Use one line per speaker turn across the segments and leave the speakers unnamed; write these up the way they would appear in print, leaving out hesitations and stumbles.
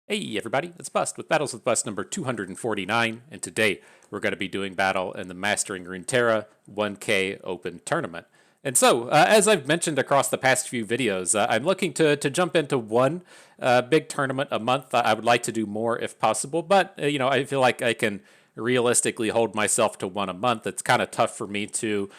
Hey everybody, it's Bust with Battles with Bust number 249, and today we're going to be doing battle in the Mastering Runeterra 1K Open Tournament. And so, as I've mentioned across the past few videos, I'm looking to jump into one big tournament a month. I would like to do more if possible, but I feel like I can realistically hold myself to one a month. It's kind of tough for me to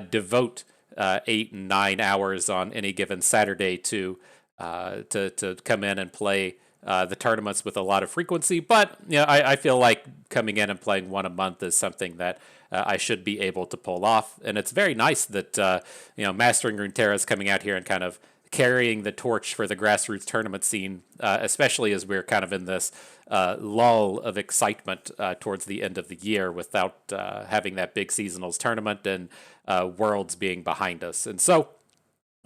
devote 8 and 9 hours on any given Saturday to come in and play the tournaments with a lot of frequency. But I feel like coming in and playing one a month is something that I should be able to pull off. And it's very nice that Mastering Runeterra is coming out here and kind of carrying the torch for the grassroots tournament scene, especially as we're kind of in this lull of excitement towards the end of the year without having that big seasonals tournament and Worlds being behind us. And so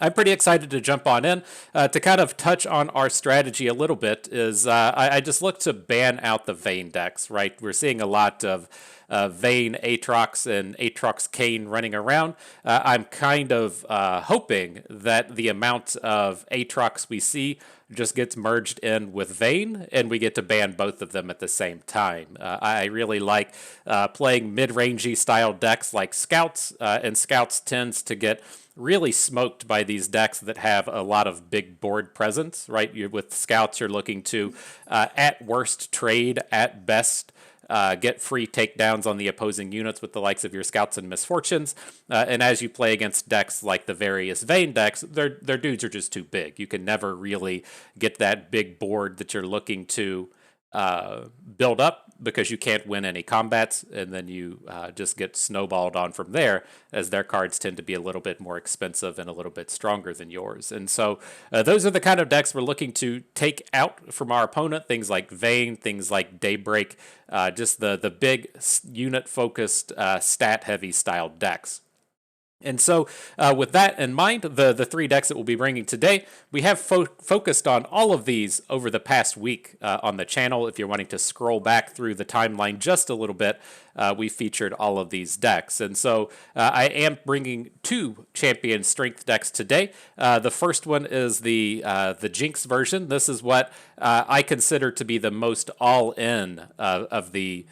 I'm pretty excited to jump on in. To kind of touch on our strategy a little bit is I just look to ban out the Vayne decks, right? We're seeing a lot of Vayne Aatrox and Aatrox Kayn running around. I'm kind of hoping that the amount of Aatrox we see just gets merged in with Vayne, and we get to ban both of them at the same time. I really like playing mid-rangey style decks like Scouts, and Scouts tends to get really smoked by these decks that have a lot of big board presence, right? With Scouts, you're looking to, at worst, trade, at best, get free takedowns on the opposing units with the likes of your Scouts and Misfortunes. And as you play against decks like the various Vayne decks, their dudes are just too big. You can never really get that big board that you're looking to build up because you can't win any combats, and then you just get snowballed on from there, as their cards tend to be a little bit more expensive and a little bit stronger than yours. And so those are the kind of decks we're looking to take out from our opponent. Things like Vayne, things like Daybreak, just the big unit-focused, stat-heavy style decks. And so, with that in mind, the three decks that we'll be bringing today, we have focused on all of these over the past week on the channel. If you're wanting to scroll back through the timeline just a little bit, we featured all of these decks. And so, I am bringing two champion strength decks today. The first one is the Jinx version. This is what I consider to be the most all-in of the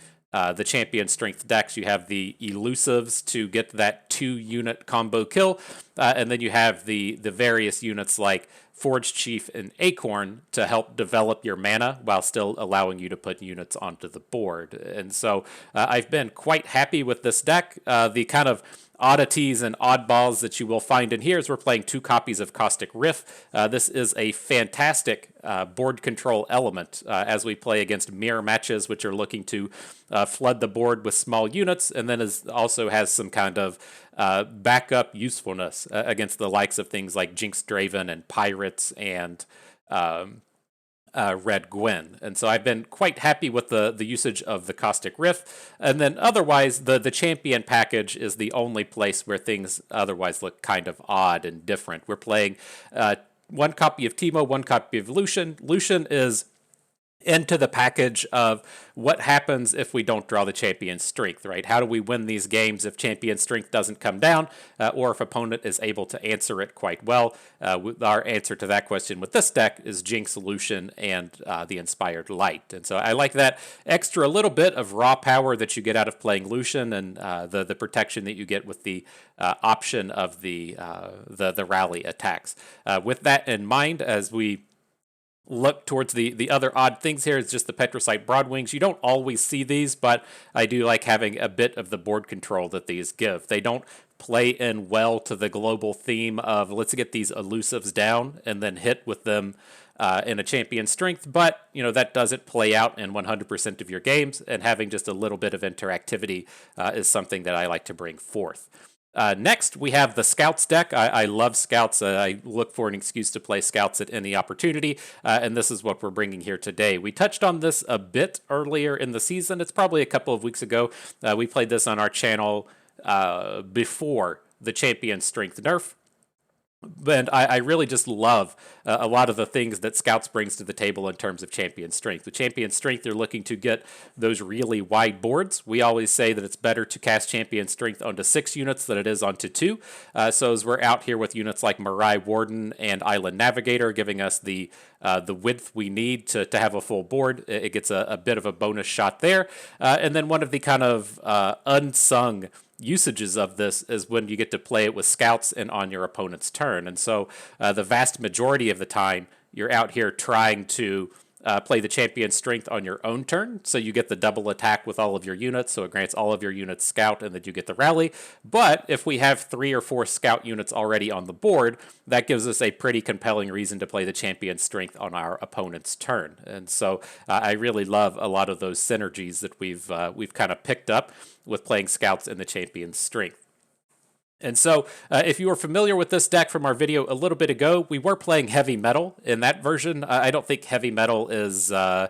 champion strength decks. You have the elusives to get that 2-unit combo kill, and then you have the various units like Forge Chief and Acorn to help develop your mana while still allowing you to put units onto the board. And so I've been quite happy with this deck. The kind of oddities and oddballs that you will find in here is we're playing 2 copies of Caustic Rift. This is a fantastic board control element as we play against mirror matches, which are looking to flood the board with small units, and then also has some kind of backup usefulness against the likes of things like Jinx Draven and Pirates and Red Gwen. And so I've been quite happy with the usage of the Caustic Rift. And then otherwise, the champion package is the only place where things otherwise look kind of odd and different. We're playing 1 copy of Teemo, 1 copy of Lucian. Lucian is into the package of what happens if we don't draw the champion strength, right? How do we win these games if champion strength doesn't come down, or if opponent is able to answer it quite well? Our answer to that question with this deck is Jinx, Lucian, and the Inspired Light. And so I like that extra little bit of raw power that you get out of playing Lucian, and the protection that you get with the option of the rally attacks. With that in mind, as we look towards the other odd things here is just the Petrosite Broadwings. You don't always see these, but I do like having a bit of the board control that these give. They don't play in well to the global theme of let's get these elusives down and then hit with them in a champion strength, but that doesn't play out in 100% of your games, and having just a little bit of interactivity is something that I like to bring forth. Next, we have the Scouts deck. I love Scouts. I look for an excuse to play Scouts at any opportunity, and this is what we're bringing here today. We touched on this a bit earlier in the season. It's probably a couple of weeks ago. We played this on our channel before the Champion Strength nerf. And I really just love a lot of the things that Scouts brings to the table in terms of champion strength. With champion strength, you're looking to get those really wide boards. We always say that it's better to cast champion strength onto 6 units than it is onto 2. So as we're out here with units like Marai Warden and Island Navigator, giving us the width we need to have a full board, it gets a bit of a bonus shot there. And then one of the kind of unsung usages of this is when you get to play it with scouts and on your opponent's turn. And so the vast majority of the time, you're out here trying to play the champion strength on your own turn, so you get the double attack with all of your units, so it grants all of your units scout, and then you get the rally. But if we have 3 or 4 scout units already on the board, that gives us a pretty compelling reason to play the champion strength on our opponent's turn. And so I really love a lot of those synergies that we've kind of picked up with playing scouts in the champion strength. And so, if you are familiar with this deck from our video a little bit ago, we were playing Heavy Metal in that version. I don't think Heavy Metal is a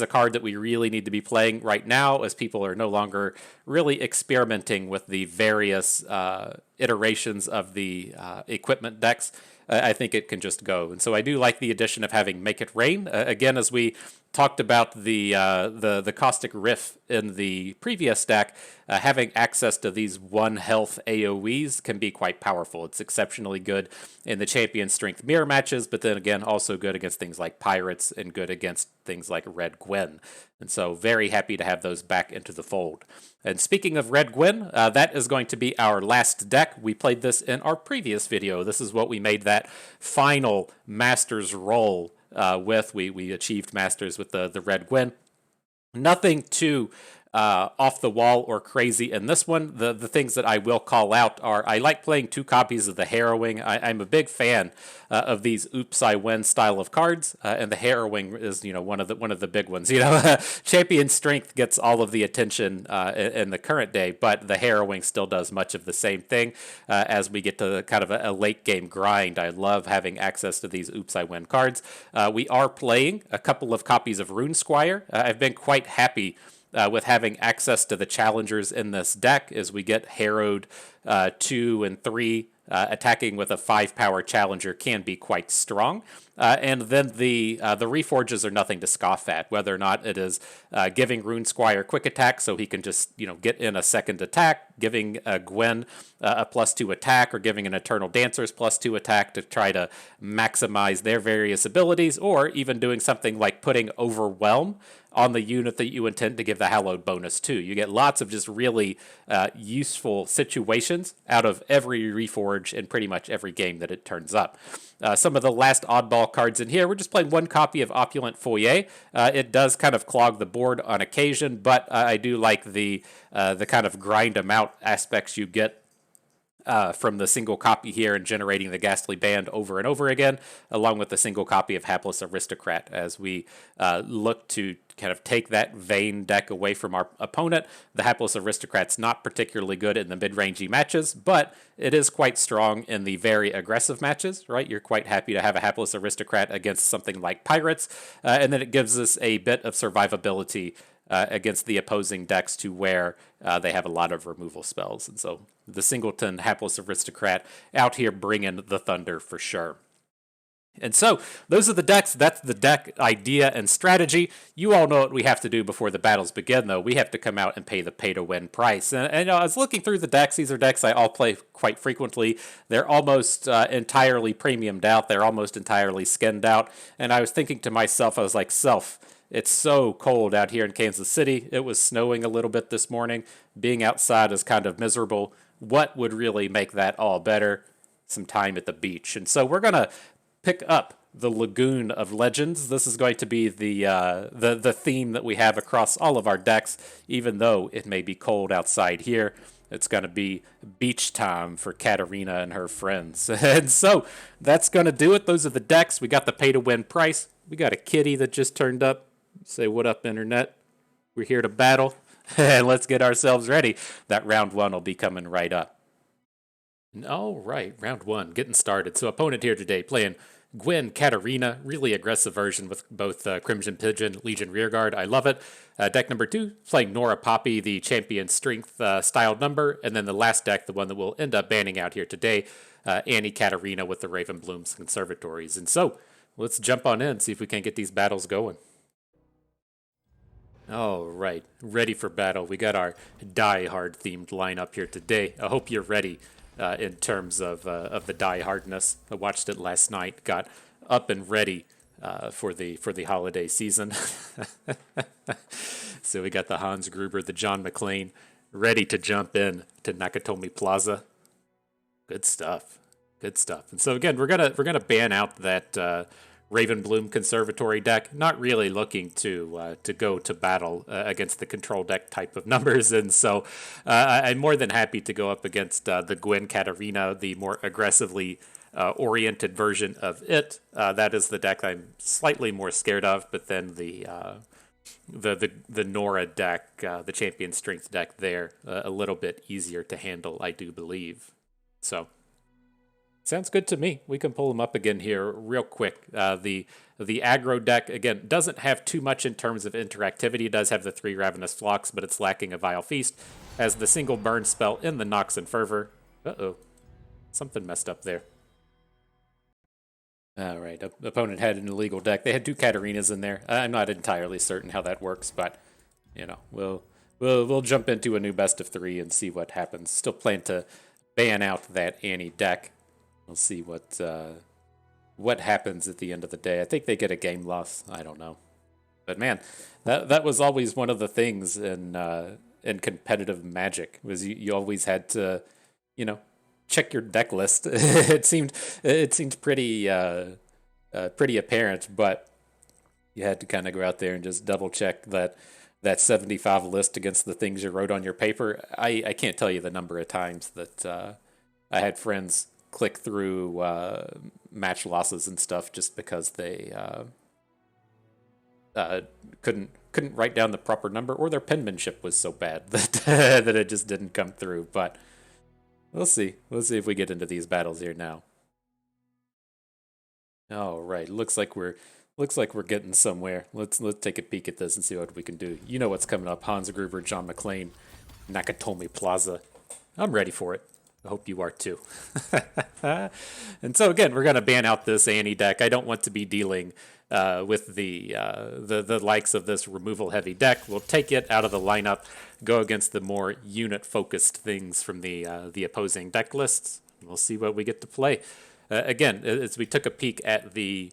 card that we really need to be playing right now, as people are no longer really experimenting with the various iterations of the equipment decks. I think it can just go. And so I do like the addition of having Make It Rain. Again, as we talked about the Caustic Riff in the previous deck, having access to these 1 health AoEs can be quite powerful. It's exceptionally good in the champion strength mirror matches, but then again, also good against things like Pirates and good against things like Red Gwen. And so very happy to have those back into the fold. And speaking of Red Gwen, that is going to be our last deck. We played this in our previous video. This is what we made that final Masters roll with. We achieved Masters with the Red Gwen. Nothing too off the wall or crazy in this one. The things that I will call out are I like playing 2 copies of the Harrowing. I'm a big fan of these Oops I Win style of cards, and the Harrowing is one of the big ones. Champion Strength gets all of the attention in the current day, but the Harrowing still does much of the same thing as we get to kind of a late game grind. I love having access to these Oops I Win cards. We are playing a couple of copies of Rune Squire. I've been quite happy with having access to the challengers in this deck as we get Harrowed 2 and 3. Attacking with a 5-power challenger can be quite strong. And then the Reforges are nothing to scoff at, whether or not it is giving Rune Squire quick attack so he can just get in a second attack, giving Gwen a +2 attack, or giving an Eternal Dancers +2 attack to try to maximize their various abilities, or even doing something like putting Overwhelm on the unit that you intend to give the Hallowed bonus to. You get lots of just really useful situations out of every Reforge in pretty much every game that it turns up. Some of the last oddball cards in here, we're just playing 1 copy of Opulent Foyer. It does kind of clog the board on occasion, but I do like the kind of grind them out aspects you get from the single copy here and generating the Ghastly Band over and over again, along with the single copy of Hapless Aristocrat as we look to kind of take that Vayne deck away from our opponent. The Hapless Aristocrat's not particularly good in the mid-rangey matches, but it is quite strong in the very aggressive matches, right? You're quite happy to have a Hapless Aristocrat against something like Pirates, and then it gives us a bit of survivability against the opposing decks to where they have a lot of removal spells. And so the Singleton Hapless Aristocrat out here bringing the thunder for sure. And so those are the decks. That's the deck idea and strategy. You all know what we have to do before the battles begin, though. We have to come out and pay the pay-to-win price. And I was looking through the decks. These are decks I all play quite frequently. They're almost entirely premiumed out. They're almost entirely skinned out. And I was thinking to myself, I was like, it's so cold out here in Kansas City. It was snowing a little bit this morning. Being outside is kind of miserable. What would really make that all better? Some time at the beach. And so we're going to pick up the Lagoon of Legends. This is going to be the theme that we have across all of our decks, even though it may be cold outside here. It's going to be beach time for Katarina and her friends. And so that's going to do it. Those are the decks. We got the pay-to-win price. We got a kitty that just turned up. Say, what up, Internet? We're here to battle. And let's get ourselves ready. That round 1 will be coming right up. All right, round 1, getting started. So opponent here today playing Gwen, Katarina, really aggressive version with both Crimson Pigeon, Legion Rearguard. I love it. Deck number 2, playing Nora Poppy, the Champion Strength styled number. And then the last deck, the one that we'll end up banning out here today, Annie Katarina with the Ravenbloom's Conservatories. And so, let's jump on in, see if we can get these battles going. All right, ready for battle. We got our Die Hard themed lineup here today. I hope you're ready in terms of the Die Hardness. I watched it last night, got up and ready for the holiday season. So we got the Hans Gruber, the John McClane, ready to jump in to Nakatomi Plaza. Good stuff, good stuff. And so again, we're gonna ban out that Ravenbloom Conservatory deck, not really looking to go to battle against the control deck type of numbers, and so I'm more than happy to go up against the Gwen Katarina, the more aggressively oriented version of it. That is the deck I'm slightly more scared of, but then the Nora deck, the Champion Strength deck there, a little bit easier to handle, I do believe. So. Sounds good to me. We can pull them up again here real quick. The aggro deck, again, doesn't have too much in terms of interactivity. It does have the 3 Ravenous Flocks, but it's lacking a Vile Feast. Has the single burn spell in the Nox and Fervor. Uh-oh. Something messed up there. All right. Opponent had an illegal deck. They had 2 Katarinas in there. I'm not entirely certain how that works, but, you know, we'll jump into a new best of 3 and see what happens. Still plan to ban out that Annie deck. We'll see what happens at the end of the day. I think they get a game loss. I don't know, but man, that was always one of the things in competitive Magic was you always had to, check your deck list. it seemed pretty apparent, but you had to kind of go out there and just double check that 75 list against the things you wrote on your paper. I can't tell you the number of times that I had friends click through match losses and stuff just because they couldn't write down the proper number, or their penmanship was so bad that that it just didn't come through. But we'll see if we get into these battles here now. All right, looks like we're getting somewhere. Let's take a peek at this and see what we can do. You know what's coming up: Hans Gruber, John McClane, Nakatomi Plaza. I'm ready for it. I hope you are too. And so again, we're going to ban out this Annie deck. I don't want to be dealing with the likes of this removal heavy deck. We'll take it out of the lineup, go against the more unit focused things from the opposing deck lists. We'll see what we get to play. Again, as we took a peek at the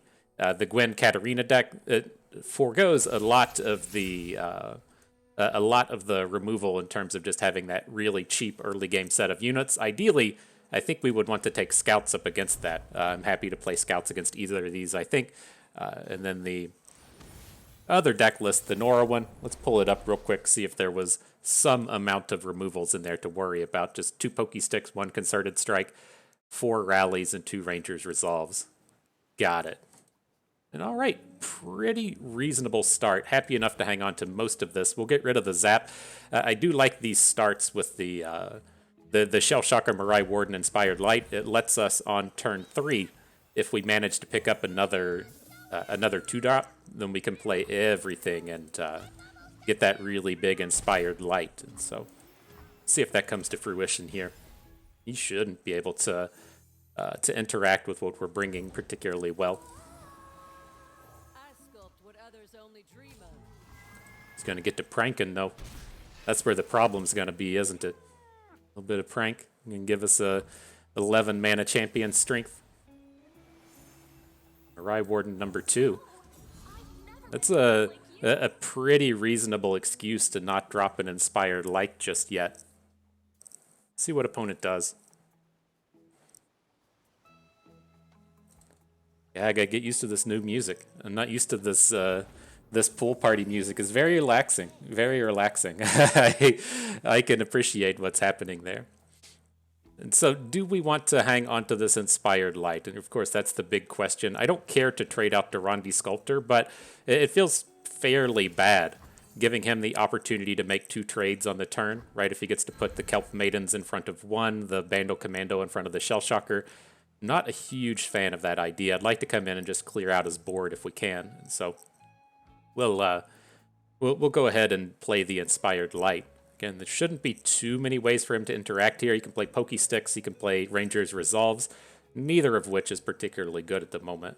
Gwen Katarina deck, it forgoes a lot of the removal in terms of just having that really cheap early game set of units. Ideally, I think we would want to take Scouts up against that. I'm happy to play Scouts against either of these, I think. And then the other deck list, the Nora one, let's pull it up real quick, see if there was some amount of removals in there to worry about. Just 2 Pokey Sticks, 1 Concerted Strike, 4 Rallies, and 2 Rangers Resolves. Got it. And all right, pretty reasonable start. Happy enough to hang on to most of this. We'll get rid of the Zap. I do like these starts with the Shell Shocker, Mirai Warden, Inspired Light. It lets us on turn 3, if we manage to pick up another 2-drop, then we can play everything and get that really big Inspired Light. And so, see if that comes to fruition here. You shouldn't be able to interact with what we're bringing particularly well. He's going to get to pranking, though. That's where the problem's going to be, isn't it? A little bit of prank. You can give us a 11 mana Champion Strength. Mirai Warden number 2. That's a pretty reasonable excuse to not drop an Inspired Light just yet. See what opponent does. Yeah, I gotta get used to this new music. I'm not used to this this pool party music. It's very relaxing. Very relaxing. I can appreciate what's happening there. And so, do we want to hang on to this Inspired Light? And of course, that's the big question. I don't care to trade out Durandi Sculptor, but it feels fairly bad giving him the opportunity to make 2 trades on the turn, right? If he gets to put the Kelp Maidens in front of 1, the Bandle Commando in front of the Shell Shocker, Not a huge fan of that idea. I'd like to come in and just clear out his board if we can. So we'll go ahead and play the Inspired Light. Again, there shouldn't be too many ways for him to interact here. He can play Pokey Sticks, he can play Ranger's Resolves, neither of which is particularly good at the moment.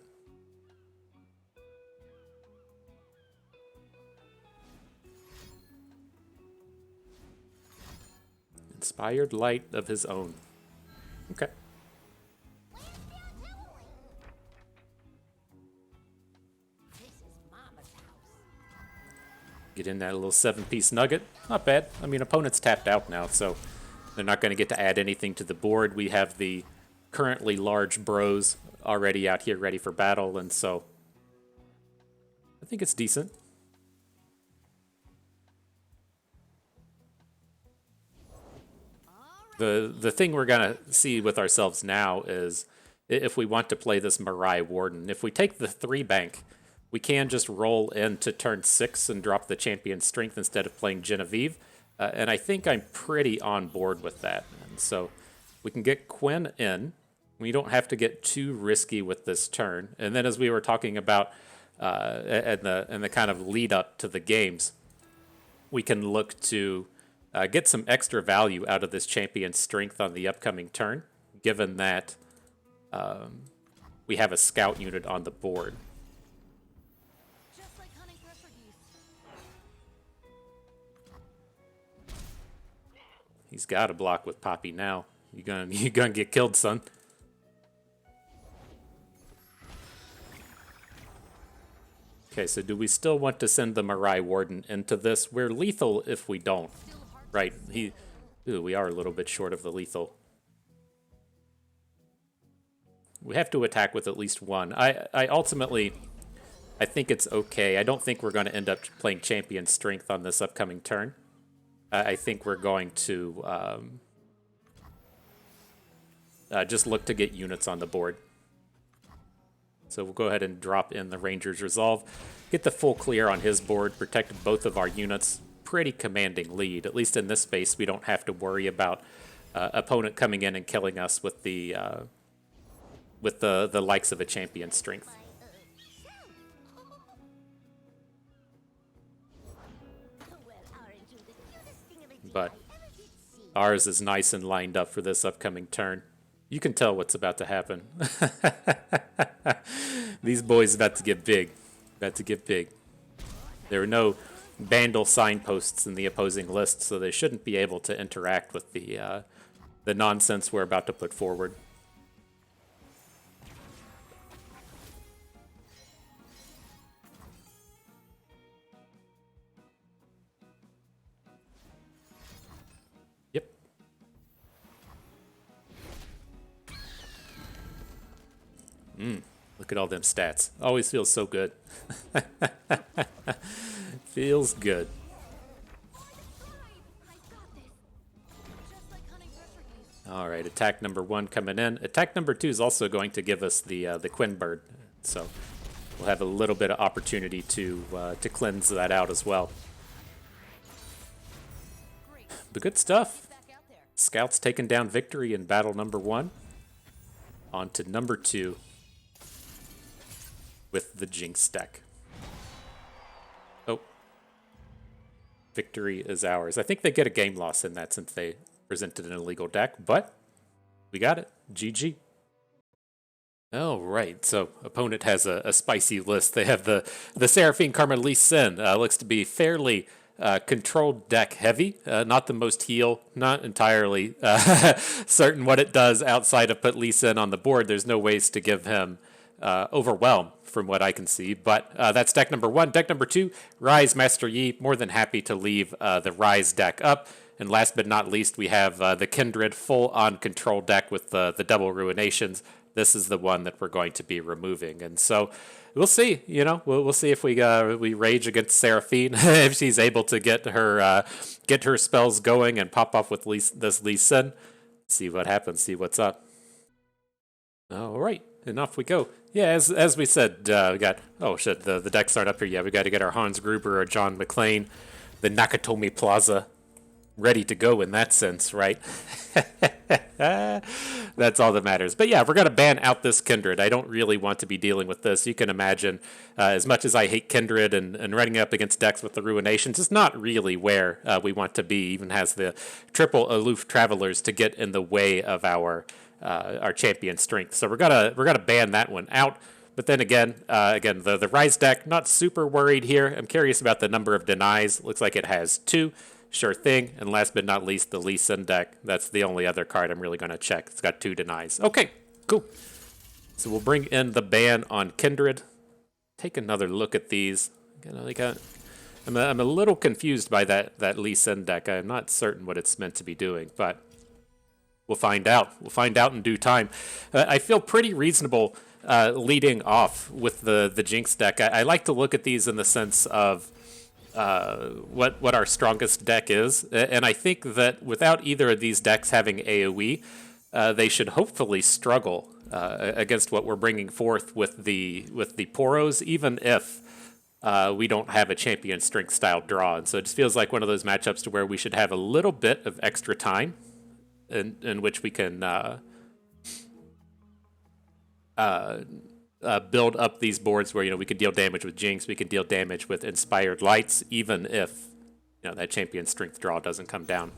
Inspired Light of his own. Okay. Get in that little 7-piece nugget. Not bad. I mean, opponent's tapped out now, so they're not going to get to add anything to the board. We have the currently large bros already out here ready for battle, and so I think it's decent. The thing we're going to see with ourselves now is if we want to play this Mirai Warden, if we take the 3 bank, we can just roll into turn 6 and drop the Champion Strength instead of playing Genevieve. And I think I'm pretty on board with that. And so we can get Quinn in. We don't have to get too risky with this turn. And then as we were talking about in the kind of lead up to the games, we can look to get some extra value out of this Champion Strength on the upcoming turn, given that we have a scout unit on the board. He's got a block with Poppy now. You gonna get killed, son. Okay, so do we still want to send the Mirai Warden into this? We're lethal if we don't. Right, we are a little bit short of the lethal. We have to attack with at least one. I ultimately, I think it's okay. I don't think we're going to end up playing Champion Strength on this upcoming turn. I think we're going to just look to get units on the board. So we'll go ahead and drop in the Ranger's Resolve, get the full clear on his board, protect both of our units. Pretty commanding lead. At least in this space, we don't have to worry about opponent coming in and killing us with the likes of a Champion Strength. But ours is nice and lined up for this upcoming turn. You can tell what's about to happen. These boys about to get big. About to get big. There are no Bandle signposts in the opposing list, so they shouldn't be able to interact with the nonsense we're about to put forward. Yep. Look at all them stats. Always feels so good. Feels good. All right, attack number 1 coming in. Attack number 2 is also going to give us the Quinn Bird, so we'll have a little bit of opportunity to cleanse that out as well. But good stuff. Scouts taking down victory in battle number 1. On to number 2 with the Jinx deck. Oh. Victory is ours. I think they get a game loss in that since they presented an illegal deck, but we got it. GG. All right, so opponent has a spicy list. They have the Seraphine Carmelite Sin. Looks to be fairly controlled deck heavy. Not the most heal. Not entirely certain what it does outside of put Lee Sin on the board. There's no ways to give him Overwhelm from what I can see. But that's deck number 1. Deck number 2, Rise Master Yi. More than happy to leave the Rise deck up. And last but not least, we have the Kindred full-on control deck with the double Ruinations. This is the one that we're going to be removing. And so we'll see, you know, we'll see if we rage against Seraphine, if she's able to get her spells going and pop off with this Lee Sin. See what happens, see what's up. All right, and off we go. Yeah, as we said, we got, oh shit, the decks aren't up here yet. We got to get our Hans Gruber, our John McClane, the Nakatomi Plaza ready to go in that sense, right? That's all that matters. But yeah, we're going to ban out this Kindred. I don't really want to be dealing with this. You can imagine, as much as I hate Kindred and running up against decks with the Ruinations, it's not really where we want to be. Even has the triple aloof travelers to get in the way of our champion strength. So we're gonna ban that one out. But then again, the Rise deck, not super worried here. I'm curious about the number of denies. Looks like it has 2. Sure thing. And last but not least, the Lee Sin deck. That's the only other card I'm really going to check. It's got 2 denies. Okay, cool. So we'll bring in the ban on Kindred. Take another look at these. I'm a little confused by that Lee Sin deck. I'm not certain what it's meant to be doing, but we'll find out. We'll find out in due time. I feel pretty reasonable leading off with the Jinx deck. I like to look at these in the sense of what our strongest deck is, and I think that without either of these decks having AoE, they should hopefully struggle against what we're bringing forth with the Poros, even if we don't have a champion strength style draw. And so it just feels like one of those matchups to where we should have a little bit of extra time in which we can build up these boards where we can deal damage with Jinx, we can deal damage with Inspired Lights, even if that champion strength draw doesn't come down.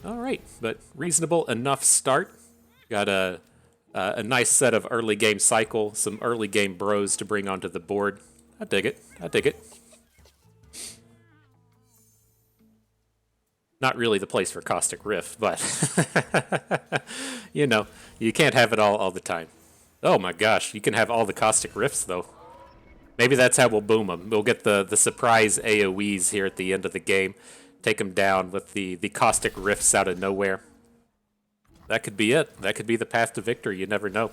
All right, but reasonable enough start. Got a nice set of early game cycle, some early game bros to bring onto the board. I dig it. I dig it. Not really the place for Caustic Rift, but you can't have it all the time. Oh my gosh, you can have all the Caustic Rifts though. Maybe that's how we'll boom them. We'll get the surprise AoEs here at the end of the game, take them down with the Caustic Rifts out of nowhere. That could be it. That could be the path to victory. You never know.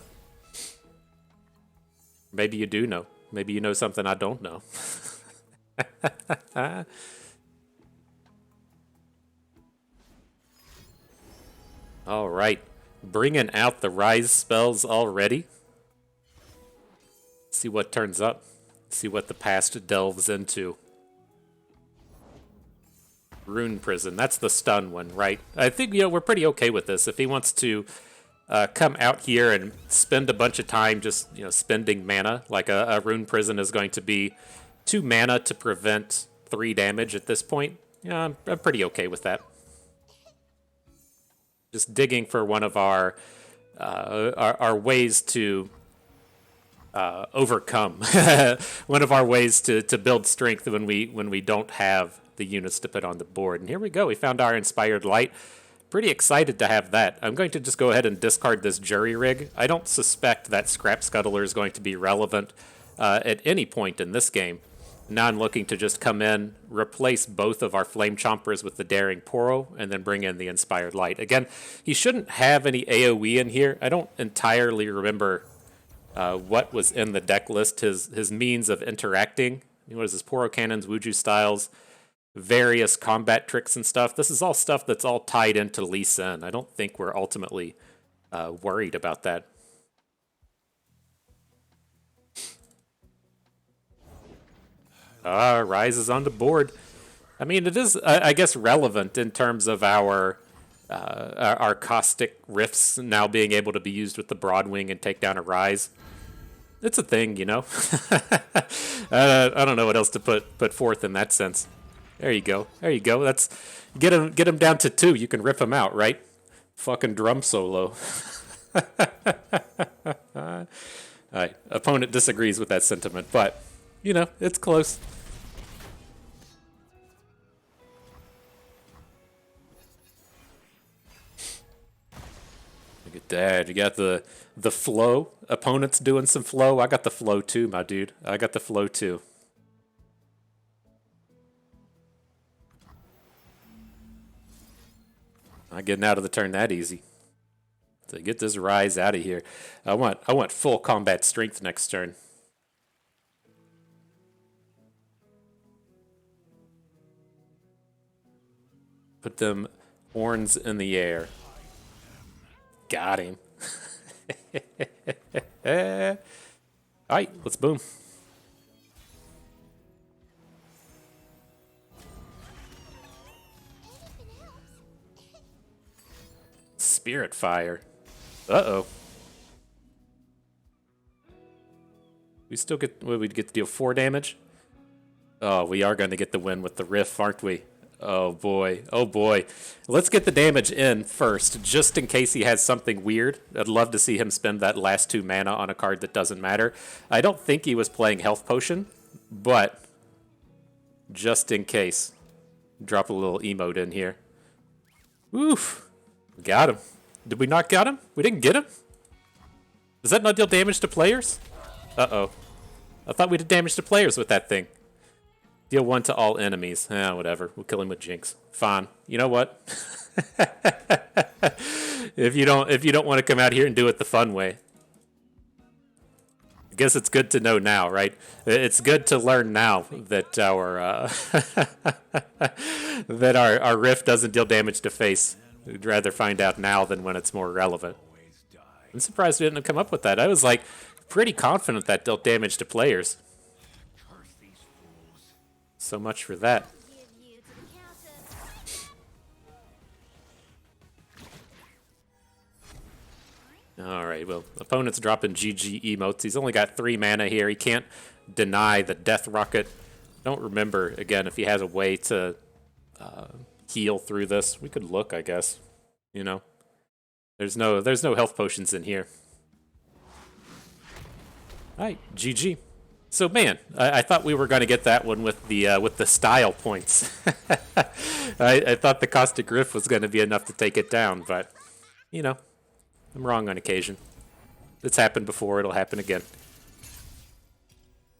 Maybe you do know. Maybe you know something I don't know. All right, bringing out the Rise spells already. See what turns up. See what the past delves into. Rune Prison, that's the stun one, right? I think we're pretty okay with this. If he wants to come out here and spend a bunch of time just spending mana, like a Rune Prison is going to be 2 mana to prevent 3 damage at this point. Yeah, I'm pretty okay with that. Just digging for one of our ways to overcome, one of our ways to build strength when we don't have the units to put on the board. And here we go. We found our Inspired Light. Pretty excited to have that. I'm going to just go ahead and discard this Jury Rig. I don't suspect that Scrap Scuttler is going to be relevant at any point in this game. Now I'm looking to just come in, replace both of our Flame Chompers with the Daring Poro, and then bring in the Inspired Light. Again, he shouldn't have any AoE in here. I don't entirely remember what was in the deck list, his means of interacting. What is this? Poro Cannons, Wuju Styles, various combat tricks and stuff. This is all stuff that's all tied into Lee Sin. I don't think we're ultimately worried about that. Rise is on the board. I mean, it is, I guess, relevant in terms of our Caustic Rifts now being able to be used with the Broadwing and take down a Rise. It's a thing, I don't know what else to put forth in that sense. There you go. There you go. That's get him down to 2. You can rip him out, right? Fucking drum solo. All right. Opponent disagrees with that sentiment, but it's close. Look at that. You got the flow. Opponent's doing some flow. I got the flow too, my dude. I got the flow too. Not getting out of the turn that easy. So get this Rise out of here. I want full combat strength next turn. Put them horns in the air. Got him. All right, let's boom. Spirit Fire. Uh-oh. We still get, what, we'd get to deal 4 damage? Oh, we are going to get the win with the Riff, aren't we? Oh boy, oh boy. Let's get the damage in first, just in case he has something weird. I'd love to see him spend that last 2 mana on a card that doesn't matter. I don't think he was playing Health Potion, but just in case. Drop a little emote in here. Oof. We got him. Did we not get him? We didn't get him? Does that not deal damage to players? Uh-oh. I thought we did damage to players with that thing. Deal 1 to all enemies. Whatever. We'll kill him with Jinx. Fine. You know what? if you don't want to come out here and do it the fun way. I guess it's good to know now, right? It's good to learn now that our that our Rift doesn't deal damage to face. We'd rather find out now than when it's more relevant. I'm surprised we didn't come up with that. I was like pretty confident that dealt damage to players. So much for that. Alright, well, opponent's dropping GG emotes. He's only got 3 mana here. He can't deny the Death Rocket. Don't remember, again, if he has a way to heal through this. We could look, I guess. You know? There's no health potions in here. Alright, GG. So man, I thought we were going to get that one with the style points. I thought the Caustic Rift was going to be enough to take it down, but you know, I'm wrong on occasion. It's happened before; it'll happen again.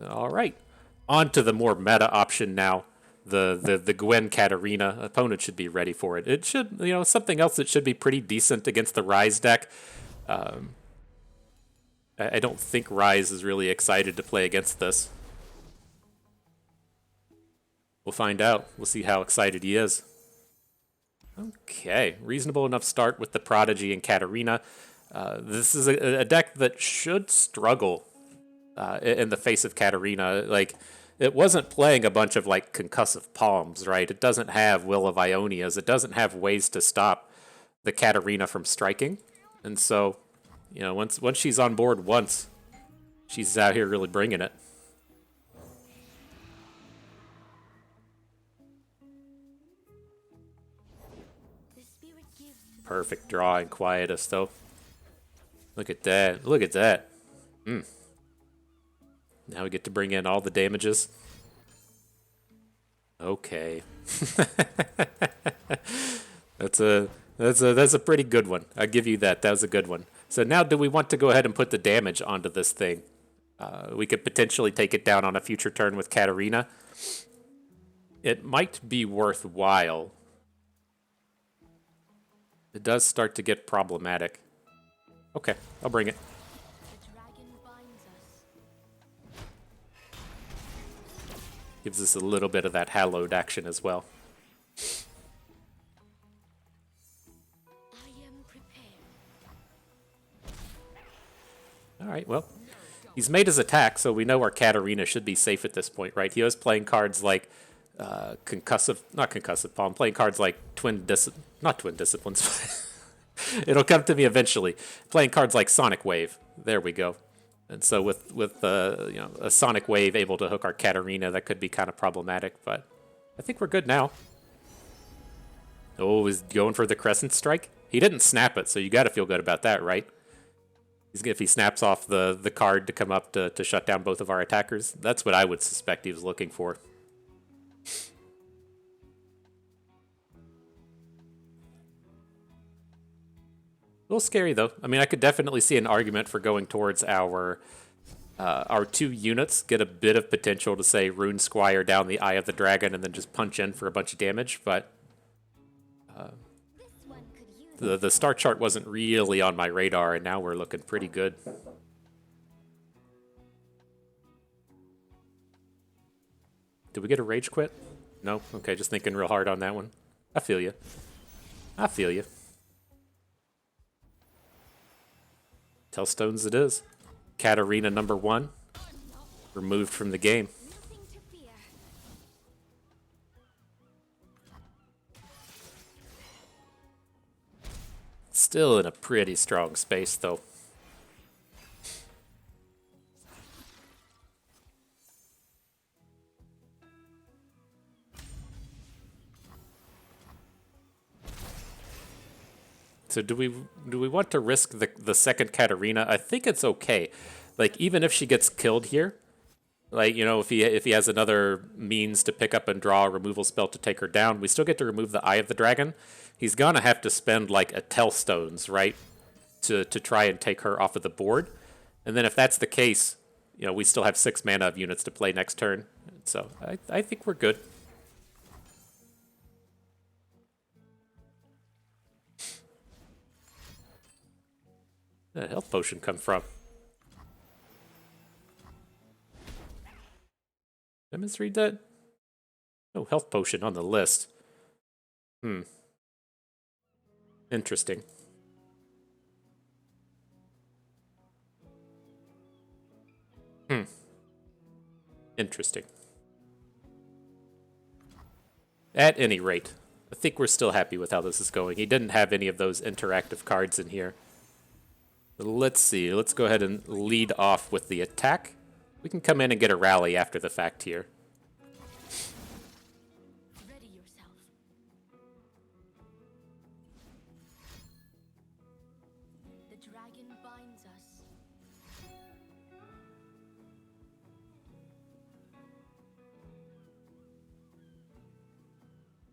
All right, on to the more meta option now. The Gwen Katarina opponent should be ready for it. It should, you know, something else that should be pretty decent against the Rise deck. I don't think Rise is really excited to play against this. We'll find out. We'll see how excited he is. Okay, reasonable enough start with the Prodigy and Katarina. This is a deck that should struggle in the face of Katarina. Like, it wasn't playing a bunch of like concussive palms, right? It doesn't have Will of Ionias. It doesn't have ways to stop the Katarina from striking, and so. You know, once she's on board once, she's out here really bringing it. Perfect draw and Quietus, though. Look at that. Look at that. Now we get to bring in all the damages. Okay. That's a pretty good one. I'll give you that. That was a good one. So now do we want to go ahead and put the damage onto this thing? We could potentially take it down on a future turn with Katarina. It might be worthwhile. It does start to get problematic. Okay, I'll bring it. Gives us a little bit of that hallowed action as well. Alright, well, he's made his attack, so we know our Katarina should be safe at this point, right? He was playing cards like not concussive palm, playing cards like not twin disciplines. It'll come to me eventually. Playing cards like Sonic Wave. There we go. And so with you know, a Sonic Wave able to hook our Katarina, that could be kind of problematic, but I think we're good now. Oh, he's going for the Crescent Strike? He didn't snap it, so you got to feel good about that, right? If he snaps off the card to come up to shut down both of our attackers, that's what I would suspect he was looking for. A little scary, though. I mean, I could definitely see an argument for going towards our 2 units, get a bit of potential to, say, Rune Squire down the Eye of the Dragon and then just punch in for a bunch of damage, but the star chart wasn't really on my radar, and now we're looking pretty good. Did we get a Rage Quit? No? Okay, just thinking real hard on that one. I feel you. I feel you. Tellstones it is. Katarina number 1. Removed from the game. Still in a pretty strong space, though. So do we want to risk the second Katarina? I think it's okay. Like, even if she gets killed here, like, you know, if he has another means to pick up and draw a removal spell to take her down, we still get to remove the Eye of the Dragon. He's gonna have to spend like a Tellstones, right? To try and take her off of the board. And then if that's the case, you know, we still have 6 mana of units to play next turn. So I think we're good. Where did a health potion come from? Did I misread that? No health potion on the list. Interesting. Interesting. At any rate, I think we're still happy with how this is going. He didn't have any of those interactive cards in here. Let's see. Let's go ahead and lead off with the attack. We can come in and get a rally after the fact here.
Ready yourself. The dragon binds us.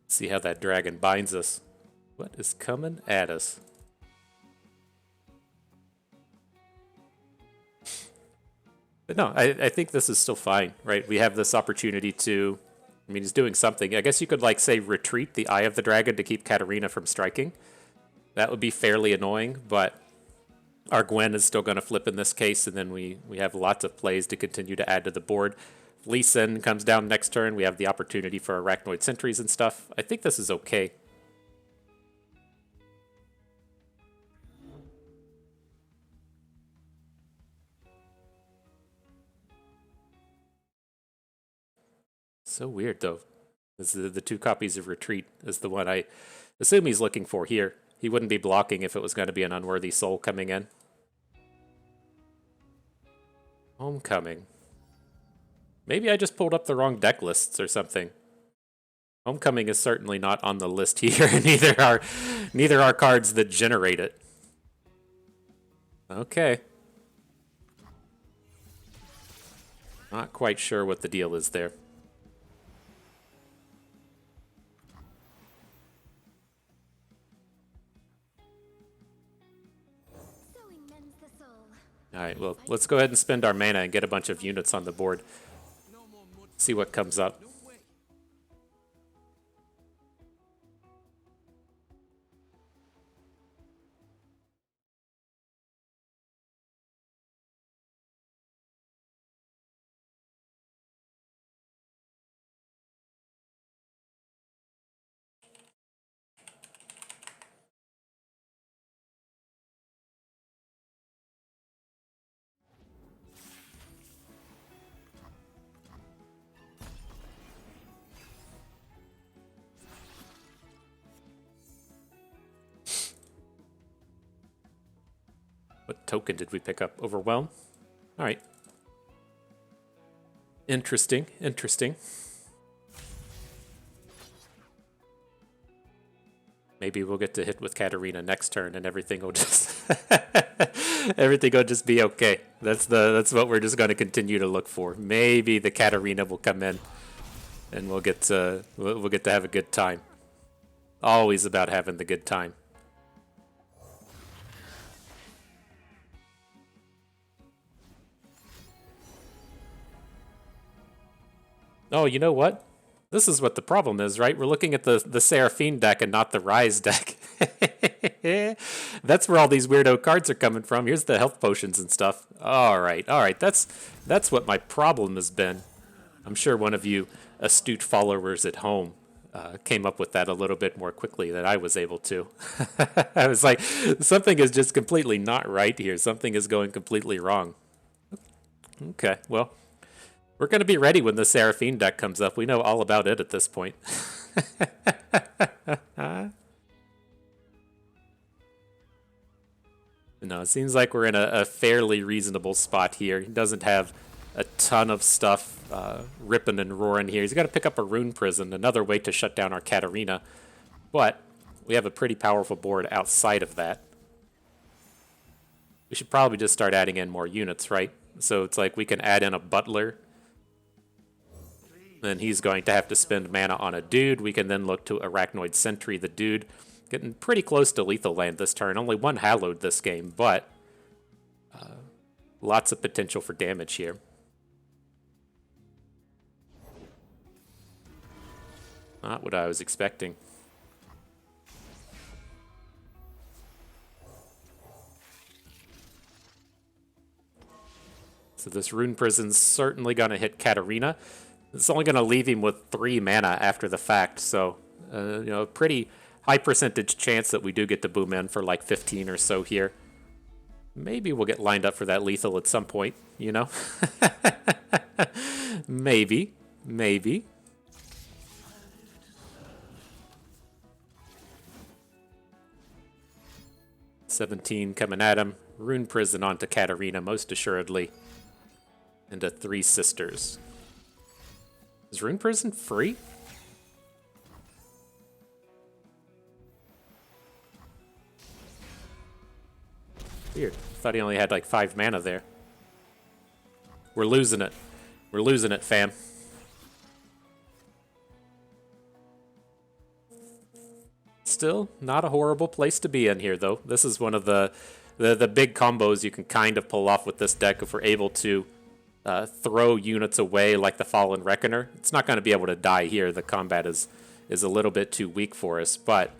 See how that dragon binds us. What is coming at us? But no, I think this is still fine, right? We have this opportunity to... I mean, he's doing something. I guess you could, like, say, retreat the Eye of the Dragon to keep Katarina from striking. That would be fairly annoying, but our Gwen is still going to flip in this case, and then we have lots of plays to continue to add to the board. If Lee Sin comes down next turn, we have the opportunity for Arachnoid Sentries and stuff. I think this is okay. So weird, though. The 2 copies of Retreat is the one I assume he's looking for here. He wouldn't be blocking if it was going to be an Unworthy Soul coming in. Homecoming. Maybe I just pulled up the wrong deck lists or something. Homecoming is certainly not on the list here. Neither are cards that generate it. Okay. Not quite sure what the deal is there. Alright, well, let's go ahead and spend our mana and get a bunch of units on the board. See what comes up. What token did we pick up? Overwhelm? Alright. Interesting, interesting. Maybe we'll get to hit with Katarina next turn and everything will just everything will just be okay. That's what we're just going to continue to look for. Maybe the Katarina will come in and we'll get to have a good time. Always about having the good time. Oh, you know what? This is what the problem is, right? We're looking at the Seraphine deck and not the Rise deck. That's where all these weirdo cards are coming from. Here's the health potions and stuff. All right. That's what my problem has been. I'm sure one of you astute followers at home came up with that a little bit more quickly than I was able to. I was like, something is just completely not right here. Something is going completely wrong. Okay, well... We're going to be ready when the Seraphine deck comes up. We know all about it at this point. No, it seems like we're in a fairly reasonable spot here. He doesn't have a ton of stuff ripping and roaring here. He's got to pick up a Rune Prison, another way to shut down our Katarina. But we have a pretty powerful board outside of that. We should probably just start adding in more units, right? So it's like we can add in a Butler. Then he's going to have to spend mana on a dude. We can then look to Arachnoid Sentry the dude. Getting pretty close to lethal land this turn. Only one Hallowed this game, but lots of potential for damage here. Not what I was expecting. So this Rune Prison's certainly going to hit Katarina. It's only going to leave him with 3 mana after the fact, so you know, pretty high percentage chance that we do get to boom in for like 15 or so here. Maybe we'll get lined up for that lethal at some point, you know? Maybe. Maybe. $17 coming at him. Rune Prison onto Katarina, most assuredly. Into 3 Sisters. Is Rune Prison free? Weird. Thought he only had like 5 mana there. We're losing it. We're losing it, fam. Still, not a horrible place to be in here, though. This is one of the big combos you can kind of pull off with this deck if we're able to throw units away like the Fallen Reckoner. It's not going to be able to die here. The combat is a little bit too weak for us, but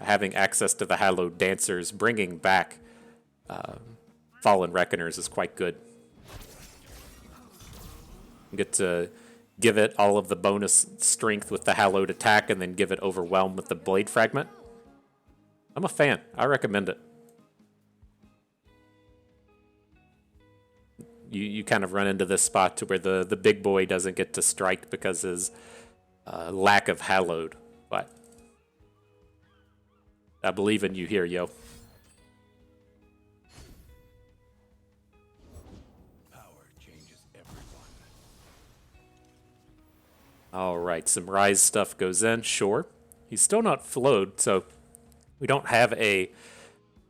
having access to the Hallowed Dancers, bringing back Fallen Reckoners is quite good. You get to give it all of the bonus strength with the Hallowed attack and then give it Overwhelm with the Blade Fragment. I'm a fan. I recommend it. You kind of run into this spot to where the big boy doesn't get to strike because of his lack of Hallowed. But I believe in you here, yo. All right, some Rise stuff goes in, sure. He's still not flowed, so we don't have a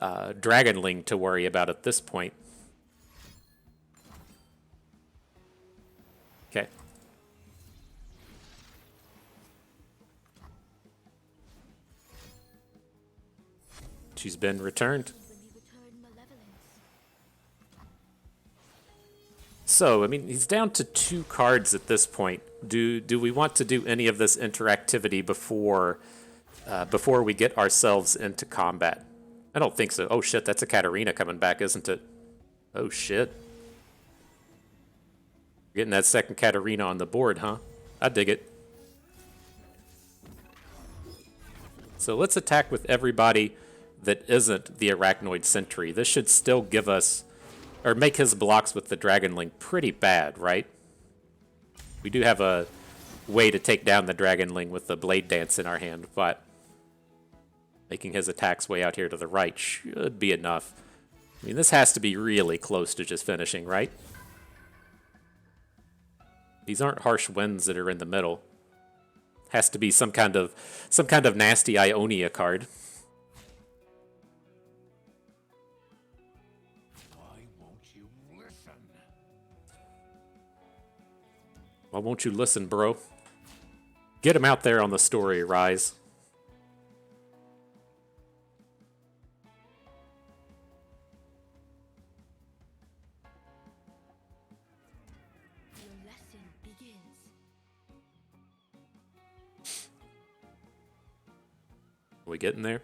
Dragonling to worry about at this point. Okay. She's been returned. So, I mean, he's down to 2 cards at this point. Do we want to do any of this interactivity before we get ourselves into combat? I don't think so. Oh shit, that's a Katarina coming back, isn't it? Oh shit. Getting that second Katarina on the board, huh? I dig it. So let's attack with everybody that isn't the Arachnoid Sentry. This should still give us, or make his blocks with the Dragonling pretty bad, right? We do have a way to take down the Dragonling with the Blade Dance in our hand, but making his attacks way out here to the right should be enough. I mean, this has to be really close to just finishing, right? These aren't harsh winds that are in the middle. Has to be some kind of nasty Ionia card. Why won't you listen, bro? Get him out there on the story, Rise.
Your lesson begins.
Are we getting there?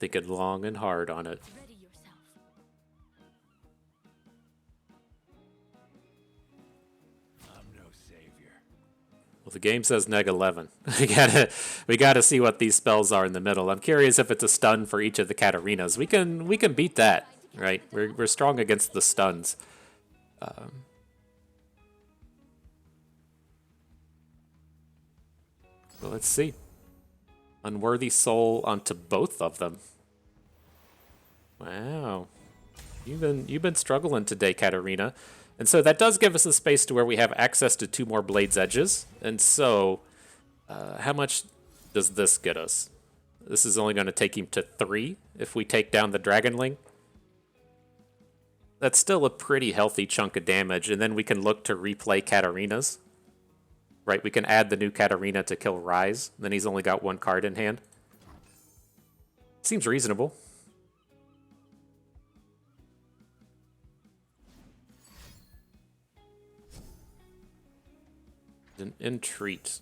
Thinking long and hard on it.
Ready yourself.
Well, the game says neg 11. we gotta see what these spells are in the middle. I'm curious if it's a stun for each of the Katarinas. We can beat that, right? We're strong against the stuns. So let's see. Unworthy Soul onto both of them. Wow. You've been struggling today, Katarina. And so that does give us a space to where we have access to 2 more Blade's Edges. And so, how much does this get us? This is only going to take him to 3 if we take down the Dragonling. That's still a pretty healthy chunk of damage, and then we can look to replay Katarina's. Right, we can add the new Katarina to kill Rise, then he's only got 1 card in hand. Seems reasonable. An Entreat.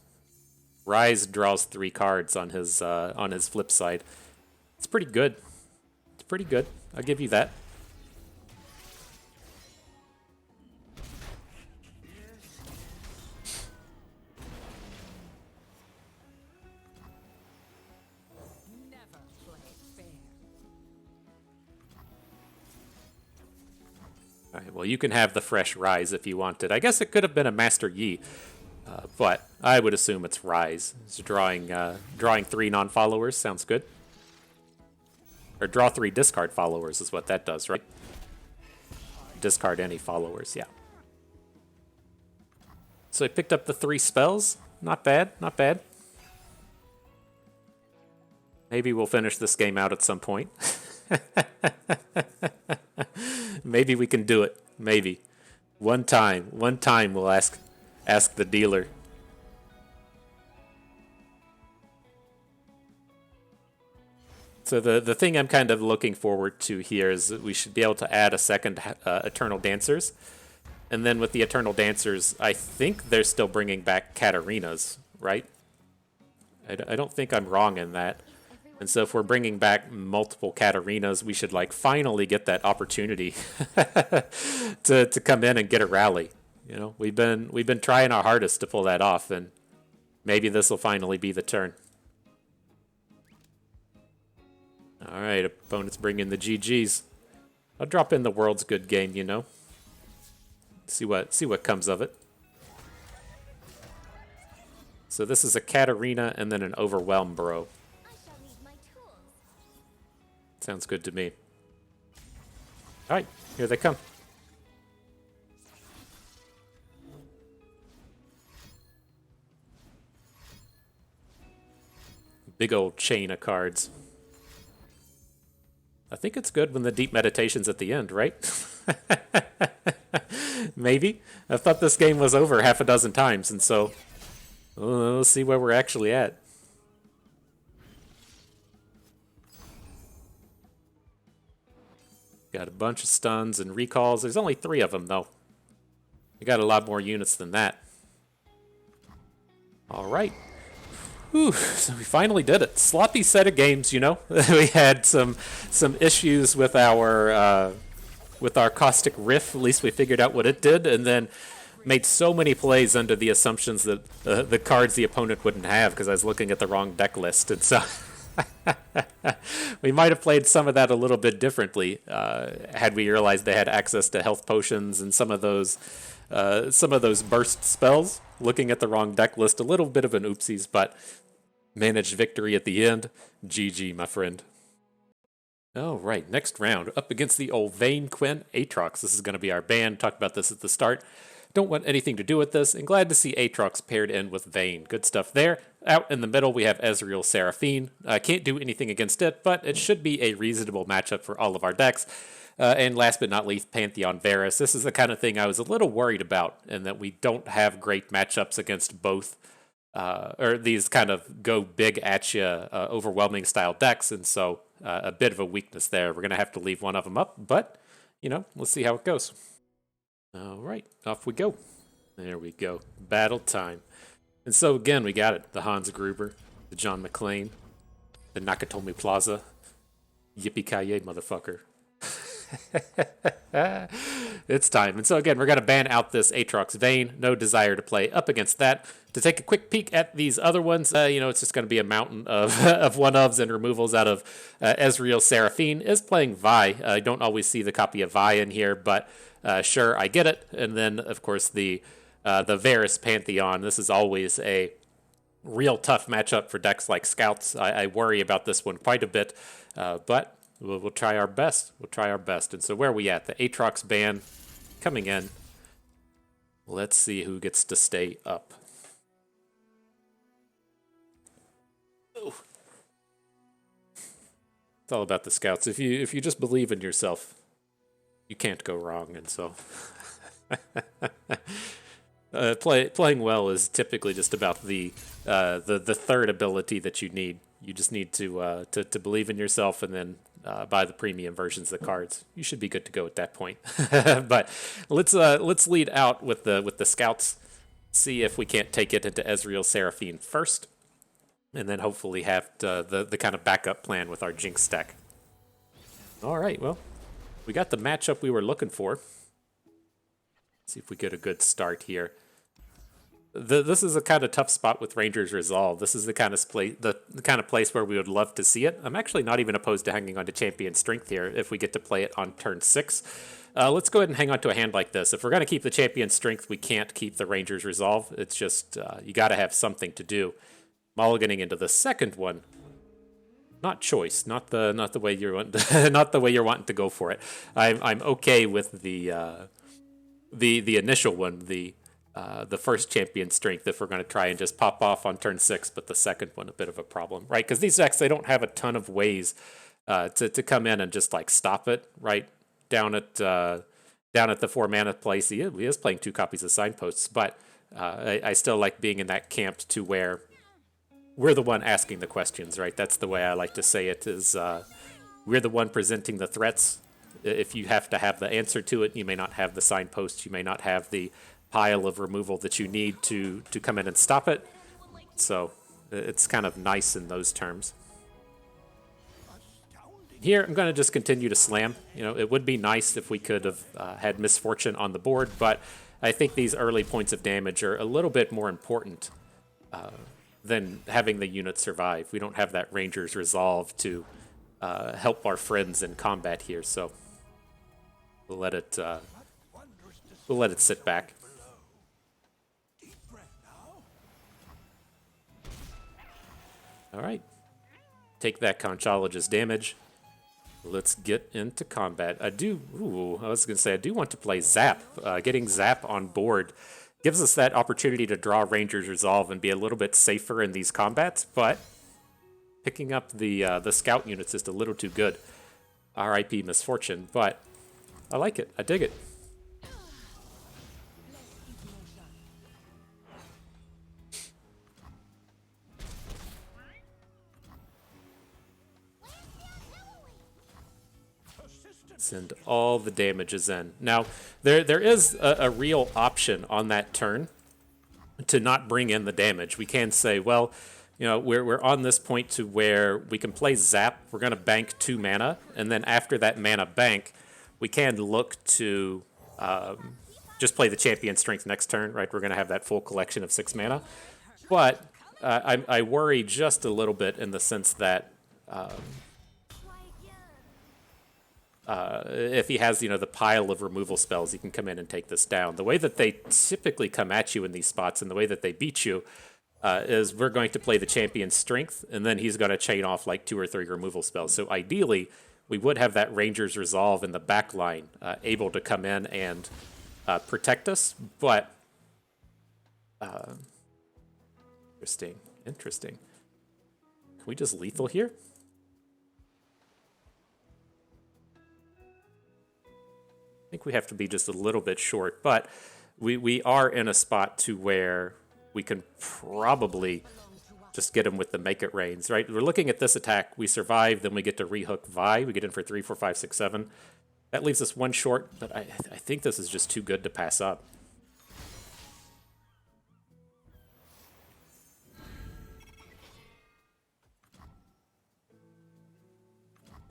Rise draws 3 cards on his flip side. It's pretty good. It's pretty good. I'll give you that. Alright, well, you can have the fresh Rise if you wanted. I guess it could have been a Master Yi, but I would assume it's Rise. It's drawing 3 non-followers. Sounds good. Or draw 3 discard followers is what that does, right? Discard any followers, yeah. So I picked up the 3 spells. Not bad, not bad. Maybe we'll finish this game out at some point. Maybe we can do it. Maybe. One time we'll ask the dealer. So the thing I'm kind of looking forward to here is that we should be able to add a second Eternal Dancers. And then with the Eternal Dancers, I think they're still bringing back Katarinas, right? I don't think I'm wrong in that. And so if we're bringing back multiple Katarinas, we should like finally get that opportunity to come in and get a rally. You know, we've been trying our hardest to pull that off, and maybe this will finally be the turn. All right, opponents bring in the GGs. I'll drop in the world's good game, you know. See what comes of it. So this is a Katarina and then an Overwhelm Bro. Sounds good to me. All right, here they come. Big old chain of cards. I think it's good when the deep meditation's at the end, right? Maybe. I thought this game was over half a dozen times, and so let's see where we're actually at. Got a bunch of stuns and recalls. There's only 3 of them, though. We got a lot more units than that. All right. Whew, so we finally did it. Sloppy set of games, you know. We had some issues with our caustic riff. At least we figured out what it did, and then made so many plays under the assumptions that the cards the opponent wouldn't have because I was looking at the wrong deck list, and so we might have played some of that a little bit differently had we realized they had access to health potions and some of those burst spells. Looking at the wrong deck list, a little bit of an oopsies, but managed victory at the end. GG, my friend. All right, next round, up against the old Vayne Quinn Aatrox. This is going to be our ban. Talked about this at the start. Don't want anything to do with this, and glad to see Aatrox paired in with Vayne. Good stuff there. Out in the middle, we have Ezreal Seraphine. Can't do anything against it, but it should be a reasonable matchup for all of our decks. And last but not least, Pantheon Varus. This is the kind of thing I was a little worried about, in that we don't have great matchups against both, or these kind of go big at you, overwhelming style decks, and so a bit of a weakness there. We're going to have to leave one of them up, but, you know, let's see how it goes. All right, off we go. There we go. Battle time. And so, again, we got it. The Hans Gruber, the John McClane, the Nakatomi Plaza. Yippee-ki-yay, motherfucker. It's time. And so again, we're going to ban out this Aatrox Vayne. No desire to play up against that. To take a quick peek at these other ones, it's just going to be a mountain of of one-ofs and removals out of Ezreal Seraphine. Is playing Vi. I don't always see the copy of Vi in here, but sure, I get it. And then, of course, the Varus Pantheon. This is always a real tough matchup for decks like Scouts. I worry about this one quite a bit, but we'll try our best. We'll try our best. And so where are we at? The Aatrox ban coming in. Let's see who gets to stay up. Oh. It's all about the scouts. If you just believe in yourself, you can't go wrong. And so playing well is typically just about the third ability that you need. You just need to believe in yourself and then buy the premium versions of the cards. You should be good to go at that point. But let's lead out with the scouts. See if we can't take it into Ezreal Seraphine first, and then hopefully have the kind of backup plan with our Jinx stack. All right, well, we got the matchup we were looking for. Let's see if we get a good start here. This is a kind of tough spot with Ranger's Resolve. This is the kind of place where we would love to see it. I'm actually not even opposed to hanging on to Champion Strength here if we get to play it on turn 6. Let's go ahead and hang on to a hand like this. If we're going to keep the Champion Strength, we can't keep the Ranger's Resolve. It's just, you got to have something to do. Mulliganing into the second one. Not choice, not the way you're not the way you're wanting to go for it. I'm okay with the initial one, the first Champion Strength, if we're going to try and just pop off on turn 6, but the second one a bit of a problem, right? Because these decks, they don't have a ton of ways to come in and just like stop it, right? Down at the 4 mana place, he is playing 2 copies of Signposts, but I still like being in that camp to where we're the one asking the questions, right? That's the way I like to say it, is we're the one presenting the threats. If you have to have the answer to it, you may not have the signposts, you may not have the pile of removal that you need to come in and stop it. So it's kind of nice in those terms. Here, I'm going to just continue to slam. You know, it would be nice if we could have had Misfortune on the board, but I think these early points of damage are a little bit more important than having the unit survive. We don't have that Ranger's Resolve to help our friends in combat here, so we'll let it sit back. All right, take that Conchologist damage. Let's get into combat. I was gonna say I do want to play Zap. Getting Zap on board gives us that opportunity to draw Ranger's Resolve and be a little bit safer in these combats, but picking up the scout units is a little too good. RIP Misfortune, but I like it. I dig it. Send all the damages in. Now, there is a real option on that turn to not bring in the damage. We can say, well, you know, we're on this point to where we can play Zap. We're going to bank 2 mana, and then after that mana bank, we can look to just play the Champion Strength next turn, right? We're going to have that full collection of 6 mana. But I worry just a little bit in the sense that if he has, you know, the pile of removal spells, he can come in and take this down. The way that they typically come at you in these spots and the way that they beat you is we're going to play the Champion Strength, and then he's going to chain off like 2 or 3 removal spells. So ideally, we would have that Ranger's Resolve in the back line able to come in and protect us, but interesting. Can we just lethal here? I think we have to be just a little bit short, but we are in a spot to where we can probably just get him with the Make It Rains, right? We're looking at this attack. We survive, then we get to rehook Vi. We get in for 3, 4, 5, 6, 7. That leaves us 1 short, but I think this is just too good to pass up.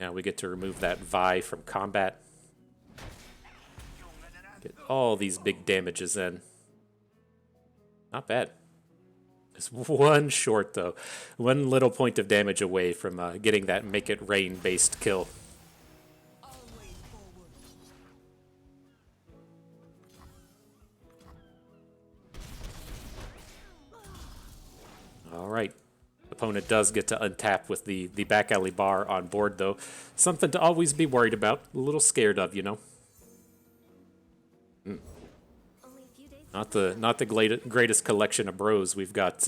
Now we get to remove that Vi from combat. Get all these big damages in. Not bad. Just 1 short, though. 1 little point of damage away from getting that Make It Rain-based kill. All right. Opponent does get to untap with the back alley bar on board, though. Something to always be worried about, a little scared of, you know. Not the greatest collection of bros we've got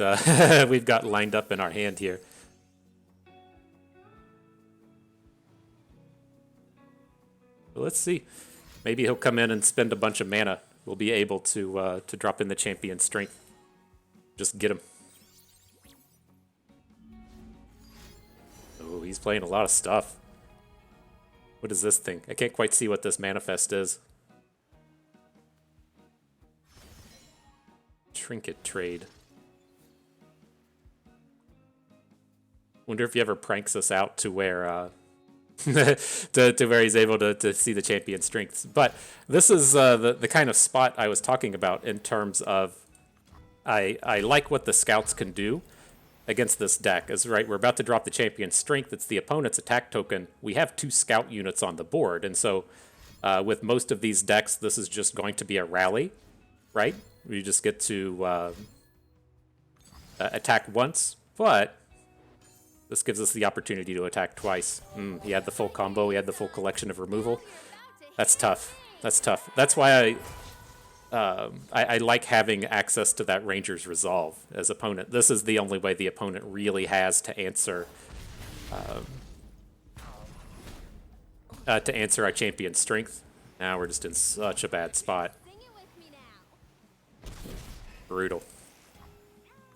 we've got lined up in our hand here. But let's see. Maybe he'll come in and spend a bunch of mana. We'll be able to drop in the champion strength. Just get him. Oh, he's playing a lot of stuff. What is this thing? I can't quite see what this manifest is. Trinket trade. Wonder if he ever pranks us out to where to where he's able to see the champion strengths. But this is the kind of spot I was talking about in terms of I like what the scouts can do against this deck. Is right, we're about to drop the champion strength. It's the opponent's attack token. We have 2 scout units on the board, and so with most of these decks, this is just going to be a rally, right? We just get to attack once, but this gives us the opportunity to attack twice. He had the full combo. He had the full collection of removal. That's tough. That's tough. That's why I like having access to that Ranger's Resolve as opponent. This is the only way the opponent really has to answer our champion strength. Now we're just in such a bad spot. Brutal.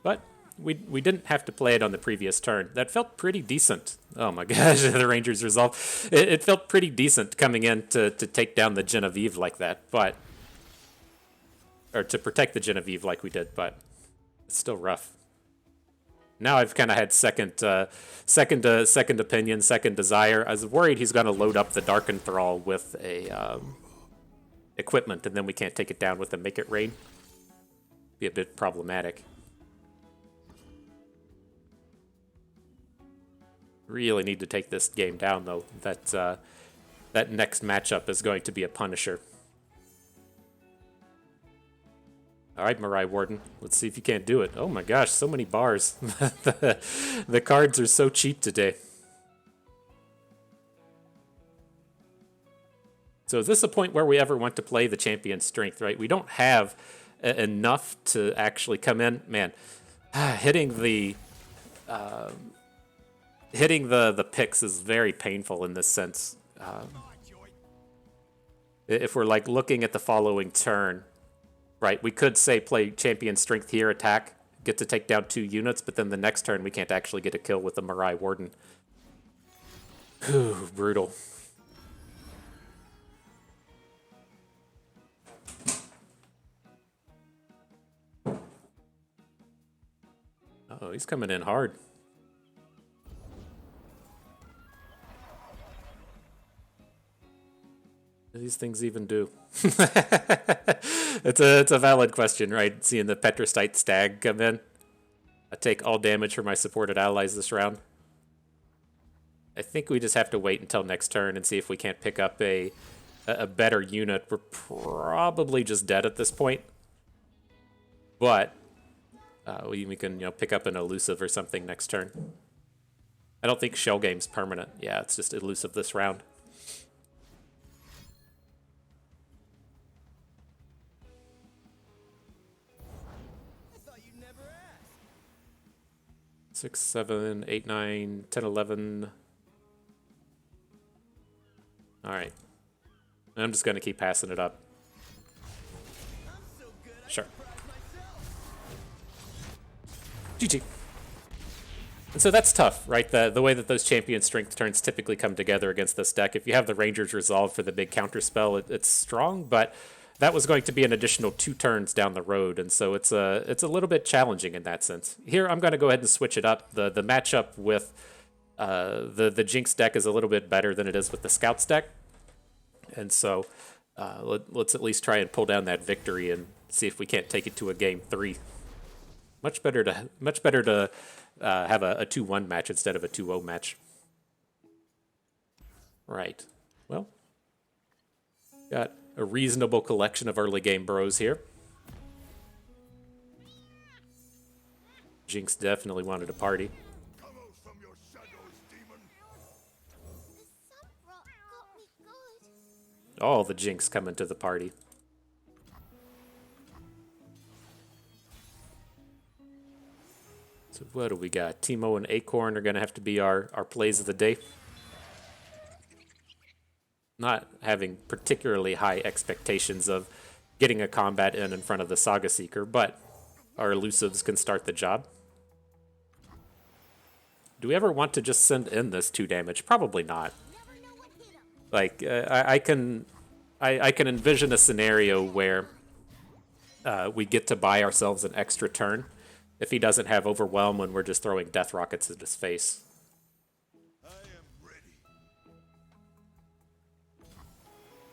But we didn't have to play it on the previous turn. That felt pretty decent. Oh my gosh, the Ranger's Resolve. It felt pretty decent coming in to take down the Genevieve like that, but... Or to protect the Genevieve like we did, but it's still rough. Now I've kind of had second opinion, second desire. I was worried he's going to load up the Dark Enthrall with a equipment, and then we can't take it down with a Make It Rain. Be a bit problematic. Really need to take this game down, though. That next matchup is going to be a Punisher. All right, Mirai Warden. Let's see if you can't do it. Oh my gosh, so many bars. The cards are so cheap today. So is this a point where we ever want to play the champion strength, right? We don't have enough to actually come in. Man, hitting the picks is very painful in this sense. If we're like looking at the following turn, right, we could say play champion strength here, attack, get to take down 2 units, but then the next turn we can't actually get a kill with the Mirai Warden. Whew, brutal. Oh, he's coming in hard. What do these things even do? It's a valid question, right? Seeing the Petrostite Stag come in. I take all damage for my supported allies this round. I think we just have to wait until next turn and see if we can't pick up a better unit. We're probably just dead at this point. But we can pick up an elusive or something next turn. I don't think Shell Game's permanent. Yeah, it's just elusive this round. Six, 7, 8, 9, 10, 11. All right. I'm just going to keep passing it up. Sure. GG. And so that's tough, right? The way that those champion strength turns typically come together against this deck. If you have the Ranger's Resolve for the big counter spell, it's strong, but that was going to be an additional 2 turns down the road, and so it's a little bit challenging in that sense. Here, I'm going to go ahead and switch it up. The matchup with the Jinx deck is a little bit better than it is with the Scouts deck, and so let's at least try and pull down that victory and see if we can't take it to a game 3. Much better to have a 2-1 match instead of a 2-0 match. Right. Well, got a reasonable collection of early game bros here. Jinx definitely wanted to party. all the Jinx coming to the party. So what do we got? Teemo and Acorn are going to have to be our plays of the day. Not having particularly high expectations of getting a combat in front of the Saga Seeker, but our elusives can start the job. Do we ever want to just send in this 2 damage? Probably not. Like, I can envision a scenario where we get to buy ourselves an extra turn if he doesn't have Overwhelm when we're just throwing death rockets at his face.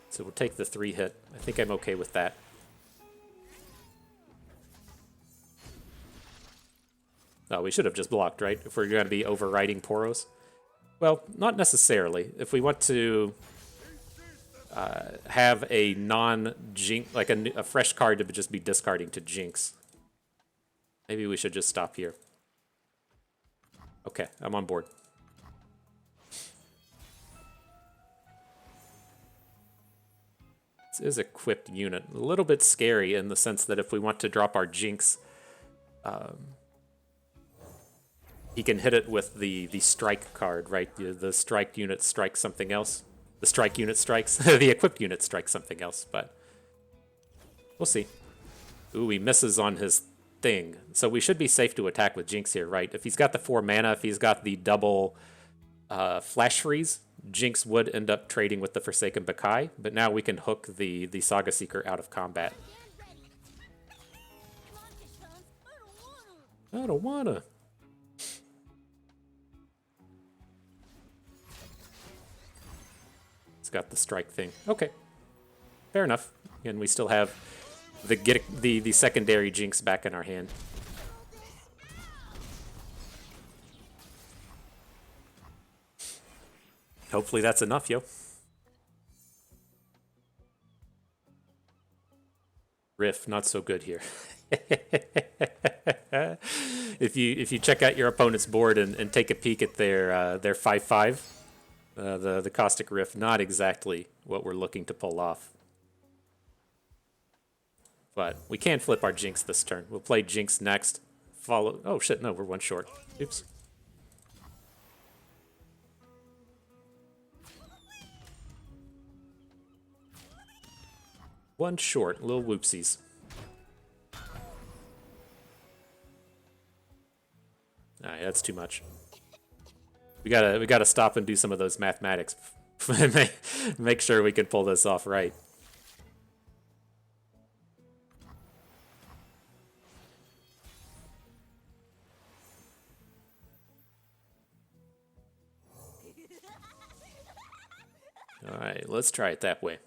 So we'll take the 3 hit. I think I'm okay with that. Oh, we should have just blocked, right? If we're going to be overriding Poros. Well, not necessarily. If we want to have a non-Jinx, like a fresh card to just be discarding to Jinx, maybe we should just stop here. Okay, I'm on board. This is a equipped unit. A little bit scary in the sense that if we want to drop our Jinx, he can hit it with the strike card, right? The strike unit strikes something else. The strike unit strikes. The equipped unit strikes something else, but we'll see. Ooh, he misses on his thing. So we should be safe to attack with Jinx here, right? If he's got the 4 mana, if he's got the double flash freeze, Jinx would end up trading with the Forsaken Bakai, but now we can hook the Saga Seeker out of combat. I don't wanna. It's got the strike thing. Okay, fair enough. And we still have the secondary Jinx back in our hand. Hopefully that's enough, yo. Riff, not so good here. If you check out your opponent's board and take a peek at their 5/5, the Caustic Riff, not exactly what we're looking to pull off. But we can flip our Jinx this turn. We'll play Jinx next. Follow. Oh shit, no, we're 1 short. Oops. One short, little whoopsies. Alright, that's too much. We gotta stop and do some of those mathematics. Make sure we can pull this off right. Alright, let's try it that way.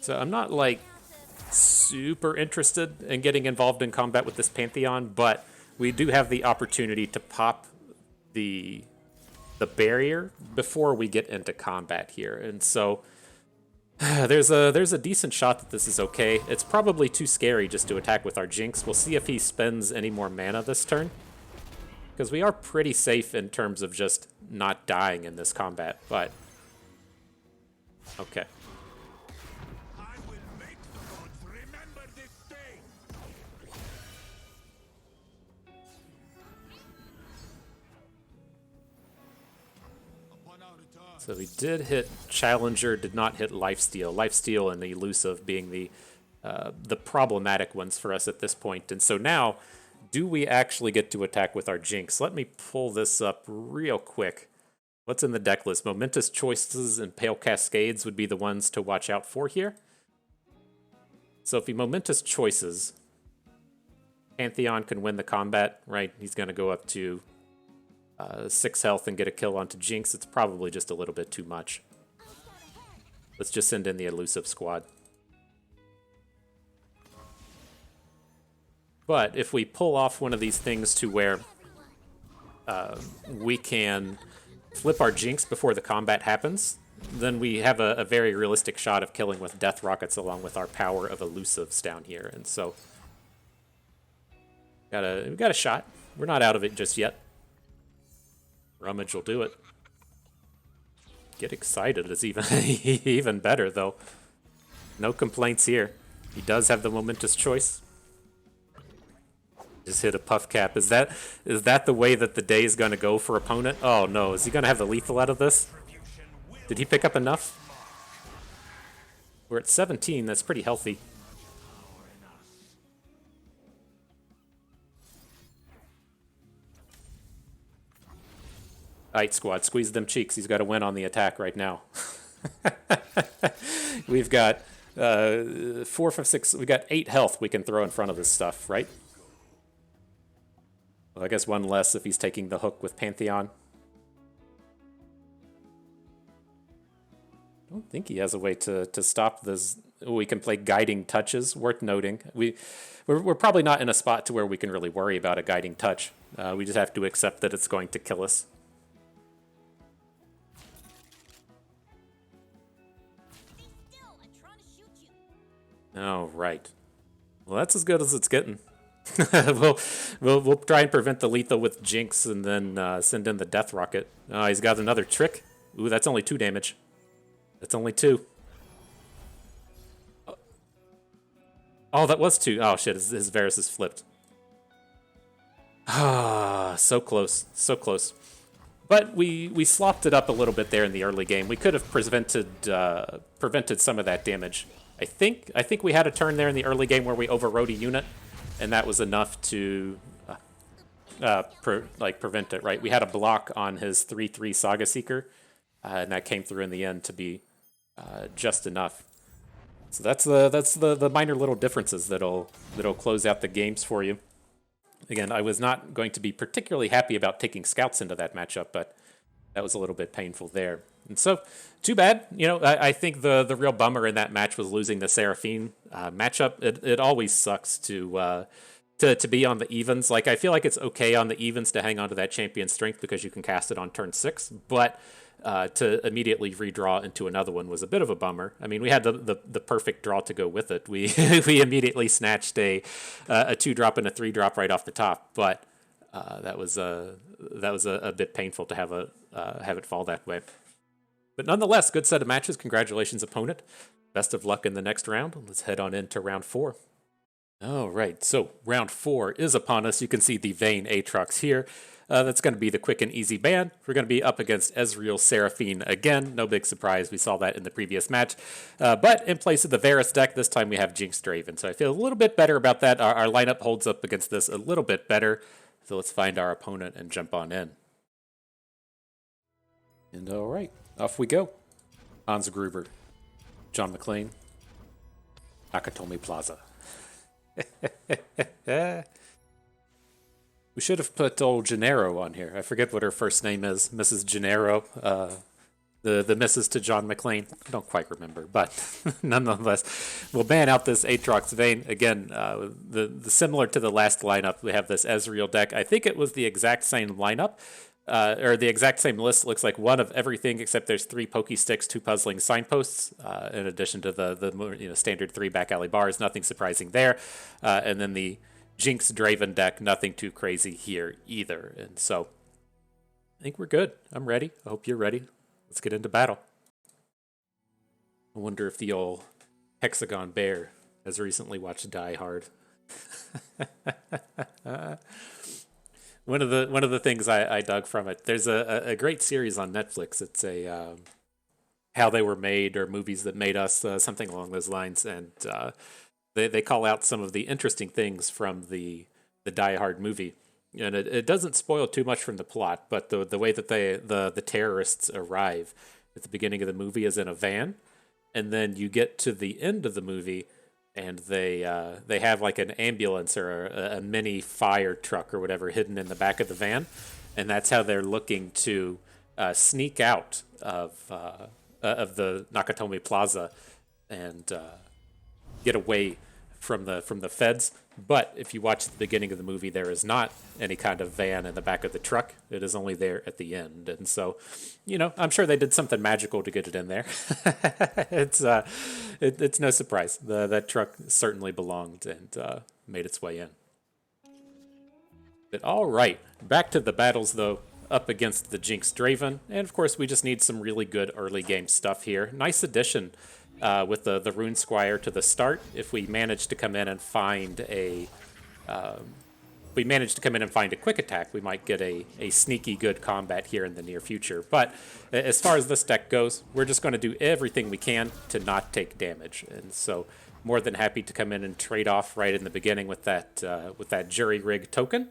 So I'm not like super interested in getting involved in combat with this Pantheon, but we do have the opportunity to pop the barrier before we get into combat here. And so there's a decent shot that this is okay. It's probably too scary just to attack with our Jinx. We'll see if he spends any more mana this turn, because we are pretty safe in terms of just not dying in this combat, but okay. So he did hit Challenger, did not hit Lifesteal. Lifesteal and the Elusive being the problematic ones for us at this point. And so now, do we actually get to attack with our Jinx? Let me pull this up real quick. What's in the deck list? Momentous Choices and Pale Cascades would be the ones to watch out for here. So if he Momentous Choices, Pantheon can win the combat, right? He's going to go up to 6 health and get a kill onto Jinx. It's probably just a little bit too much. Let's just send in the Elusive squad. But if we pull off one of these things to where we can flip our Jinx before the combat happens, then we have a very realistic shot of killing with Death Rockets along with our power of Elusives down here. And so we got a shot. We're not out of it just yet. Rummage will do it. Get excited is even even better, though. No complaints here. He does have the momentous choice. Just hit a puff cap. Is that the way that the day is going to go for opponent? Oh no, is he going to have the lethal out of this? Did he pick up enough? We're at 17, that's pretty healthy. Alright, squad, squeeze them cheeks. He's got to win on the attack right now. We've got 4, 5, 6. We got 8 health we can throw in front of this stuff, right? Well, I guess 1 less if he's taking the hook with Pantheon. I don't think he has a way to stop this. We can play guiding touches. Worth noting, we're probably not in a spot to where we can really worry about a guiding touch. We just have to accept that it's going to kill us. Oh, right. Well, that's as good as it's getting. we'll try and prevent the lethal with Jinx and then send in the Death Rocket. Oh, he's got another trick. Ooh, that's only 2 damage. That's only 2. Oh, that was 2. Oh, shit, his Varus is flipped. Ah, so close. So close. But we slopped it up a little bit there in the early game. We could have prevented some of that damage. I think we had a turn there in the early game where we overrode a unit, and that was enough to prevent it. Right, we had a block on his 3/3 Saga Seeker, and that came through in the end to be just enough. So that's the minor little differences that'll close out the games for you. Again, I was not going to be particularly happy about taking scouts into that matchup, but that was a little bit painful there. And so, too bad. You know, I think the real bummer in that match was losing the Seraphine matchup. It always sucks to be on the evens. Like, I feel like it's okay on the evens to hang on to that champion strength because you can cast it on turn 6, but to immediately redraw into another one was a bit of a bummer. I mean, we had the perfect draw to go with it. We we immediately snatched a 2-drop and a 3-drop right off the top, but that was a bit painful to have it fall that way. But nonetheless, good set of matches. Congratulations, opponent. Best of luck in the next round. Let's head on into round 4. All right, so round 4 is upon us. You can see the Vayne Aatrox here. That's going to be the quick and easy ban. We're going to be up against Ezreal Seraphine again. No big surprise. We saw that in the previous match. But in place of the Varus deck, this time we have Jinx Draven. So I feel a little bit better about that. Our lineup holds up against this a little bit better. So let's find our opponent and jump on in. And all right, off we go. Hans Gruber, John McClane, Nakatomi Plaza. We should have put old Gennaro on here. I forget what her first name is. Mrs. Gennaro. The Mrs. to John McClane. I don't quite remember, but nonetheless, we'll ban out this Aatrox Vayne. Again, the similar to the last lineup, we have this Ezreal deck. I think it was the exact same lineup, or the exact same list. It looks like one of everything except there's 3 Pokey Sticks, 2 Puzzling Signposts, in addition to the standard 3 back alley bars. Nothing surprising there. And then the Jinx Draven deck, nothing too crazy here either. And so I think we're good. I'm ready. I hope you're ready. Let's get into battle. I wonder if the old Hexagon Bear has recently watched Die Hard. One of the things I dug from it, there's a great series on Netflix. It's a How They Were Made, or Movies That Made Us, something along those lines, and they call out some of the interesting things from the Die Hard movie. And it doesn't spoil too much from the plot, but the way that the terrorists arrive at the beginning of the movie is in a van, and then you get to the end of the movie, and they have like an ambulance or a mini fire truck or whatever hidden in the back of the van, and that's how they're looking to sneak out of the Nakatomi Plaza and get away from the feds. But if you watch the beginning of the movie, there is not any kind of van in the back of the truck. It is only there at the end. And so, I'm sure they did something magical to get it in there. It's no surprise. That truck certainly belonged and made its way in. But all right, back to the battles though, up against the Jinx Draven, and of course we just need some really good early game stuff here. Nice addition with the Rune Squire to the start. If we manage to come in and find a quick attack, we might get a sneaky good combat here in the near future. But as far as this deck goes, we're just going to do everything we can to not take damage. And so more than happy to come in and trade off right in the beginning with that Jury Rig token.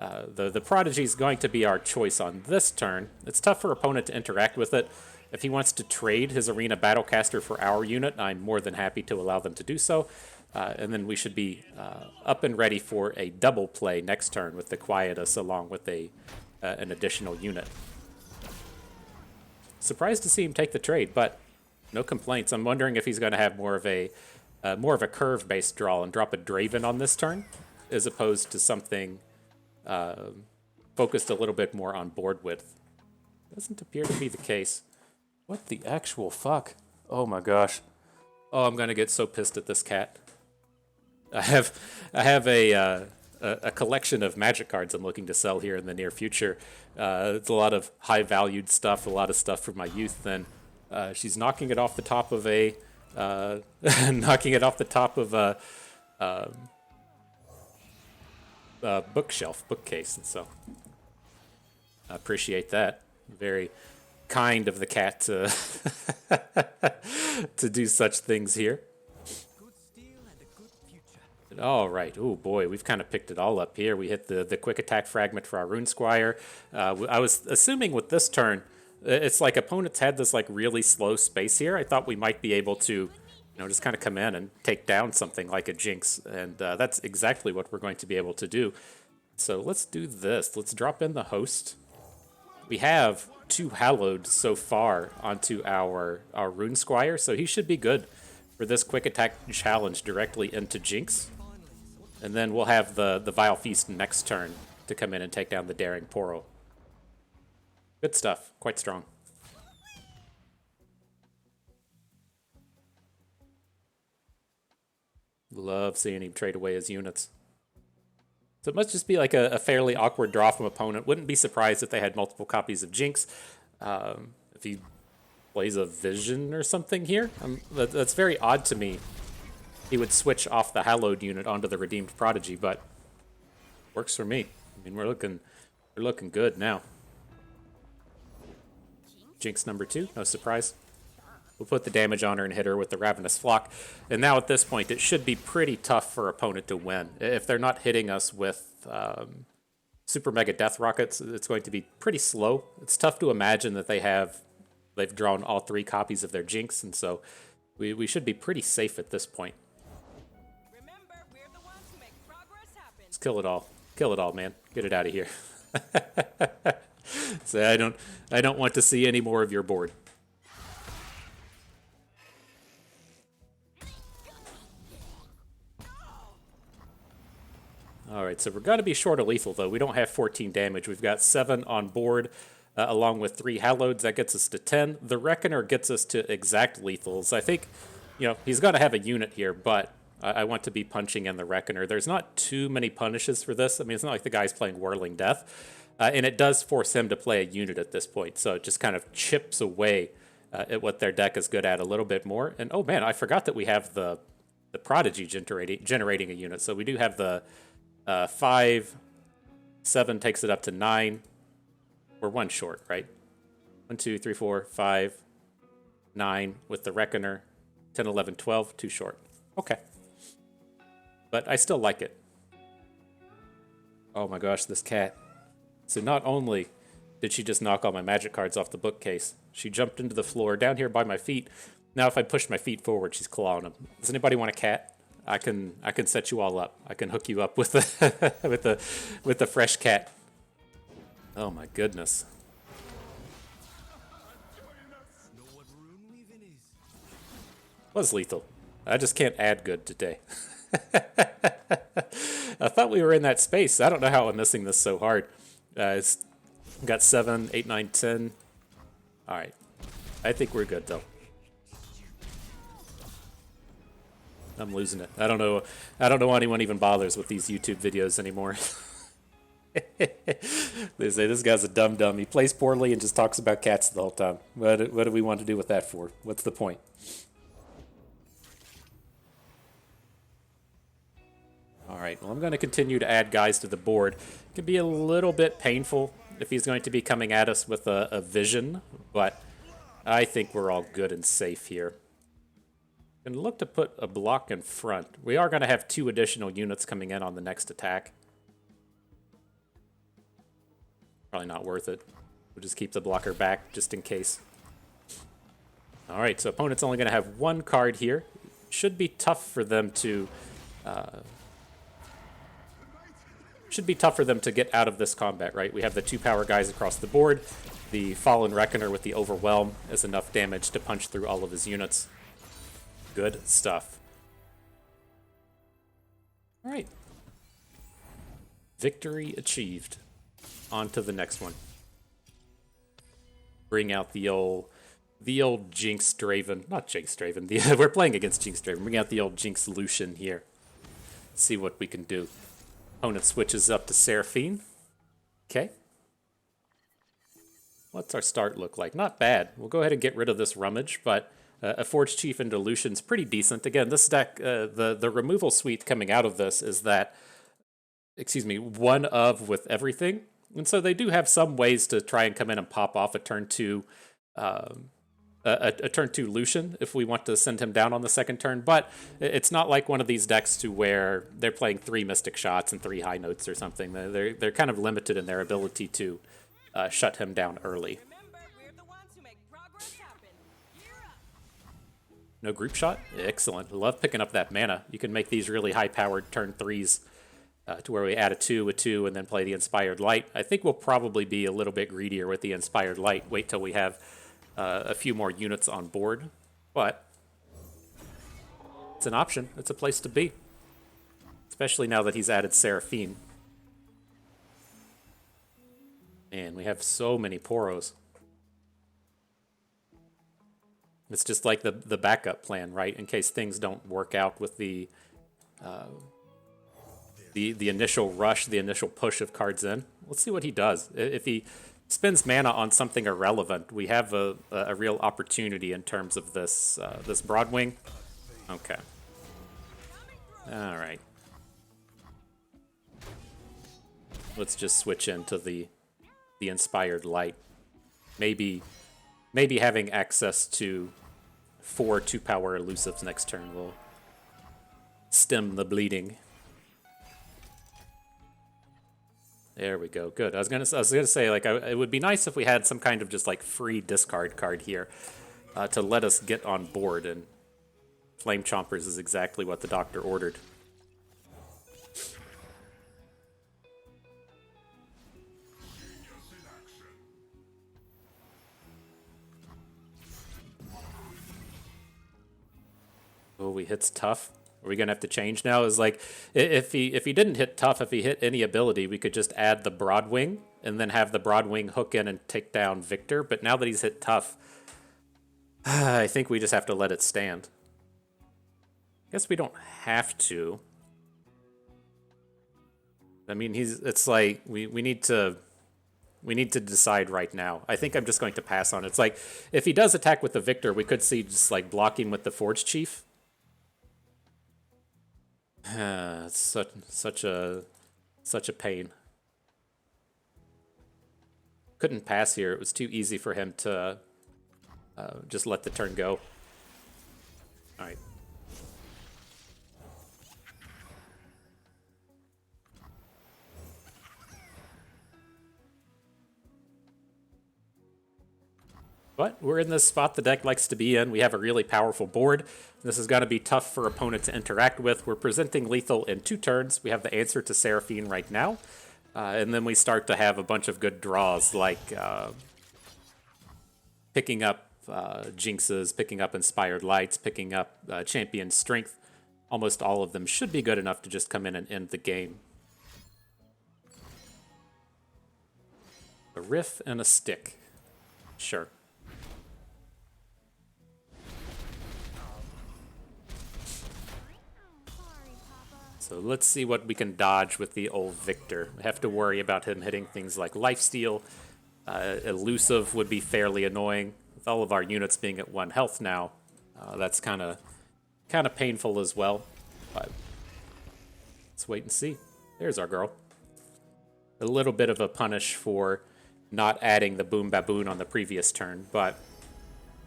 The Prodigy is going to be our choice on this turn. It's tough for opponent to interact with it. If he wants to trade his Arena Battlecaster for our unit, I'm more than happy to allow them to do so. And then we should be up and ready for a double play next turn with the Quietus along with an additional unit. Surprised to see him take the trade, but no complaints. I'm wondering if he's going to have more of a curve-based draw and drop a Draven on this turn, as opposed to something focused a little bit more on board width. Doesn't appear to be the case. What the actual fuck? Oh my gosh. Oh, I'm gonna get so pissed at this cat. I have a collection of Magic cards I'm looking to sell here in the near future. It's a lot of high-valued stuff, a lot of stuff from my youth. Then she's knocking it off the top of a bookcase, and so I appreciate that. Very kind of the cat to to do such things here. All right. Oh boy, we've kind of picked it all up here. We hit the quick attack fragment for our Rune Squire. I was assuming with this turn, it's like opponents had this like really slow space here. I thought we might be able to, just kind of come in and take down something like a Jinx, and that's exactly what we're going to be able to do. So let's do this. Let's drop in the host. We have 2 Hallowed so far onto our Rune Squire, so he should be good for this quick attack challenge directly into Jinx. And then we'll have the Vile Feast next turn to come in and take down the Daring Poro. Good stuff. Quite strong. Love seeing him trade away his units. So it must just be like a fairly awkward draw from opponent. Wouldn't be surprised if they had multiple copies of Jinx. If he plays a Vision or something here. That's very odd to me. He would switch off the Hallowed unit onto the Redeemed Prodigy, but works for me. I mean, we're looking good now. Jinx number 2, no surprise. We'll put the damage on her and hit her with the Ravenous Flock. And now at this point, it should be pretty tough for opponent to win. If they're not hitting us with Super Mega Death Rockets, it's going to be pretty slow. It's tough to imagine that they've drawn all 3 copies of their Jinx, and so we should be pretty safe at this point.
Remember, we're the ones who make progress happen.
Let's kill it all. Kill it all, man. Get it out of here. So I don't want to see any more of your board. All right, so we're going to be short of lethal, though. We don't have 14 damage. We've got 7 on board, along with 3 Halloweds. That gets us to 10. The Reckoner gets us to exact lethals. I think, he's going to have a unit here, but I want to be punching in the Reckoner. There's not too many punishes for this. I mean, it's not like the guy's playing Whirling Death. And it does force him to play a unit at this point, so it just kind of chips away at what their deck is good at a little bit more. And, oh, man, I forgot that we have the Prodigy generating a unit. So we do have the 5, 7 takes it up to 9. We're 1 short, right? 1, 2, 3, 4, 5, 9 with the Reckoner. 10, 11, 12, 2 short. Okay. But I still like it. Oh my gosh, this cat. So not only did she just knock all my magic cards off the bookcase, she jumped into the floor down here by my feet. Now if I push my feet forward, she's clawing them. Does anybody want a cat? I can set you all up. I can hook you up with the with the fresh cat. Oh my goodness. Was lethal. I just can't add good today. I thought we were in that space. I don't know how I'm missing this so hard. It's got 7, 8, 9, 10. All right. I think we're good though. I'm losing it. I don't know why anyone even bothers with these YouTube videos anymore. They say this guy's a dum-dum. He plays poorly and just talks about cats the whole time. What do we want to do with that for? What's the point? Alright, well I'm going to continue to add guys to the board. It can be a little bit painful if he's going to be coming at us with a vision, but I think we're all good and safe here. I'm going to look to put a block in front. We are going to have 2 additional units coming in on the next attack. Probably not worth it. We'll just keep the blocker back just in case. Alright, so opponent's only going to have 1 card here. Should be tough for them to... get out of this combat, right? We have the 2 power guys across the board. The Fallen Reckoner with the Overwhelm is enough damage to punch through all of his units. Good stuff. Alright. Victory achieved. On to the next one. Bring out the old Jinx Draven. Not Jinx Draven. We're playing against Jinx Draven. Bring out the old Jinx Lucian here. See what we can do. Opponent switches up to Seraphine. Okay. What's our start look like? Not bad. We'll go ahead and get rid of this Rummage, but a Forge Chief into Lucian's pretty decent. Again, this deck, the removal suite coming out of this is that, excuse me, 1 of with everything. And so they do have some ways to try and come in and pop off a turn 2 a turn 2 Lucian if we want to send him down on the second turn, but it's not like one of these decks to where they're playing 3 Mystic Shots and 3 High Notes or something. They're kind of limited in their ability to shut him down early.
Remember, we're the ones who make progress happen. Gear up.
No group shot? Excellent. Love picking up that mana. You can make these really high-powered turn 3s to where we add a 2, and then play the Inspired Light. I think we'll probably be a little bit greedier with the Inspired Light. Wait till we have a few more units on board, but it's an option. It's a place to be, especially now that he's added Seraphine. And we have so many Poros. It's just like the backup plan, right? In case things don't work out with the initial rush, the initial push of cards in. Let's see what he does. If he spends mana on something irrelevant, we have a real opportunity in terms of this this Broadwing. Okay. All right. Let's just switch into the Inspired Light. Maybe having access to 4 2-power elusives next turn will stem the bleeding. There we go. Good. I was gonna say, like, it would be nice if we had some kind of just like free discard card here to let us get on board, and Flame Chompers is exactly what the doctor ordered. Oh, he hits tough. Are we gonna have to change now? Is like, if he didn't hit tough, if he hit any ability, we could just add the Broadwing and then have the Broadwing hook in and take down Victor. But now that he's hit tough, I think we just have to let it stand. Guess we don't have to. I mean, it's like we need to decide right now. I think I'm just going to pass on it. It's like, if he does attack with the Victor, we could see just like blocking with the Forge Chief. It's such a pain. Couldn't pass here. It was too easy for him to just let the turn go. All right. But we're in this spot the deck likes to be in. We have a really powerful board. This is going to be tough for opponent to interact with. We're presenting lethal in 2 turns. We have the answer to Seraphine right now. And then we start to have a bunch of good draws, like picking up Jinxes, picking up Inspired Lights, picking up Champion Strength. Almost all of them should be good enough to just come in and end the game. A Riff and a Stick. Sure. So let's see what we can dodge with the old Victor. We have to worry about him hitting things like lifesteal. Elusive would be fairly annoying. With all of our units being at 1 health now, that's kind of painful as well. But let's wait and see. There's our girl. A little bit of a punish for not adding the Boom Baboon on the previous turn, but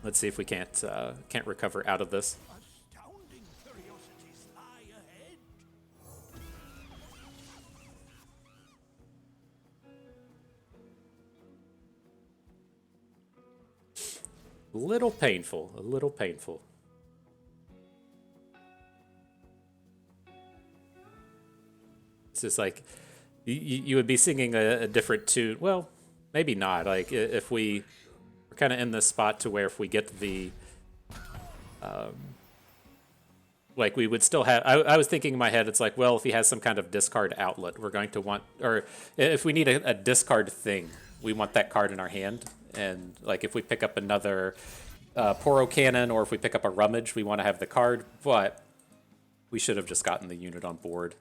let's see if we can't recover out of this.
Astounding curiosities lie ahead.
A little painful, a little painful. It's just like you would be singing a different tune. Well, maybe not. Like if we're kind of in this spot to where if we get the like we would still have. I was thinking in my head, it's like, well, if he has some kind of discard outlet, we're going to want, or if we need a discard thing, we want that card in our hand. And like if we pick up another Poro Cannon or if we pick up a Rummage, we want to have the card, but we should have just gotten the unit on board.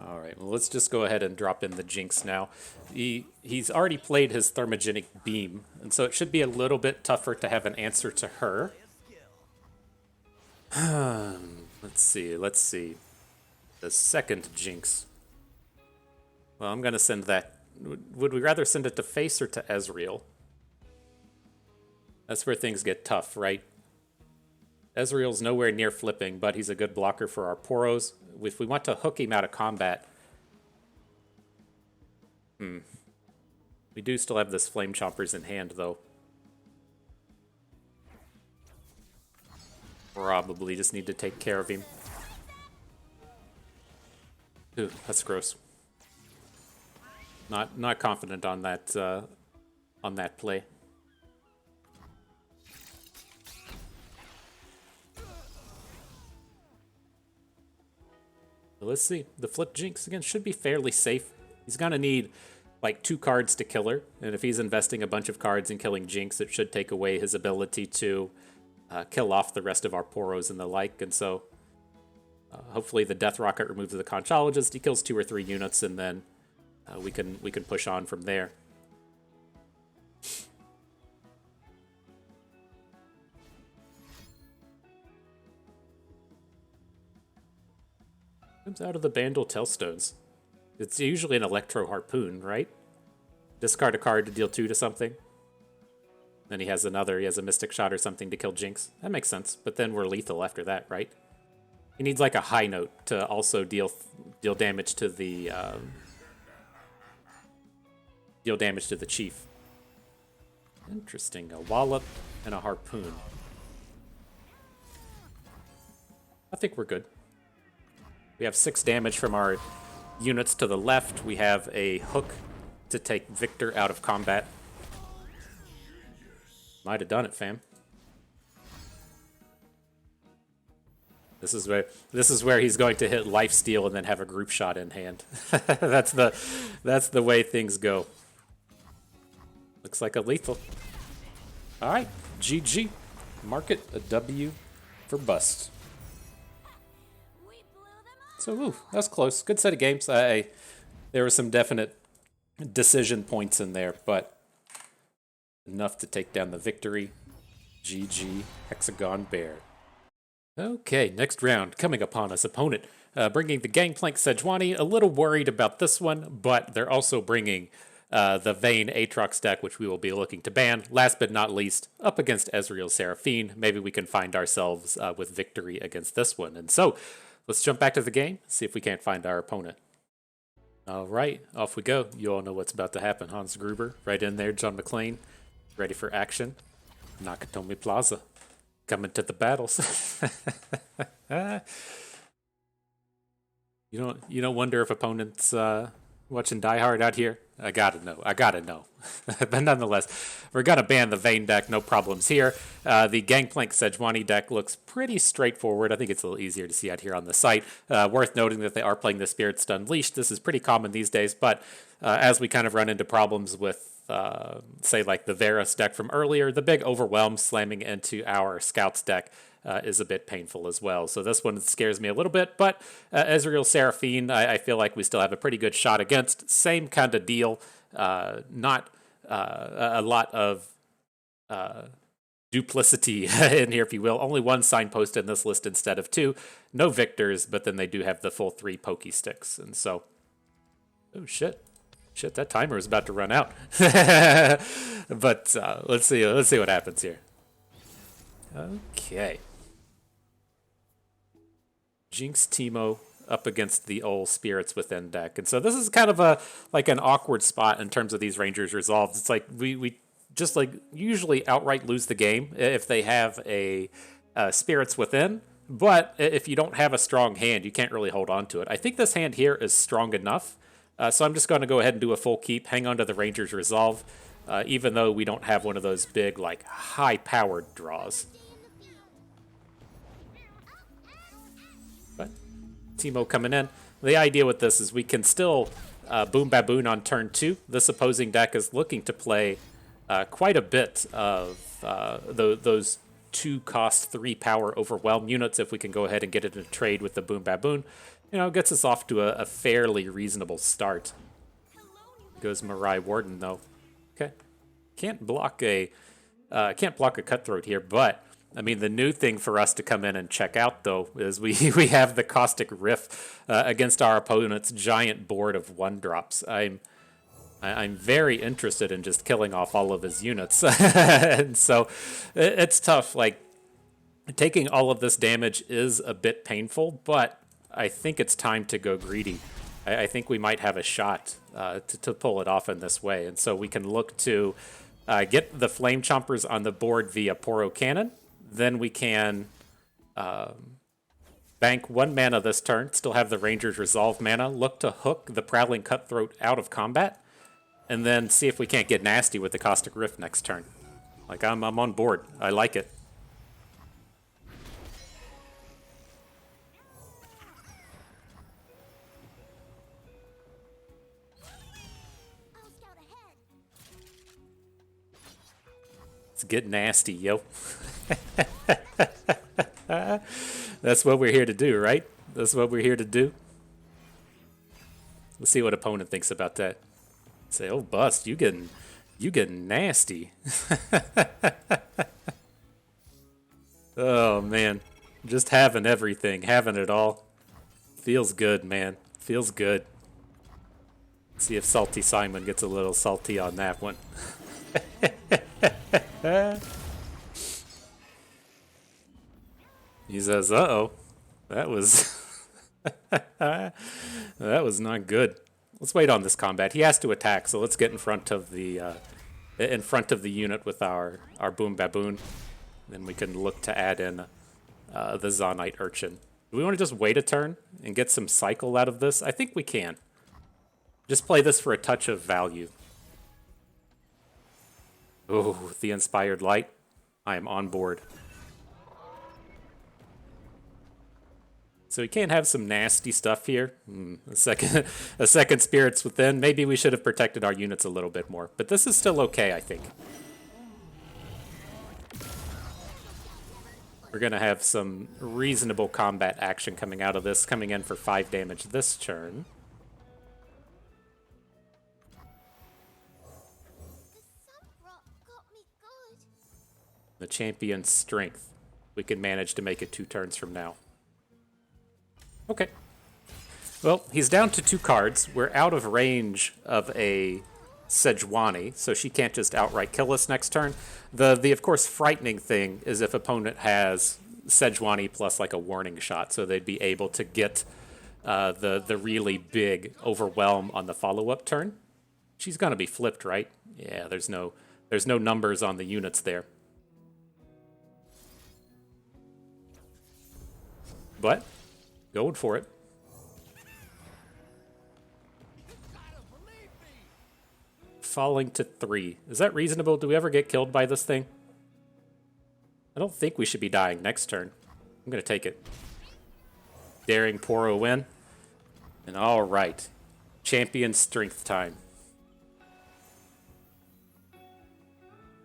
All right, well, let's just go ahead and drop in the Jinx now. He's already played his Thermogenic Beam, and so it should be a little bit tougher to have an answer to her. Let's see. The second Jinx. Well, I'm going to send that. Would we rather send it to Face or to Ezreal? That's where things get tough, right? Ezreal's nowhere near flipping, but he's a good blocker for our Poros. If we want to hook him out of combat... We do still have this Flame Chompers in hand, though. Probably just need to take care of him. Ooh, that's gross. Not confident on that play. Let's see. The flip Jinx, again, should be fairly safe. He's going to need, like, 2 cards to kill her. And if he's investing a bunch of cards in killing Jinx, it should take away his ability to kill off the rest of our Poros and the like. And so, hopefully the Death Rocket removes the Conchologist. He kills 2 or 3 units, and then we can push on from there. Comes out of the Bandle Tellstones. It's usually an Electro Harpoon, right? Discard a card to deal 2 to something. Then he has a Mystic Shot or something to kill Jinx. That makes sense, but then we're lethal after that, right? He needs like a high note to also deal damage to the Chief. Interesting, a Wallop and a Harpoon. I think we're good. We have 6 damage from our units to the left. We have a hook to take Victor out of combat. Might have done it, fam. This is where he's going to hit lifesteal and then have a group shot in hand. that's the way things go. Looks like a lethal. All right, GG. Mark it a W for bust. So, ooh, that's close. Good set of games. There were some definite decision points in there, but enough to take down the victory. GG, Hexagon Bear. Okay, next round coming upon us. Opponent bringing the Gangplank Sejuani. A little worried about this one, but they're also bringing the Vayne Aatrox deck, which we will be looking to ban. Last but not least, up against Ezreal Seraphine. Maybe we can find ourselves with victory against this one. And so, let's jump back to the game, see if we can't find our opponent. All right, off we go. You all know what's about to happen. Hans Gruber, right in there. John McClane, ready for action. Nakatomi Plaza, coming to the battles. You don't wonder if opponents Watching Die Hard out here? I gotta know. I gotta know. But nonetheless, we're gonna ban the Vayne deck. No problems here. The Gangplank Sejuani deck looks pretty straightforward. I think it's a little easier to see out here on the site. Worth noting that they are playing the Spirits Unleashed. This is pretty common these days, but as we kind of run into problems with, say, like the Varus deck from earlier, the big Overwhelm slamming into our Scouts deck is a bit painful as well. So this one scares me a little bit, but Ezreal Seraphine, I feel like we still have a pretty good shot against. Same kind of deal. Not a lot of duplicity in here, if you will. Only one signpost in this list instead of two. No victors, but then they do have the full 3 pokey sticks. And so, oh shit. Shit, that timer is about to run out. But let's see what happens here. Okay. Jinx Teemo up against the old Spirits Within deck. And so this is kind of an awkward spot in terms of these Rangers Resolved. It's like we just like usually outright lose the game if they have a Spirits Within. But if you don't have a strong hand, you can't really hold on to it. I think this hand here is strong enough. So I'm just going to go ahead and do a full keep, hang on to the Rangers Resolve, even though we don't have one of those big, like, high-powered draws. But Teemo coming in. The idea with this is we can still Boom Baboon on turn 2. This opposing deck is looking to play quite a bit of those 2-cost 3-power Overwhelm units if we can go ahead and get it in a trade with the Boom Baboon. You know, gets us off to a fairly reasonable start. Goes Mirai Warden though. Okay, can't block a Cutthroat here, but I mean the new thing for us to come in and check out though is we have the Caustic Rift against our opponent's giant board of 1-drops. I'm very interested in just killing off all of his units, and so it's tough. Like taking all of this damage is a bit painful, but I think it's time to go greedy. I think we might have a shot to pull it off in this way. And so we can look to get the Flame Chompers on the board via Poro Cannon. Then we can bank 1 mana this turn, still have the Ranger's Resolve mana, look to hook the Prowling Cutthroat out of combat, and then see if we can't get nasty with the Caustic Rift next turn. Like, I'm on board. I like it. Let's get nasty, yo. That's what we're here to do, right? That's what we're here to do. Let's see what opponent thinks about that. Say, oh, Bust, you getting nasty. Oh, man. Just having everything, having it all. Feels good, man. Feels good. See if Salty Simon gets a little salty on that one. He says, uh-oh, that was that was not good. Let's wait on this combat. He has to attack, so let's get in front of the unit with our Boom Baboon. Then we can look to add in the Zaunite Urchin. Do we want to just wait a turn and get some cycle out of this? I think we can. Just play this for a touch of value. Oh, the Inspired Light. I am on board. So we can't have some nasty stuff here. A second Spirits Within. Maybe we should have protected our units a little bit more. But this is still okay, I think. We're going to have some reasonable combat action coming out of this. Coming in for 5 damage this turn. The Champion's Strength. We can manage to make it 2 turns from now. Okay. Well, he's down to 2 cards. We're out of range of a Sejuani, so she can't just outright kill us next turn. The of course, frightening thing is if opponent has Sejuani plus like a warning shot, so they'd be able to get the really big Overwhelm on the follow-up turn. She's gonna be flipped, right? Yeah, there's no numbers on the units there. But going for it. falling to 3. Is that reasonable? Do we ever get killed by this thing? I don't think we should be dying next turn. I'm going to take it. Daring Poro win. And all right. Champion strength time.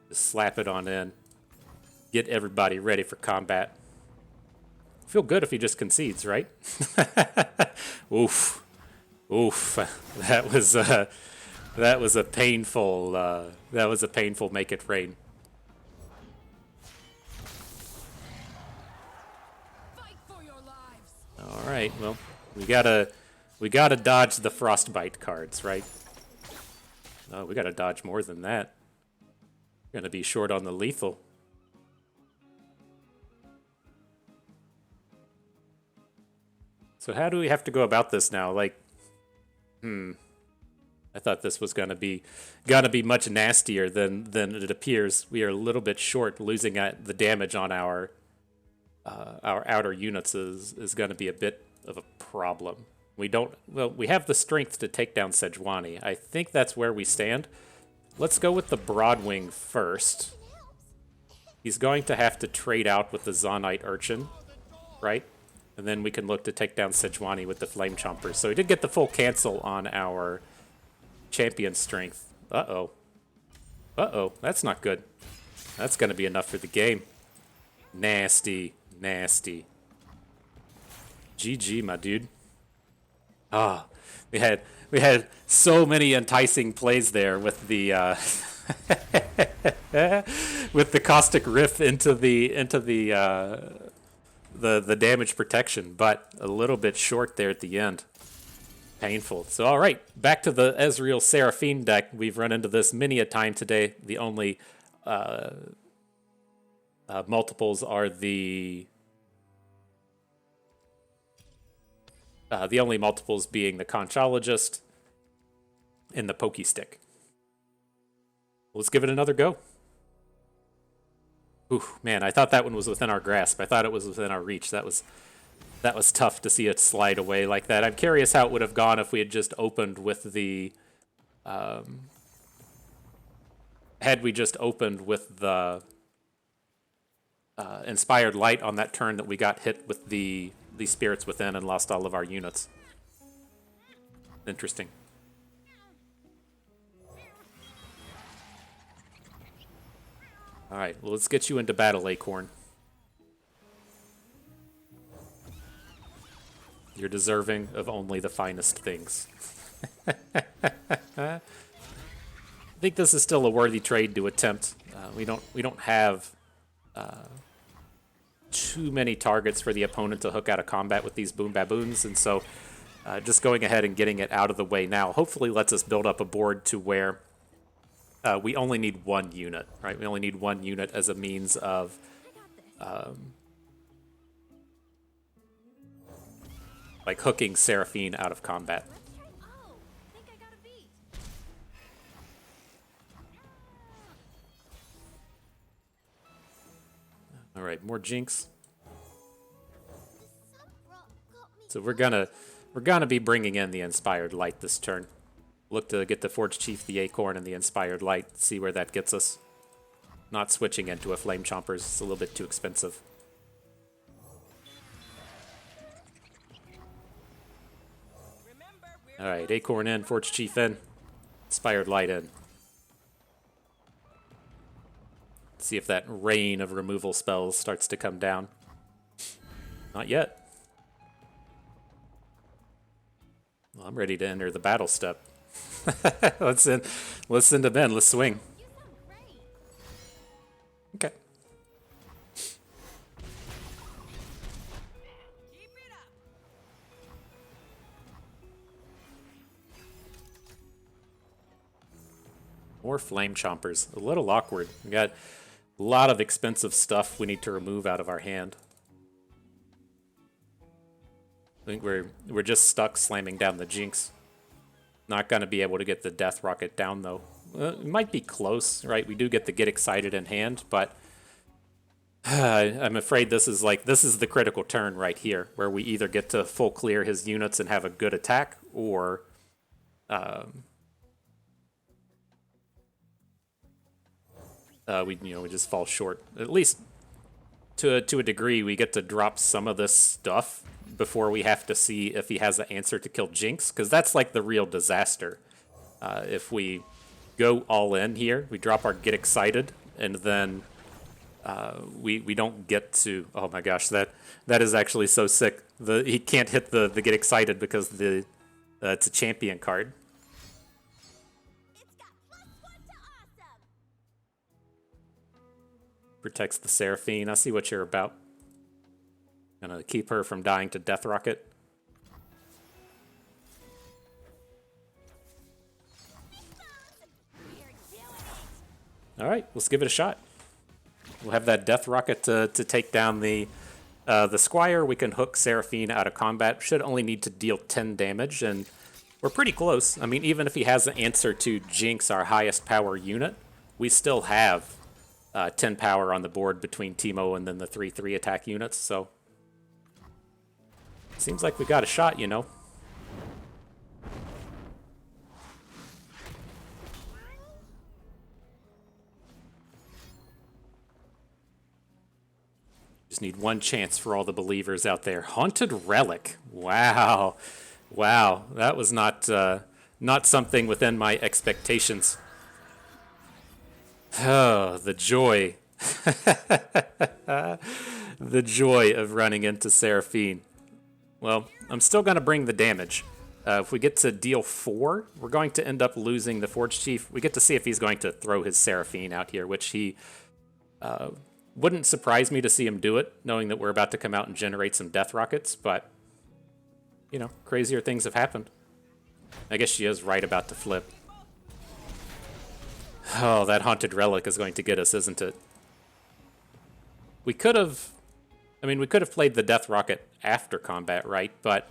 Just slap it on in. Get everybody ready for combat. Feel good if he just concedes, right? Oof. Oof. That was a painful make it rain.
Fight for your lives.
All right. Well, we gotta dodge the frostbite cards, right? Oh, we gotta dodge more than that. We're gonna be short on the lethal. So how do we have to go about this now? Like, I thought this was gonna be much nastier than it appears. We are a little bit short, losing the damage on our outer units is gonna be a bit of a problem. We have the strength to take down Sejuani. I think that's where we stand. Let's go with the Broadwing first. He's going to have to trade out with the Zonite Urchin, right? And then we can look to take down Sejuani with the Flame Chompers. So he did get the full cancel on our champion strength. Uh-oh. Uh-oh, that's not good. That's going to be enough for the game. Nasty, nasty. GG, my dude. Ah, we had so many enticing plays there with the with the caustic riff into the damage protection, but a little bit short there at the end. Painful. So all right, back to the Ezreal Seraphine deck. We've run into this many a time today. The only multiples are the only multiples being the Conchologist and the Pokey Stick. Let's give it another go. Ooh, man, I thought that one was within our grasp. I thought it was within our reach. That was tough to see it slide away like that. I'm curious how it would have gone if we had just opened with the had we just opened with the Inspired Light on that turn that we got hit with the Spirits Within and lost all of our units. Interesting. All right, well, let's get you into battle, Acorn. You're deserving of only the finest things. I think this is still a worthy trade to attempt. We don't have too many targets for the opponent to hook out of combat with these Boom Baboons, and so just going ahead and getting it out of the way now hopefully lets us build up a board to where we only need one unit, right? We only need one unit as a means of like hooking Seraphine out of combat.
Oh, think I got a beat.
All right, more Jinx. So we're gonna be bringing in the Inspired Light this turn. Look to get the Forge Chief, the Acorn, and the Inspired Light. See where that gets us. Not switching into a Flame Chompers. It's a little bit too expensive. All right, Acorn in, Forge Chief in, Inspired Light in. See if that rain of removal spells starts to come down. Not yet. Well, I'm ready to enter the battle step. Let's send him in. Let's swing. Okay.
Keep it up.
More Flame Chompers. A little awkward. We got a lot of expensive stuff we need to remove out of our hand. I think we're just stuck slamming down the Jinx. Not going to be able to get the Death Rocket down, though. It might be close, right? We do get the Get Excited in hand, but I'm afraid this is the critical turn right here, where we either get to full clear his units and have a good attack, or we just fall short. At least to a degree, we get to drop some of this stuff before we have to see if he has an answer to kill Jinx, because that's like the real disaster. If we go all in here, we drop our Get Excited, and then we don't get to. Oh my gosh, that is actually so sick. He can't hit the Get Excited because it's a champion card.
It's got +1 to awesome.
Protects the Seraphine. I see what you're about. Gonna keep her from dying to Death Rocket.
We're doing it.
All right, let's give it a shot. We'll have that Death Rocket to take down the Squire. We can hook Seraphine out of combat. Should only need to deal 10 damage, and we're pretty close. I mean, even if he has an answer to Jinx, our highest power unit, we still have 10 power on the board between Teemo and then the 3/3 attack units, so seems like we got a shot, you know. Just need one chance for all the believers out there. Haunted Relic. Wow. Wow. That was not something within my expectations. Oh, the joy. The joy of running into Seraphine. Well, I'm still going to bring the damage. If we get to deal 4, we're going to end up losing the Forge Chief. We get to see if he's going to throw his Seraphine out here, which he wouldn't surprise me to see him do it, knowing that we're about to come out and generate some Death Rockets, but, you know, crazier things have happened. I guess she is right about to flip. Oh, that Haunted Relic is going to get us, isn't it? We could have played the Death Rocket after combat, right? But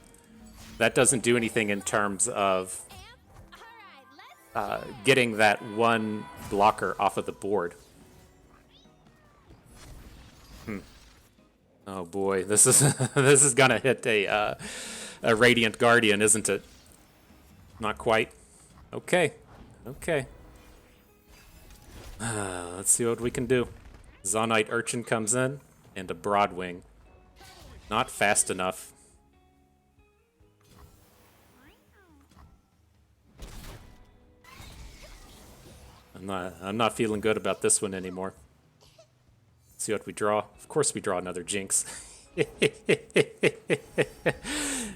that doesn't do anything in terms of getting that one blocker off of the board. Oh boy, this is this is gonna hit a Radiant Guardian, isn't it? Not quite. Okay, okay. Let's see what we can do. Zonite Urchin comes in, and a Broadwing. Not fast enough. I'm not feeling good about this one anymore. Let's see what we draw. Of course we draw another Jinx.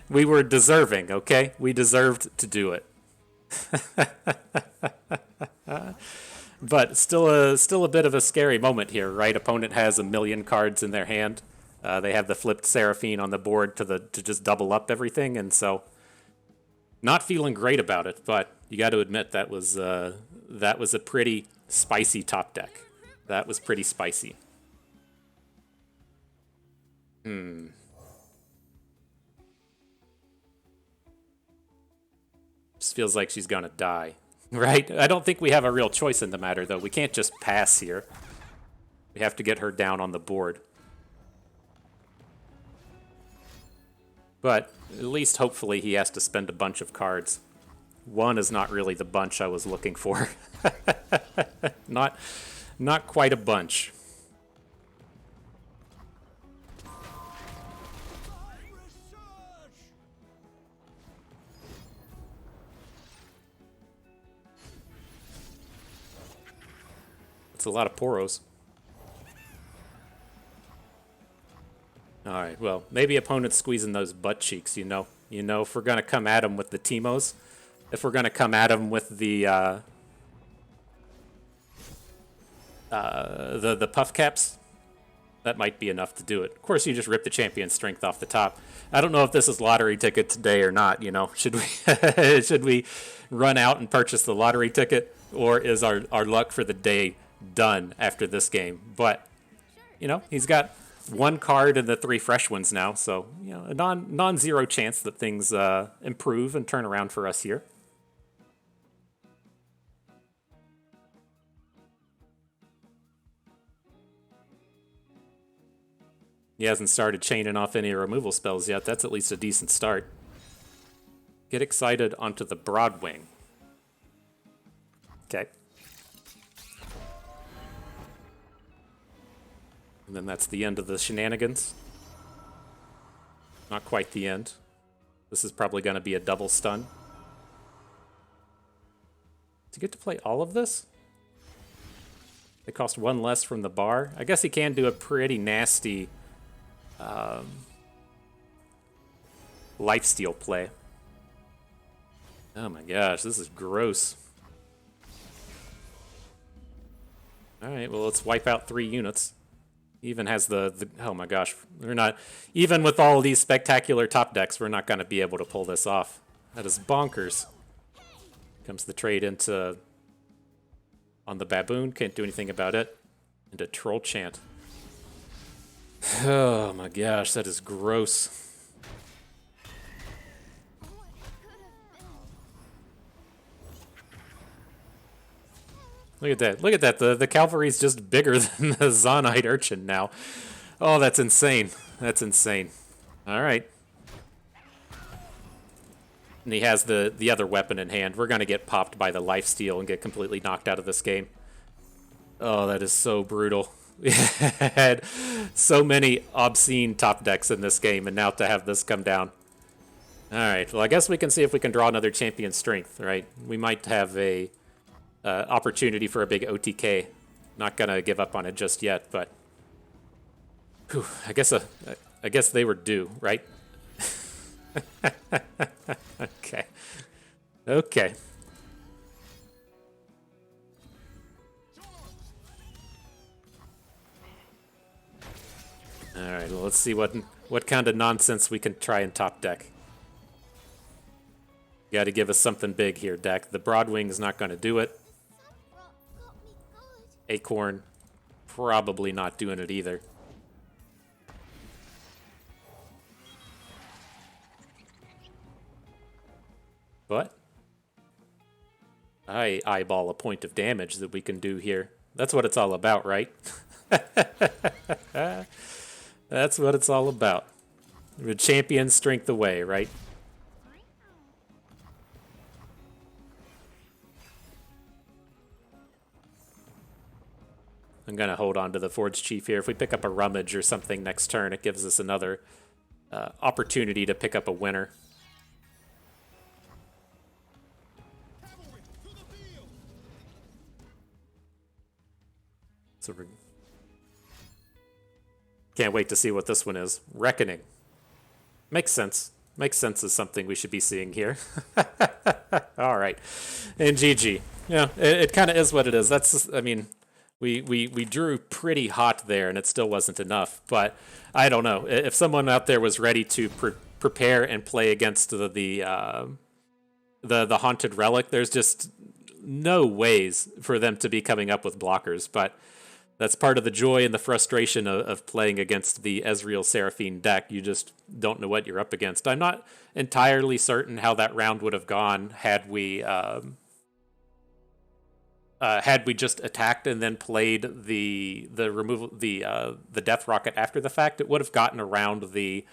We were deserving, okay? We deserved to do it. But still a bit of a scary moment here, right? Opponent has 1,000,000 cards in their hand. They have the flipped Seraphine on the board to just double up everything, and so not feeling great about it. But you got to admit that was a pretty spicy top deck. That was pretty spicy. Just feels like she's gonna die. Right? I don't think we have a real choice in the matter, though. We can't just pass here. We have to get her down on the board. But at least, hopefully, he has to spend a bunch of cards. One is not really the bunch I was looking for. Not quite a bunch. It's a lot of Poros. Alright, well, maybe opponent's squeezing those butt cheeks, you know. You know, if we're going to come at him with the Teemos, if we're going to come at him with the puff caps, that might be enough to do it. Of course, you just rip the champion strength off the top. I don't know if this is lottery ticket today or not, you know. Should we should we run out and purchase the lottery ticket, or is our luck for the day done after this game? But, you know, he's got one card and the 3 fresh ones now, so, you know, a non-zero chance that things improve and turn around for us here. He hasn't started chaining off any removal spells yet. That's at least a decent start. Get Excited onto the Broadwing. Okay. And then that's the end of the shenanigans. Not quite the end. This is probably going to be a double stun. To get to play all of this? They cost one less from the bar. I guess he can do a pretty nasty lifesteal play. Oh my gosh, this is gross. Alright, well let's wipe out 3 units. He even has the oh my gosh, we're not, even with all of these spectacular top decks, we're not going to be able to pull this off. That is bonkers. Comes the trade into, on the baboon, can't do anything about it, into troll chant. Oh my gosh, that is gross. Look at that. Look at that. The cavalry's just bigger than the Zonite Urchin now. Oh, that's insane. That's insane. All right. And he has the other weapon in hand. We're going to get popped by the lifesteal and get completely knocked out of this game. Oh, that is so brutal. We had so many obscene top decks in this game, and now to have this come down. All right. Well, I guess we can see if we can draw another champion strength, right? We might have a opportunity for a big OTK. Not gonna give up on it just yet, but whew, I guess they were due, right? Okay. Okay. All right. Well, let's see what kind of nonsense we can try and top deck. You got to give us something big here, deck. The Broadwing's not going to do it. Acorn, probably not doing it either. But I eyeball a point of damage that we can do here. That's what it's all about, right? That's what it's all about. The champion strength away, right? I'm going to hold on to the Forge Chief here. If we pick up a Rummage or something next turn, it gives us another opportunity to pick up a winner. So we can't wait to see what this one is. Reckoning. Makes sense. Makes sense as something we should be seeing here. All right. And GG. Yeah, it kind of is what it is. That's just, I mean... We drew pretty hot there, and it still wasn't enough. But I don't know if someone out there was ready to prepare and play against the Haunted Relic. There's just no ways for them to be coming up with blockers. But that's part of the joy and the frustration of playing against the Ezreal Seraphine deck. You just don't know what you're up against. I'm not entirely certain how that round would have gone had we just attacked and then played the removal the Death Rocket after the fact. It would have gotten around the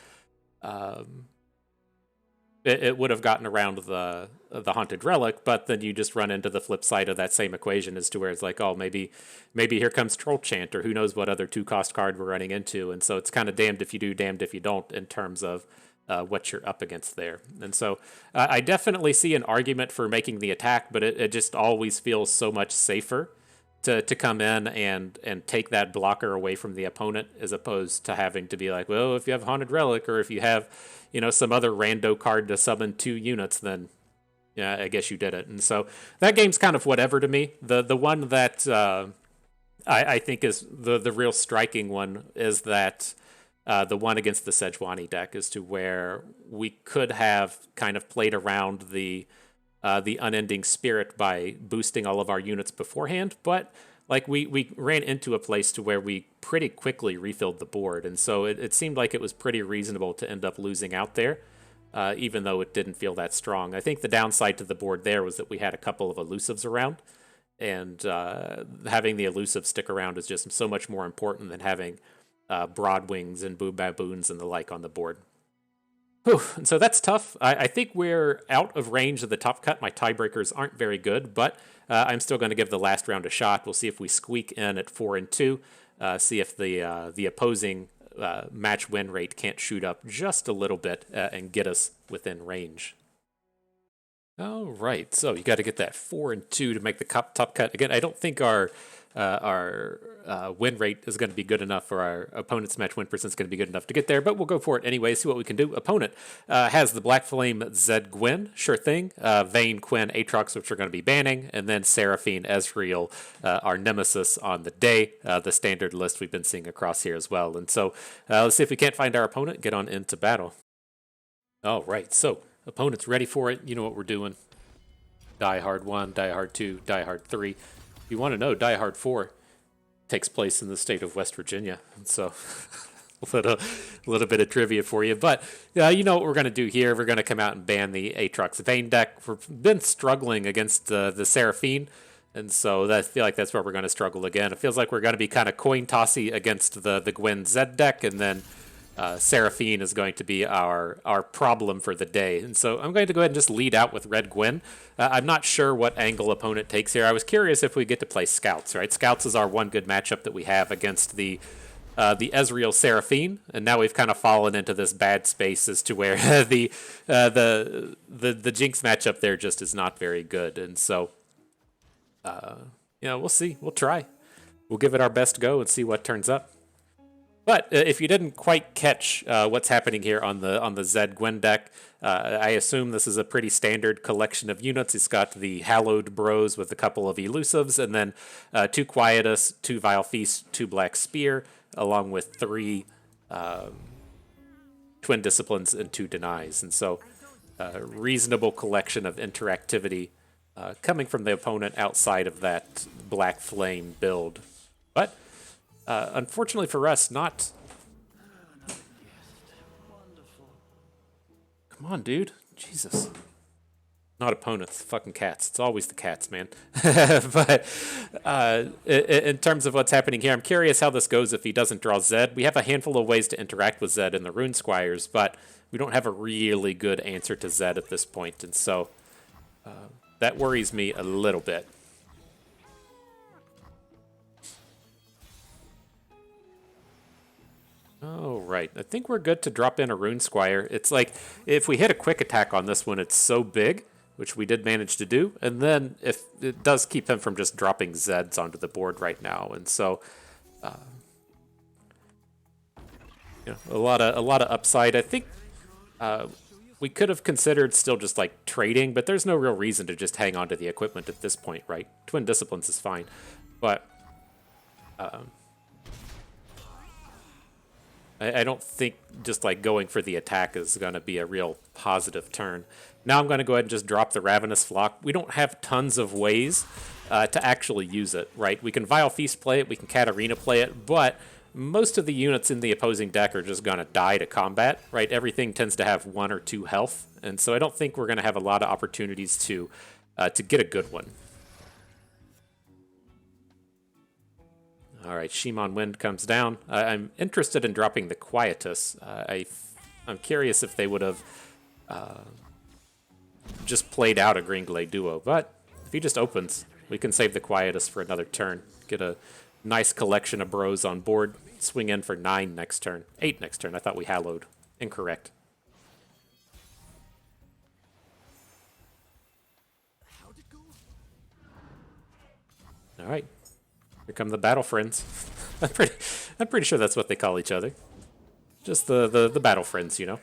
it would have gotten around the Haunted Relic, but then you just run into the flip side of that same equation as to where it's like, oh, maybe here comes Troll Chant, or who knows what other 2-cost card we're running into. And so it's kind of damned if you do, damned if you don't in terms of what you're up against there. And so I definitely see an argument for making the attack, but it just always feels so much safer to come in and take that blocker away from the opponent, as opposed to having to be like, well, if you have Haunted Relic, or if you have, some other rando card to summon 2 units, then yeah, I guess you did it. And so that game's kind of whatever to me. The one that I think is the real striking one is that the one against the Sejuani deck, as to where we could have kind of played around the Unending Spirit by boosting all of our units beforehand, but like we ran into a place to where we pretty quickly refilled the board, and so it seemed like it was pretty reasonable to end up losing out there, even though it didn't feel that strong. I think the downside to the board there was that we had a couple of elusives around, and having the elusive stick around is just so much more important than having Broadwings and Boo Baboons and the like on the board. Whew. And so that's tough. I think we're out of range of the top cut. My tiebreakers aren't very good, but I'm still going to give the last round a shot. We'll see if we squeak in at 4-2. see if the opposing match win rate can't shoot up just a little bit and get us within range. All right, so you got to get that 4 and 2 to make the top cut. Again, I don't think our win rate is going to be good enough, or our opponent's match win percent is going to be good enough to get there, but we'll go for it anyway, see what we can do. Opponent has the Black Flame Zed Gwyn, sure thing, Vayne, Quinn, Aatrox, which we're going to be banning, and then Seraphine, Ezreal, our nemesis on the day, the standard list we've been seeing across here as well. And so let's see if we can't find our opponent, get on into battle. All right, so opponent's ready for it. You know what we're doing. Die Hard 1, Die Hard 2, Die Hard 3. If you want to know, Die Hard 4 takes place in the state of West Virginia. And so a little bit of trivia for you. But you know what we're going to do here. We're going to come out and ban the Aatrox Vayne deck. We've been struggling against the Seraphine. And so I feel like that's where we're going to struggle again. It feels like we're going to be kind of coin tossy against the Gwyn Zed deck. And then Seraphine is going to be our problem for the day. And so I'm going to go ahead and just lead out with Red Gwyn. I'm not sure what angle opponent takes here. I was curious if we get to play Scouts, right? Scouts is our one good matchup that we have against the Ezreal Seraphine, and now we've kind of fallen into this bad space as to where the Jinx matchup there just is not very good. And so, we'll see. We'll try. We'll give it our best go and see what turns up. But if you didn't quite catch what's happening here on the Zed Gwyn deck, I assume this is a pretty standard collection of units. It's got the Hallowed Bros with a couple of Elusives, and then 2 Quietus, 2 Vile Feast, 2 Black Spear, along with 3 Twin Disciplines and 2 Denies. And so reasonable collection of interactivity coming from the opponent outside of that Black Flame build. But unfortunately for us, not... Come on, dude. Jesus. Not opponents, fucking cats. It's always the cats, man. But in terms of what's happening here, I'm curious how this goes if he doesn't draw Zed. We have a handful of ways to interact with Zed in the Rune Squires, but we don't have a really good answer to Zed at this point, and so that worries me a little bit. Oh, right. I think we're good to drop in a Rune Squire. It's like, if we hit a quick attack on this one, it's so big, which we did manage to do, and then if it does keep him from just dropping Zeds onto the board right now, and so a lot of upside. I think we could have considered still just like trading, but there's no real reason to just hang on to the equipment at this point, right? Twin Disciplines is fine, but I don't think just like going for the attack is going to be a real positive turn. Now I'm going to go ahead and just drop the Ravenous Flock. We don't have tons of ways to actually use it, right? We can Vile Feast play it, we can Katarina play it, but most of the units in the opposing deck are just going to die to combat, right? Everything tends to have 1 or 2 health, and so I don't think we're going to have a lot of opportunities to get a good one. All right, Shimon Wind comes down. I'm interested in dropping the Quietus. I'm curious if they would have just played out a Green Glade Duo, but if he just opens, we can save the Quietus for another turn. Get a nice collection of bros on board. Swing in for 9 next turn. 8 next turn. I thought we hallowed. Incorrect. All right. Here come the battle friends. I'm pretty sure that's what they call each other. Just the battle friends, you know.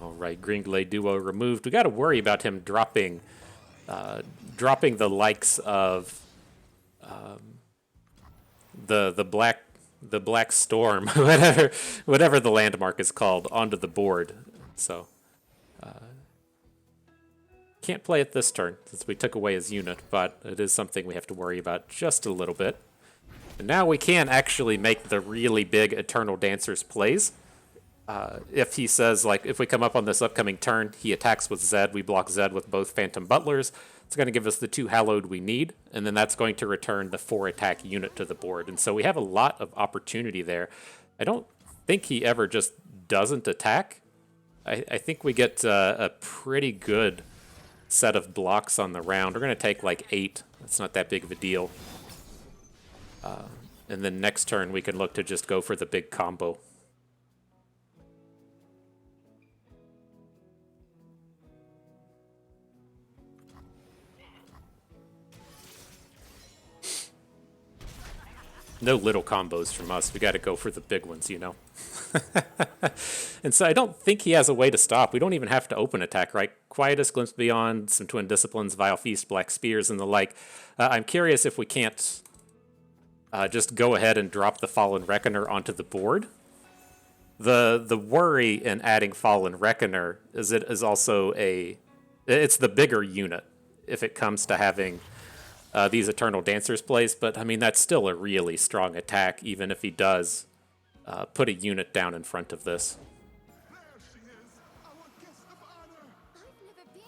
All right, Green Glade Duo removed. We got to worry about him dropping the likes of the black storm, whatever the landmark is called, onto the board. So can't play it this turn since we took away his unit, but it is something we have to worry about just a little bit. And now we can actually make the really big Eternal Dancers plays. If he says, like, if we come up on this upcoming turn, he attacks with Zed, we block Zed with both Phantom Butlers, it's going to give us the 2 Hallowed we need, and then that's going to return the 4 attack unit to the board. And so we have a lot of opportunity there. I don't think he ever just doesn't attack. I think we get a pretty good set of blocks on the round. We're going to take like 8. That's not that big of a deal. And then next turn we can look to just go for the big combo. No little combos from us. We got to go for the big ones, you know. And so I don't think he has a way to stop. We don't even have to open attack, right? Quietus, Glimpse Beyond, some Twin Disciplines, Vile Feast, Black Spears, and the like. I'm curious if we can't just go ahead and drop the Fallen Reckoner onto the board. The worry in adding Fallen Reckoner is it is also it's the bigger unit if it comes to having these Eternal Dancers plays, but I mean that's still a really strong attack even if he does put a unit down in front of this.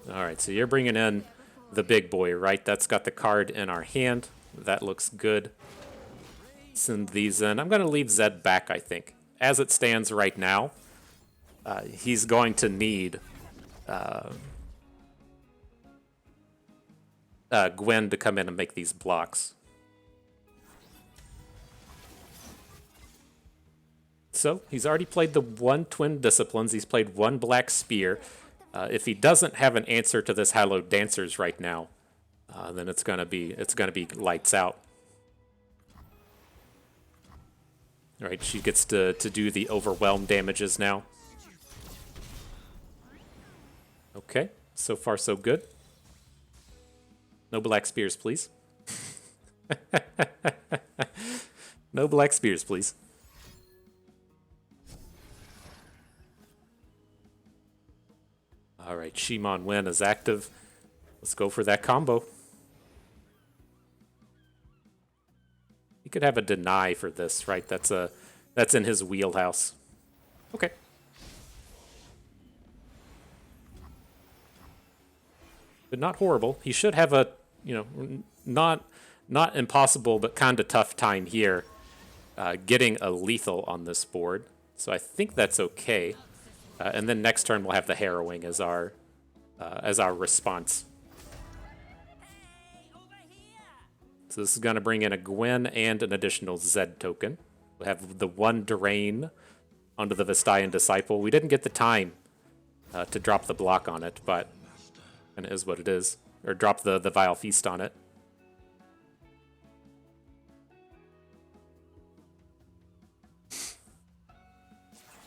Alright, so you're bringing in the big boy, right? That's got the card in our hand. That looks good. Send these in. I'm going to leave Zed back, I think. As it stands right now, he's going to need Gwen to come in and make these blocks. So, he's already played the 1 Twin Disciplines. He's played 1 Black Spear. If he doesn't have an answer to this Hallowed Dancers right now, then it's gonna be lights out. All right, she gets to do the overwhelm damages now. Okay, so far so good. No Black Spears, please. No Black Spears, please. All right, Shimon Wen is active. Let's go for that combo. He could have a deny for this, right? That's in his wheelhouse. Okay. But not horrible. He should have a, not impossible, but kind of tough time here getting a lethal on this board. So I think that's okay. And then next turn we'll have the Harrowing as our response. So this is going to bring in a Gwen and an additional Zed token. We'll have the 1 Drain onto the Vestayan Disciple. We didn't get the time to drop the block on it, but and it is what it is. Or drop the Vile Feast on it.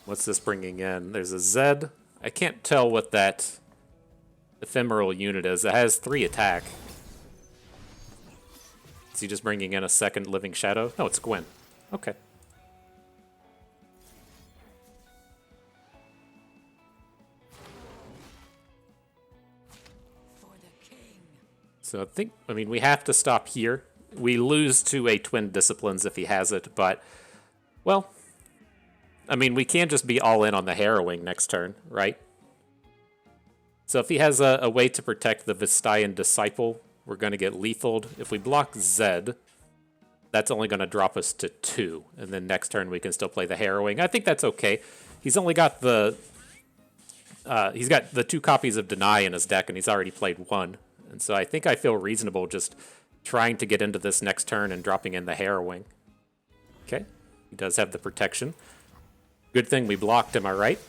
What's this bringing in? There's a Zed. I can't tell what that ephemeral unit is. It has 3 attack. Is he just bringing in a second Living Shadow? No, it's Gwen. Okay. So I mean, we have to stop here. We lose to a Twin Disciplines if he has it, but, well, I mean, we can't just be all in on the Harrowing next turn, right? So if he has a way to protect the Vestayan Disciple, we're going to get lethaled. If we block Zed, that's only going to drop us to 2. And then next turn we can still play the Harrowing. I think that's okay. He's only got he's got the 2 copies of Deny in his deck, and he's already played 1. And so I think I feel reasonable just trying to get into this next turn and dropping in the Harrowing. Okay, he does have the protection. Good thing we blocked, am I right?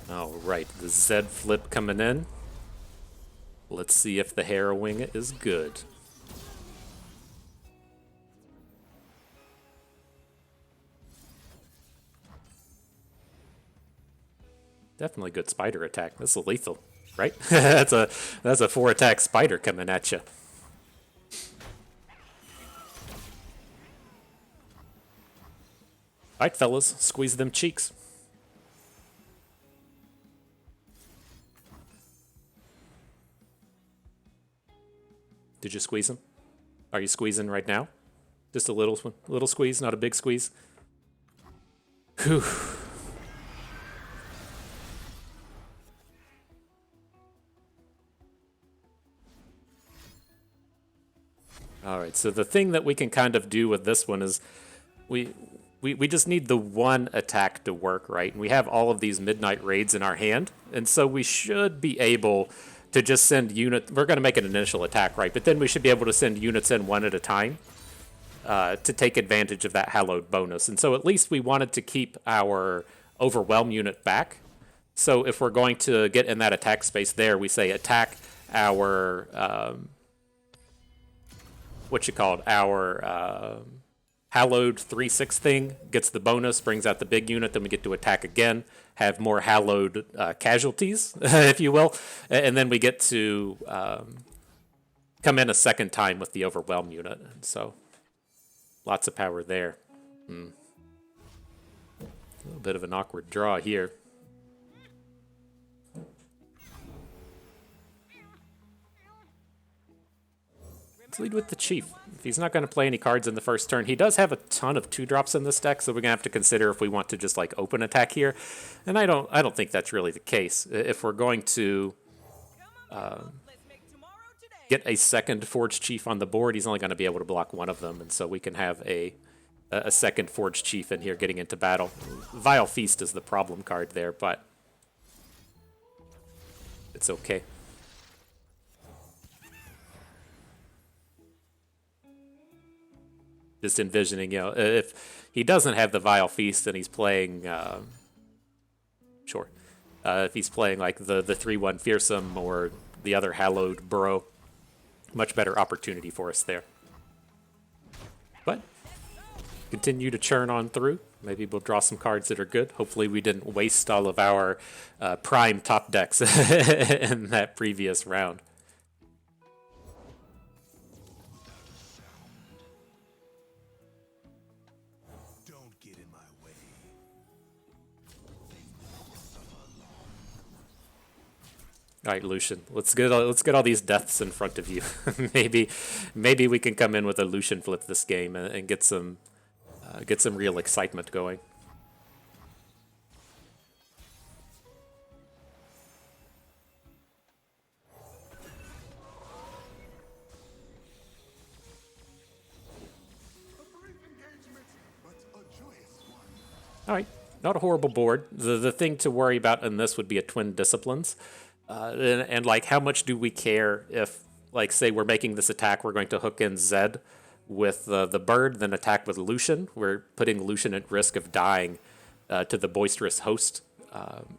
All right, the Zed flip coming in. Let's see if the Harrowing is good. Definitely good spider attack. This is lethal, right? that's a 4-attack spider coming at you. All right, fellas, squeeze them cheeks. Did you squeeze them? Are you squeezing right now? Just a little squeeze, not a big squeeze. Whew. All right, so the thing that we can kind of do with this one is we we just need the one attack to work, right? And we have all of these Midnight Raids in our hand, and so we should be able to just send units. We're going to make an initial attack, right? But then we should be able to send units in one at a time to take advantage of that Hallowed bonus. And so at least we wanted to keep our Overwhelm unit back. So if we're going to get in that attack space there, we say attack our our Hallowed 3/6 thing, gets the bonus, brings out the big unit, then we get to attack again, have more Hallowed casualties, if you will, and then we get to come in a second time with the Overwhelm unit. So lots of power there. A little bit of an awkward draw here. Let's lead with the Chief. If he's not going to play any cards in the first turn, he does have a ton of 2-drops in this deck, so we're going to have to consider if we want to just like open attack here. And I don't think that's really the case. If we're going to get a second Forged Chief on the board, he's only going to be able to block one of them, and so we can have a second Forged Chief in here getting into battle. Vile Feast is the problem card there, but it's okay. Just envisioning, if he doesn't have the Vile Feast and he's playing, if he's playing like the 3/1 Fearsome or the other Hallowed Burrow, much better opportunity for us there. But continue to churn on through. Maybe we'll draw some cards that are good. Hopefully we didn't waste all of our prime top decks in that previous round. All right, Lucian. Let's get all these deaths in front of you. maybe we can come in with a Lucian flip this game and get some real excitement going. All right, not a horrible board. The thing to worry about in this would be a Twin Disciplines. And like, how much do we care if, like, say we're making this attack, we're going to hook in Zed with the bird, then attack with Lucian. We're putting Lucian at risk of dying to the Boisterous Host.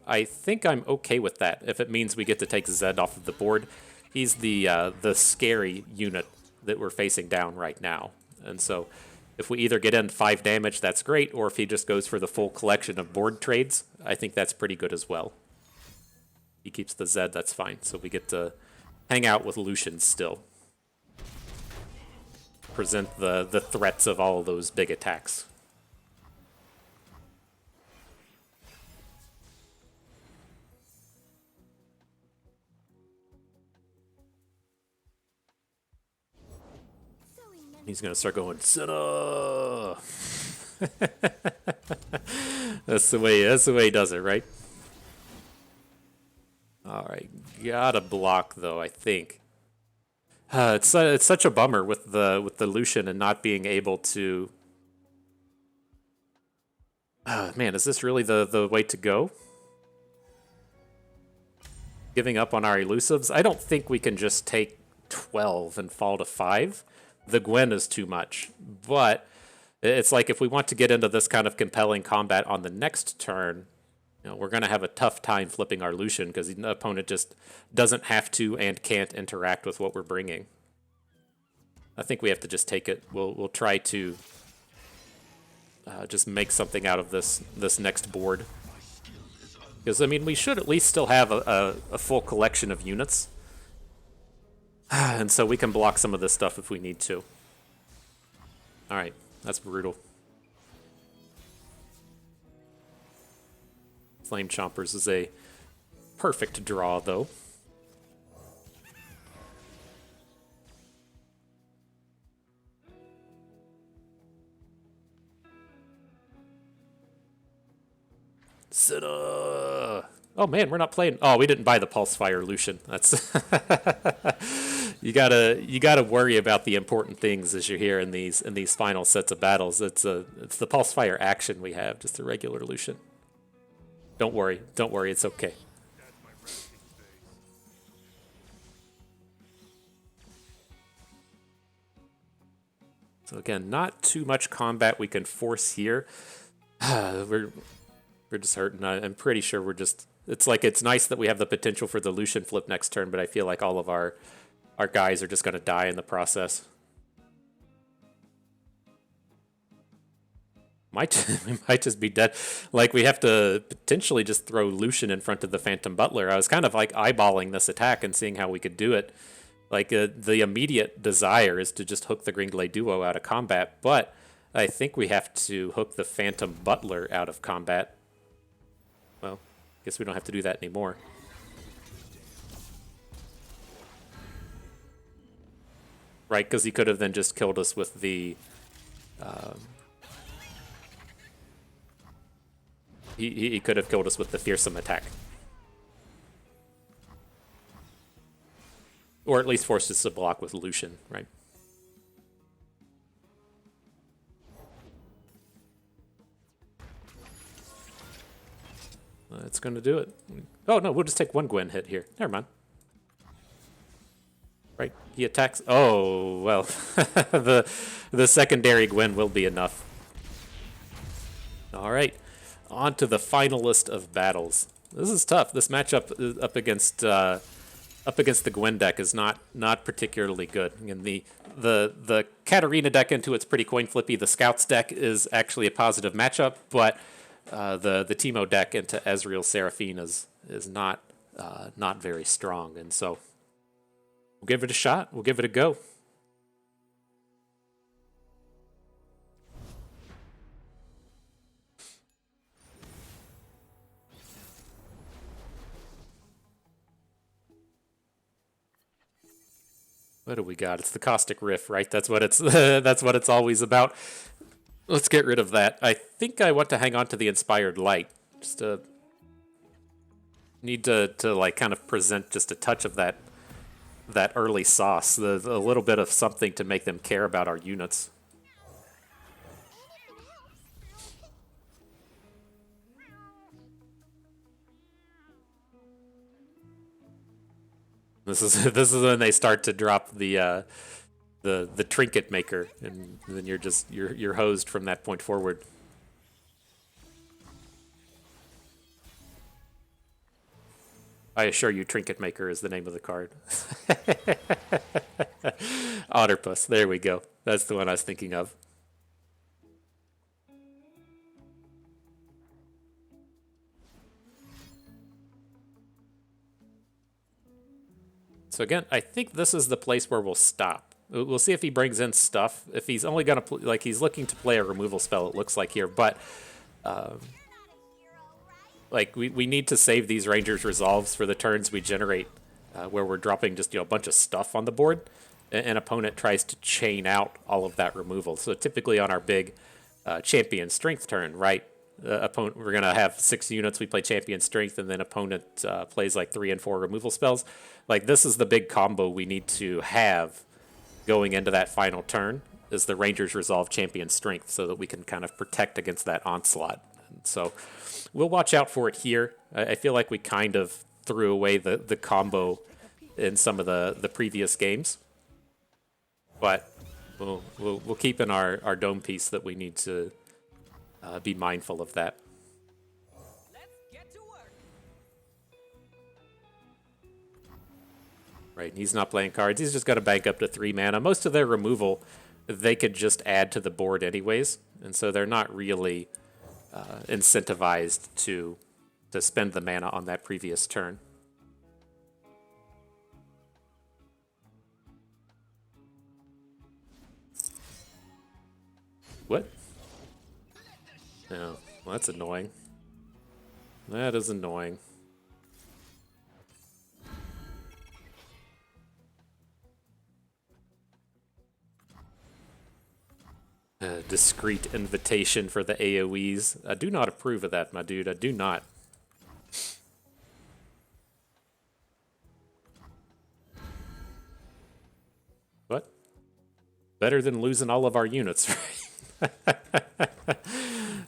I think I'm okay with that if it means we get to take Zed off of the board. He's the scary unit that we're facing down right now. And so if we either get in 5 damage, that's great, or if he just goes for the full collection of board trades, I think that's pretty good as well. He keeps the Zed, that's fine. So we get to hang out with Lucian still. Present the threats of all of those big attacks. He's going to start going, Senna! That's the way he does it, right? All right, gotta block though, I think. It's such a bummer with the Lucian and not being able to. Man, is this really the way to go? Giving up on our elusives? I don't think we can just take 12 and fall to 5. The Gwen is too much, but it's like if we want to get into this kind of compelling combat on the next turn, we're going to have a tough time flipping our Lucian because the opponent just doesn't have to and can't interact with what we're bringing. I think we have to just take it. We'll try to just make something out of this next board. Because, I mean, we should at least still have a full collection of units. And so we can block some of this stuff if we need to. All right, that's brutal. Flame Chompers is a perfect draw, though. Oh man, we're not playing. Oh, we didn't buy the Pulse Fire Lucian. That's you gotta worry about the important things as you're here in these final sets of battles. It's the pulse fire action we have, just a regular Lucian. Don't worry, it's okay. So again, not too much combat we can force here. we're just hurting. I'm pretty sure we're just. It's like it's nice that we have the potential for the Lucian flip next turn, but I feel like all of our guys are just going to die in the process. We might just be dead. Like, we have to potentially just throw Lucian in front of the Phantom Butler. I was kind of like eyeballing this attack and seeing how we could do it. Like, the immediate desire is to just hook the Gringley duo out of combat, but I think we have to hook the Phantom Butler out of combat. Well, guess we don't have to do that anymore. Right, because he could have then just killed us with the... He could have killed us with the fearsome attack. Or at least forced us to block with Lucian, right? That's going to do it. Oh, no, we'll just take one Gwen hit here. Never mind. Right, he attacks... Oh, well, the secondary Gwen will be enough. All right. On to the final list of battles. This is tough. This matchup up against the Gwen deck is not particularly good. And the Katarina deck into it's pretty coin flippy. The Scouts deck is actually a positive matchup, but the Teemo deck into Ezreal Seraphine is not very strong. And so we'll give it a shot. We'll give it a go. What do we got? It's the Caustic Rift, right? That's what it's that's what it's always about. Let's get rid of that. I think I want to hang on to the Inspired Light. Just to need to like kind of present just a touch of that early sauce, a little bit of something to make them care about our units. This is when they start to drop the trinket maker, and then you're hosed from that point forward. I assure you, Trinket Maker is the name of the card. Otterpuss, there we go. That's the one I was thinking of. So again, I think this is the place where we'll stop. We'll see if he brings in stuff. If he's only going to like he's looking to play a removal spell, it looks like here, but like we need to save these Rangers resolves for the turns we generate, where we're dropping just a bunch of stuff on the board. An opponent tries to chain out all of that removal. So typically on our big champion strength turn, right? Opponent, we're gonna have 6 units. We play champion strength, and then opponent plays like 3 and 4 removal spells. Like, this is the big combo we need to have going into that final turn. Is the Rangers resolve champion strength, so that we can kind of protect against that onslaught. And so we'll watch out for it here. I feel like we kind of threw away the combo in some of the previous games, but we'll keep in our dome piece that we need to. Be mindful of that.
Let's get to work.
Right, he's not playing cards. He's just got to bank up to 3 mana. Most of their removal, they could just add to the board anyways, and so they're not really incentivized to spend the mana on that previous turn. What? Oh, well, that's annoying. That is annoying. A discreet invitation for the AoEs. I do not approve of that, my dude. I do not. Better than losing all of our units, right?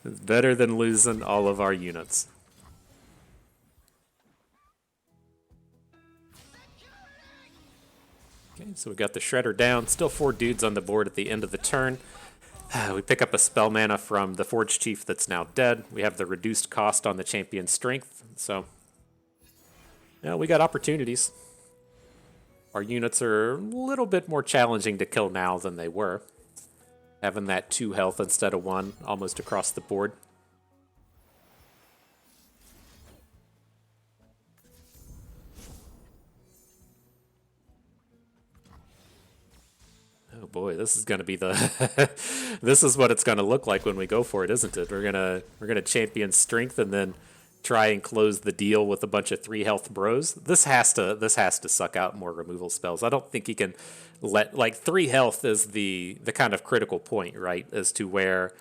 Better than losing all of our units. Okay, so we got the Shredder down. Still 4 dudes on the board at the end of the turn. We pick up a spell mana from the Forge Chief that's now dead. We have the reduced cost on the Champion's Strength. So, yeah, we got opportunities. Our units are a little bit more challenging to kill now than they were. Having that 2 health instead of 1 almost across the board. Oh boy, this is gonna be the this is what it's gonna look like when we go for it, isn't it? We're gonna champion strength and then try and close the deal with a bunch of 3 health bros. This has to suck out more removal spells. I don't think he can let, like, 3 health is the kind of critical point, right? As to where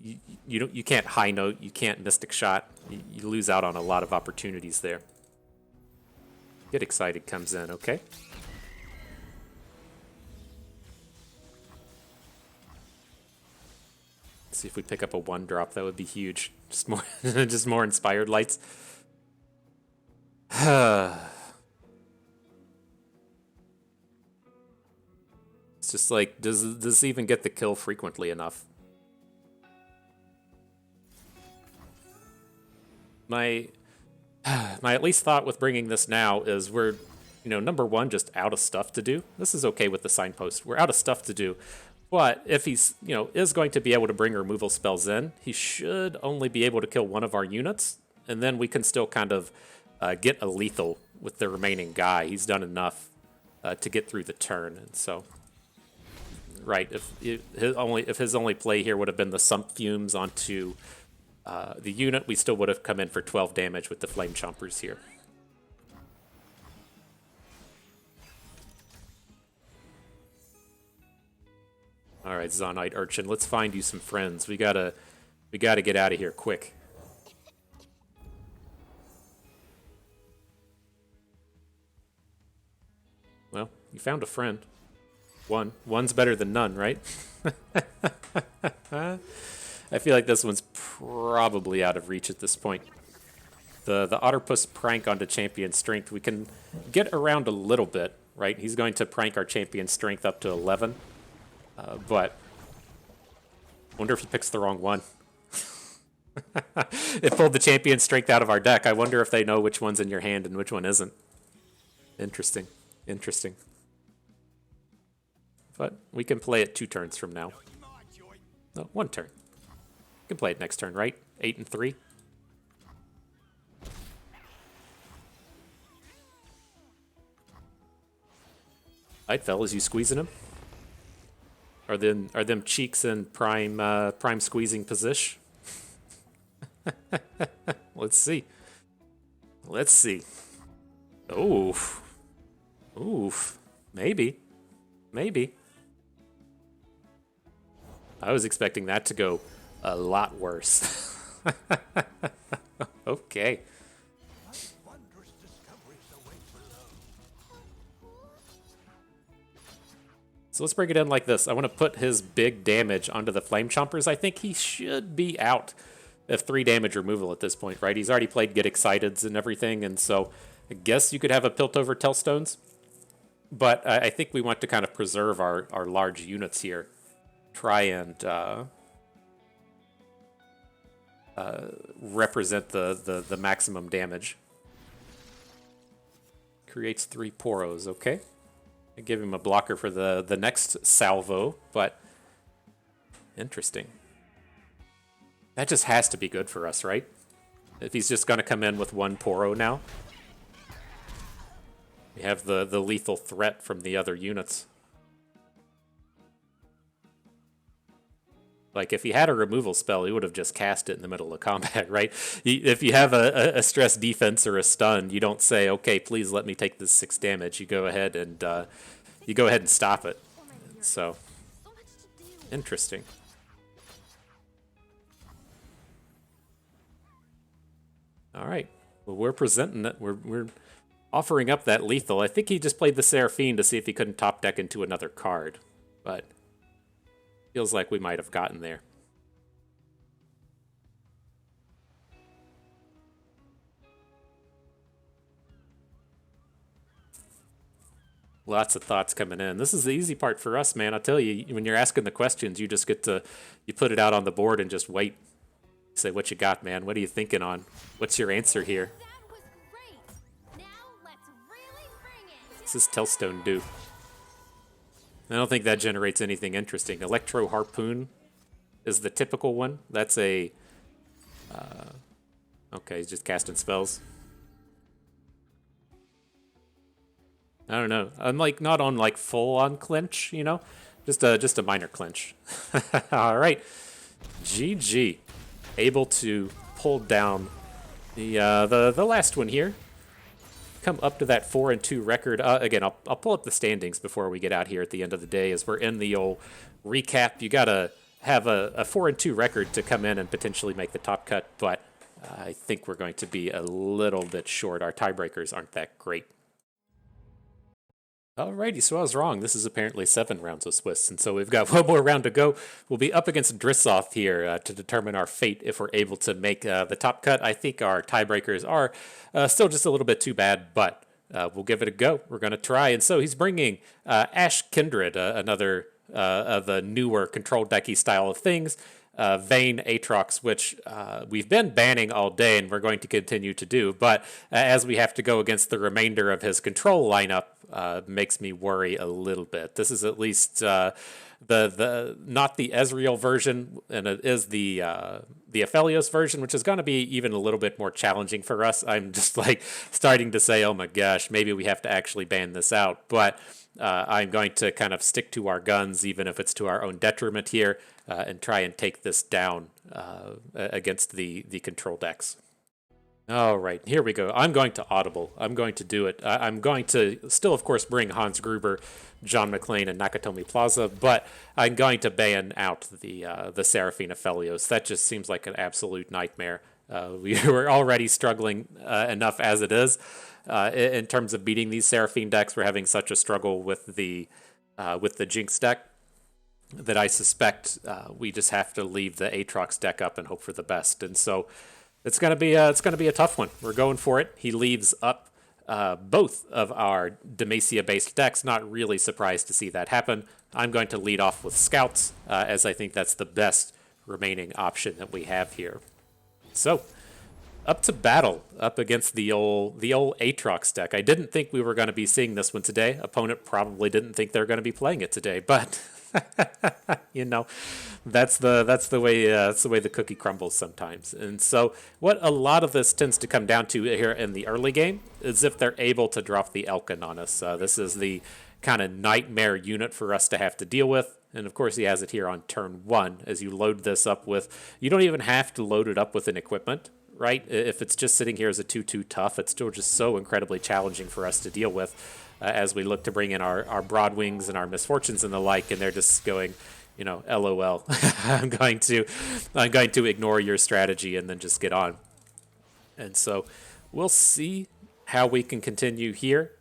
you can't high note, you can't mystic shot, you lose out on a lot of opportunities there. Get excited comes in, okay. See if we pick up a 1-drop, that would be huge. Just more, just more inspired lights. It's just like, does this even get the kill frequently enough? My at least thought with bringing this now is we're, number 1, just out of stuff to do. This is okay with the signpost. We're out of stuff to do. But if he's, is going to be able to bring removal spells in, he should only be able to kill 1 of our units, and then we can still kind of get a lethal with the remaining guy. He's done enough to get through the turn, and so, right, if his only play here would have been the Sump Fumes onto the unit, we still would have come in for 12 damage with the Flame Chompers here. All right, Zonite Urchin, let's find you some friends. We gotta get out of here quick. Well, you found a friend. One's better than none, right? I feel like this one's probably out of reach at this point. The Otterpuss prank onto Champion Strength, we can get around a little bit, right? He's going to prank our Champion Strength up to 11. But I wonder if he picks the wrong one. It pulled the Champion Strength out of our deck. I wonder if they know which one's in your hand and which one isn't. Interesting. Interesting. But we can play it 2 turns from now. No, 1 turn. We can play it next turn, right? 8 and 3. Alright, fellas, you squeezing him? Are them cheeks in prime squeezing position? Let's see. Let's see. Oof. Oof. Maybe. Maybe. I was expecting that to go a lot worse. Okay. So let's break it in like this. I want to put his big damage onto the Flame Chompers. I think he should be out of 3 damage removal at this point, right? He's already played Get Exciteds and everything, and so I guess you could have a Piltover Tellstones. But I think we want to kind of preserve our large units here. Try and represent the maximum damage. Creates 3 Poros, okay? I give him a blocker for the next salvo, but interesting. That just has to be good for us, right? If he's just going to come in with 1 Poro now. We have the lethal threat from the other units. Like, if he had a removal spell, he would have just cast it in the middle of combat, right? If you have a stress defense or a stun, you don't say, okay, please let me take this 6 damage. You go ahead and stop it. So, interesting. All right. Well, we're presenting it. We're offering up that lethal. I think he just played the Seraphine to see if he couldn't top deck into another card. but feels like we might have gotten there. Lots of thoughts coming in. This is the easy part for us, man. I'll tell you, when you're asking the questions, you just get to, you put it out on the board and just wait. Say, what you got, man? What are you thinking on? What's your answer here?
That was great. Now let's really bring it.
What's this Tellstone do? I don't think that generates anything interesting. Electro Harpoon is the typical one. That's a... okay, he's just casting spells. I don't know. I'm like not on like full on clinch, you know, just a minor clinch. All right, GG, able to pull down the last one here. Come up to that 4-2 record. Again, I'll pull up the standings before we get out here at the end of the day, as we're in the old recap. You gotta have a 4-2 record to come in and potentially make the top cut, but I think we're going to be a little bit short. Our tiebreakers aren't that great. Alrighty, so I was wrong. This is apparently 7 rounds of Swiss, and so we've got one more round to go. We'll be up against Drissoth here to determine our fate if we're able to make the top cut. I think our tiebreakers are still just a little bit too bad, but we'll give it a go. We're going to try. And so he's bringing Ash Kindred, another of the newer control decky style of things. Vayne Aatrox, which we've been banning all day and we're going to continue to do, but as we have to go against the remainder of his control lineup, makes me worry a little bit. This is at least the not the Ezreal version, and it is the Aphelios version, which is going to be even a little bit more challenging for us. I'm just like starting to say, oh my gosh, maybe we have to actually ban this out, but I'm going to kind of stick to our guns, even if it's to our own detriment here, and try and take this down against the control decks. All right, here we go. I'm going to audible. I'm going to do it. I'm going to still, of course, bring Hans Gruber, John McClane, and Nakatomi Plaza, but I'm going to ban out the Seraphine Aphelios. That just seems like an absolute nightmare. We were already struggling enough as it is. In terms of beating these Seraphine decks, we're having such a struggle with the Jinx deck that I suspect we just have to leave the Aatrox deck up and hope for the best. And so it's gonna be a tough one. We're going for it. He leaves up both of our Demacia-based decks. Not really surprised to see that happen. I'm going to lead off with Scouts, as I think that's the best remaining option that we have here. So, up to battle, up against the old Aatrox deck. I didn't think we were going to be seeing this one today. Opponent probably didn't think they were going to be playing it today, but you know, that's the way the cookie crumbles sometimes. And so, what a lot of this tends to come down to here in the early game is if they're able to drop the Elkin on us. This is the kind of nightmare unit for us to have to deal with. And of course, he has it here on turn 1 as you load this up with. You don't even have to load it up with an equipment, right? If it's just sitting here as a 2/2 tough, it's still just so incredibly challenging for us to deal with as we look to bring in our Broadwings and our Misfortunes and the like, and they're just going, you know, LOL. I'm going to ignore your strategy and then just get on. And so we'll see how we can continue here.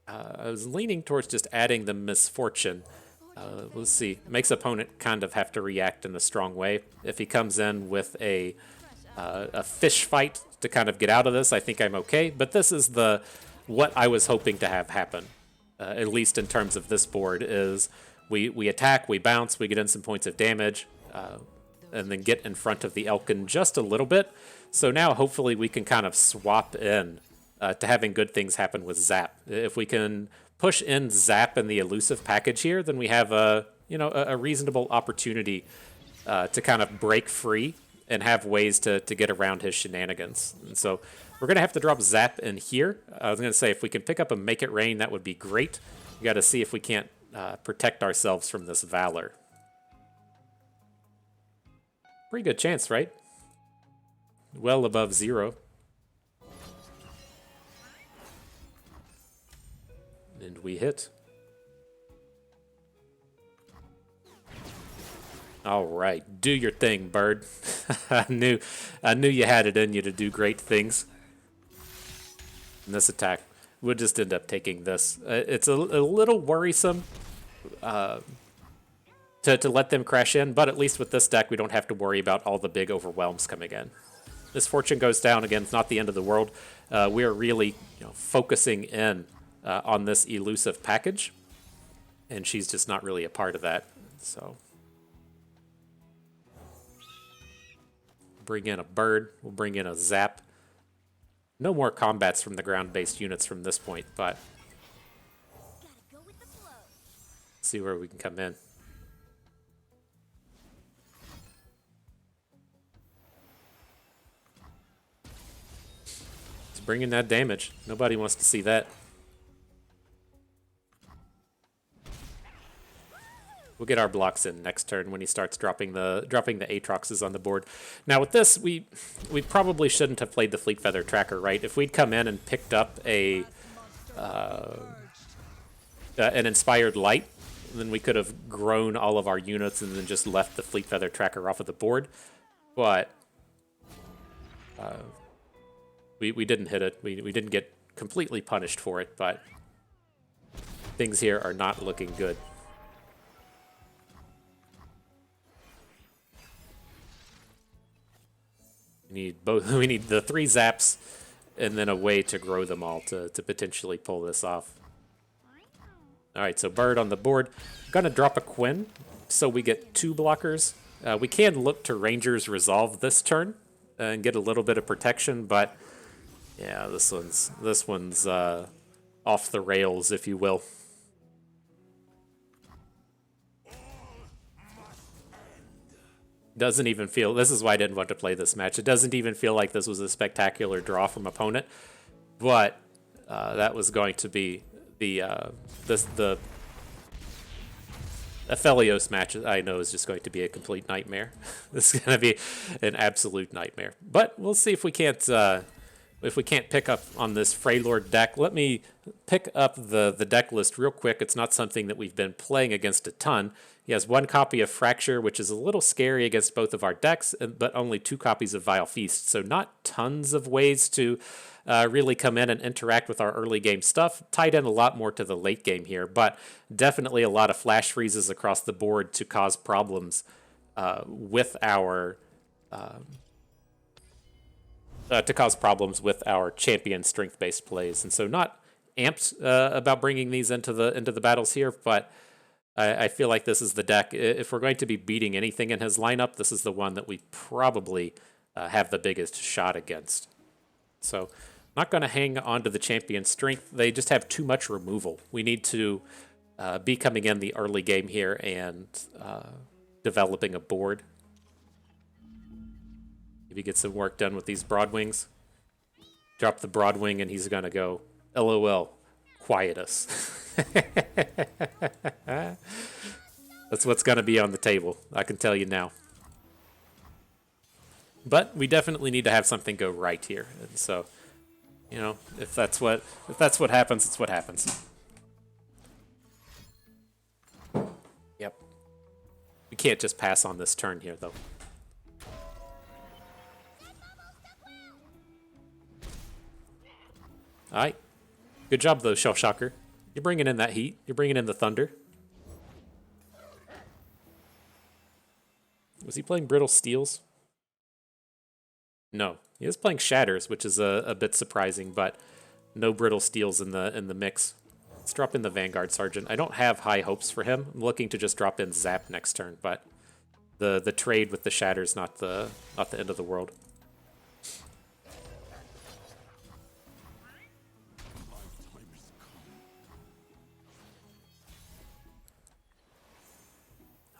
I was leaning towards just adding the Misfortune. We'll see. Makes opponent kind of have to react in a strong way. If he comes in with a fish fight to kind of get out of this, I think I'm okay. But this is what I was hoping to have happen, at least in terms of this board, is we attack, we bounce, we get in some points of damage, and then get in front of the Elkin just a little bit. So now hopefully we can kind of swap in to having good things happen with Zap. If we can push in Zap in the elusive package here, then we have a reasonable opportunity to kind of break free and have ways to get around his shenanigans. And so we're going to have to drop Zap in here. I was going to say, if we can pick up a Make It Rain, that would be great. We got to see if we can't protect ourselves from this Valor. Pretty good chance, right? Well above 0. And we hit. All right, do your thing, bird. I knew you had it in you to do great things. And this attack would just end up taking this. It's a little worrisome to let them crash in, but at least with this deck, we don't have to worry about all the big overwhelms coming in. Misfortune goes down. Again, it's not the end of the world. We're really focusing in on this elusive package, and she's just not really a part of that. So bring in a bird. We'll bring in a zap. No more combats from the ground-based units from this point, but
Gotta go with the flow.
see where we can come in. It's bringing that damage. Nobody wants to see that. We'll get our blocks in next turn when he starts dropping the Aatroxes on the board. Now with this, we probably shouldn't have played the Fleet Feather Tracker, right? If we'd come in and picked up an Inspired Light, then we could have grown all of our units and then just left the Fleet Feather Tracker off of the board. But we didn't hit it. We didn't get completely punished for it, but things here are not looking good. We need the 3 zaps and then a way to grow them all to potentially pull this off. All right, so bird on the board. I'm gonna drop a Quinn so we get 2 blockers. We can look to Ranger's Resolve this turn and get a little bit of protection, but yeah, this one's off the rails, if you will. Doesn't even feel, this is why I didn't want to play this match. It doesn't even feel like this was a spectacular draw from opponent, but that was going to be the Aphelios match. I know is just going to be a complete nightmare. This is going to be an absolute nightmare. But we'll see if we can't pick up on this Freylord deck. Let me pick up the deck list real quick. It's not something that we've been playing against a ton. He has 1 copy of Fracture, which is a little scary against both of our decks, but only 2 copies of Vile Feast. So not tons of ways to really come in and interact with our early game stuff. Tied in a lot more to the late game here, but definitely a lot of flash freezes across the board to cause problems with our champion strength-based plays. And so not amped about bringing these into the battles here, but I feel like this is the deck. If we're going to be beating anything in his lineup, this is the one that we probably have the biggest shot against. So not going to hang on to the champion strength. They just have too much removal. We need to be coming in the early game here and developing a board. Maybe get some work done with these Broadwings. Drop the Broadwing and he's going to go, LOL, quiet us. That's what's going to be on the table, I can tell you now. But we definitely need to have something go right here. And so, if that's what happens, it's what happens. Yep. We can't just pass on this turn here, though. All right. Good job, though, Shell Shocker. You're bringing in that heat. You're bringing in the thunder. Was he playing Brittle Steels? No. He is playing Shatters, which is a bit surprising, but no Brittle Steels in the mix. Let's drop in the Vanguard Sergeant. I don't have high hopes for him. I'm looking to just drop in Zap next turn, but the trade with the Shatters not the end of the world.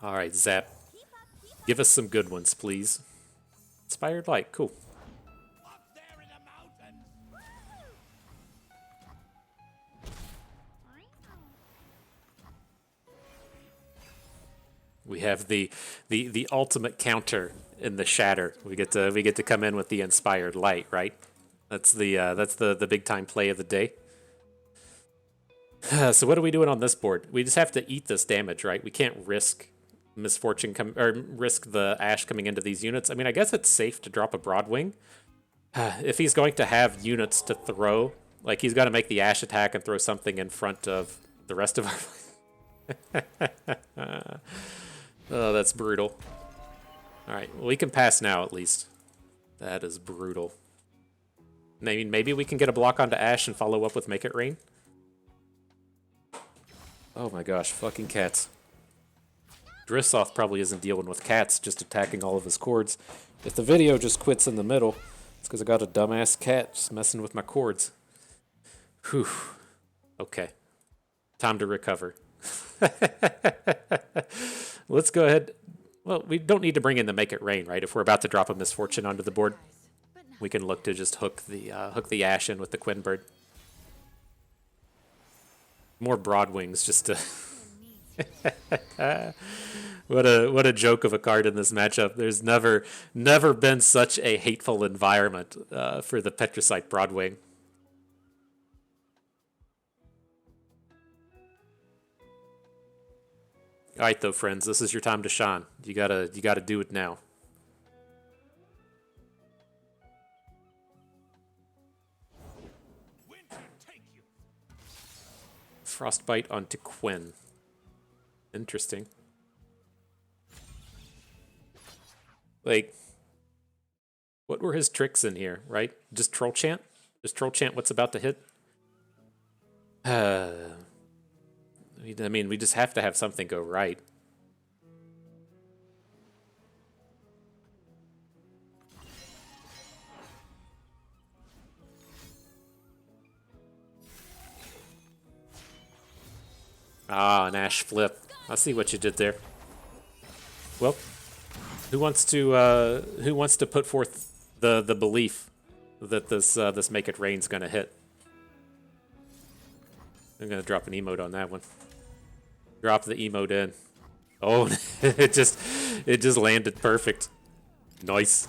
All right, Zap. Give us some good ones, please. Inspired Light, cool.
Up there in the mountains.
We have the ultimate counter in the Shatter. We get to come in with the Inspired Light, right? That's the big time play of the day. So what are we doing on this board? We just have to eat this damage, right? We can't risk Misfortune risk the Ash coming into these units. I mean, I guess it's safe to drop a Broadwing. If he's going to have units to throw, like he's got to make the Ash attack and throw something in front of the rest of our Oh, that's brutal. Alright, well, we can pass now at least. That is brutal. Maybe we can get a block onto Ashe and follow up with Make It Rain? Oh my gosh, fucking cats. Drissoth probably isn't dealing with cats, just attacking all of his chords. If the video just quits in the middle, it's because I got a dumbass cat just messing with my chords. Whew. Okay. Time to recover. Let's go ahead. Well, we don't need to bring in the Make It Rain, right? If we're about to drop a Misfortune onto the board, we can look to just hook the Ashe in with the Quinn Bird. More Broadwings just to... What a joke of a card in this matchup. There's never been such a hateful environment for the Petricite Broadwing. All right, though, friends, this is your time to shine. You gotta do it now. Frostbite onto Quinn. Interesting. Like, what were his tricks in here, right? Just Troll Chant? Just Troll Chant what's about to hit? I mean, we just have to have something go right. Ah, an Ashe flip. I see what you did there. Well, who wants to put forth the belief that this Make It Rain's gonna hit? I'm gonna drop an emote on that one. Drop the emote in. Oh, it just landed perfect. Nice.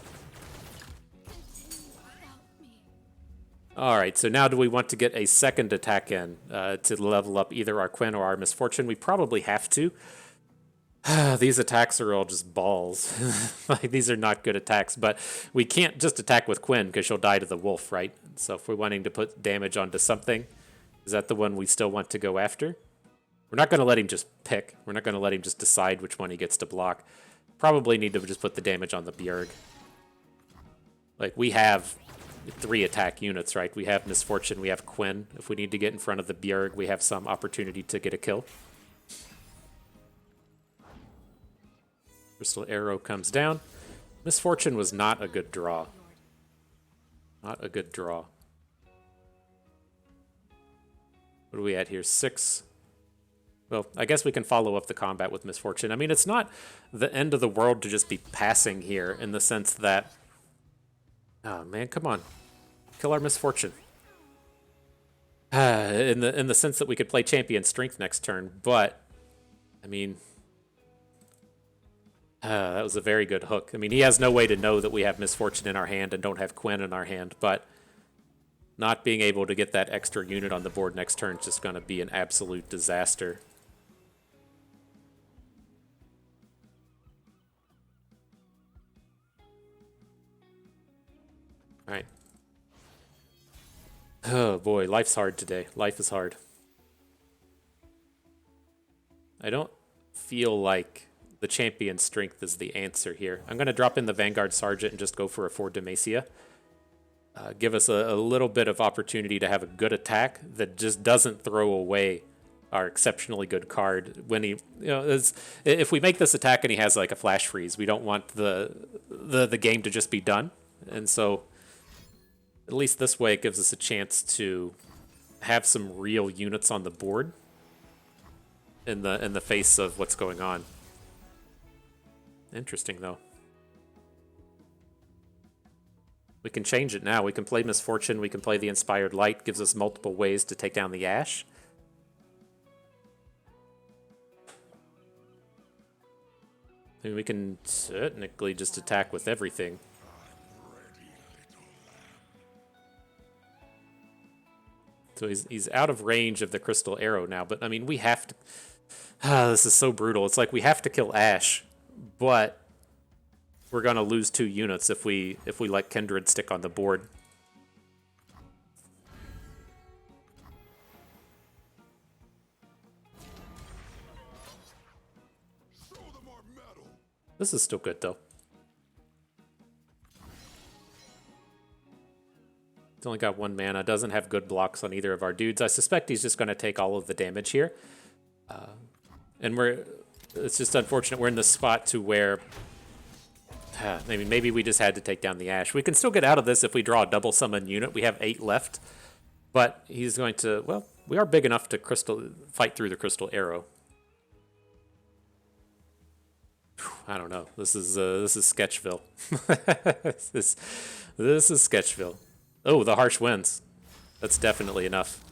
All right, so now do we want to get a second attack in to level up either our Quinn or our Misfortune? We probably have to. These attacks are all just balls. Like, these are not good attacks, but we can't just attack with Quinn because she'll die to the wolf, right? So if we're wanting to put damage onto something, is that the one we still want to go after? We're not going to let him just pick. We're not going to let him just decide which one he gets to block. Probably need to just put the damage on the Bjerg. Like, we have 3 attack units, right? We have Misfortune, we have Quinn. If we need to get in front of the Bjerg, we have some opportunity to get a kill. Crystal Arrow comes down. Misfortune was not a good draw. Not a good draw. What are we at here? 6. Well, I guess we can follow up the combat with Misfortune. I mean, it's not the end of the world to just be passing here in the sense that... Oh, man, come on. Kill our Misfortune. In the sense that we could play Champion Strength next turn, but... I mean... that was a very good hook. I mean, he has no way to know that we have Misfortune in our hand and don't have Quinn in our hand, but not being able to get that extra unit on the board next turn is just going to be an absolute disaster. All right. Oh boy, life's hard today. Life is hard. I don't feel like the Champion Strength is the answer here. I'm going to drop in the Vanguard Sergeant and just go for a 4 Demacia. Give us a little bit of opportunity to have a good attack that just doesn't throw away our exceptionally good card. When he, you know, if we make this attack and he has like a flash freeze, we don't want the game to just be done. And so, at least this way, it gives us a chance to have some real units on the board in the face of what's going on. Interesting, though. We can change it now. We can play Misfortune. We can play the Inspired Light. Gives us multiple ways to take down the Ashe. I mean, we can technically just attack with everything. So he's out of range of the Crystal Arrow now. But, I mean, we have to... this is so brutal. It's like we have to kill Ashe, but we're going to lose 2 units if we let Kindred stick on the board.
Show them our metal.
This is still good, though. It's only got 1 mana. Doesn't have good blocks on either of our dudes. I suspect he's just going to take all of the damage here. And it's just unfortunate we're in this spot to where maybe we just had to take down the Ash. We can still get out of this if we draw a double summon unit. We have 8 left. But he's going to, well, we are big enough to fight through the Crystal Arrow. I don't know. This is Sketchville. this is Sketchville. Oh, the harsh winds. That's definitely enough.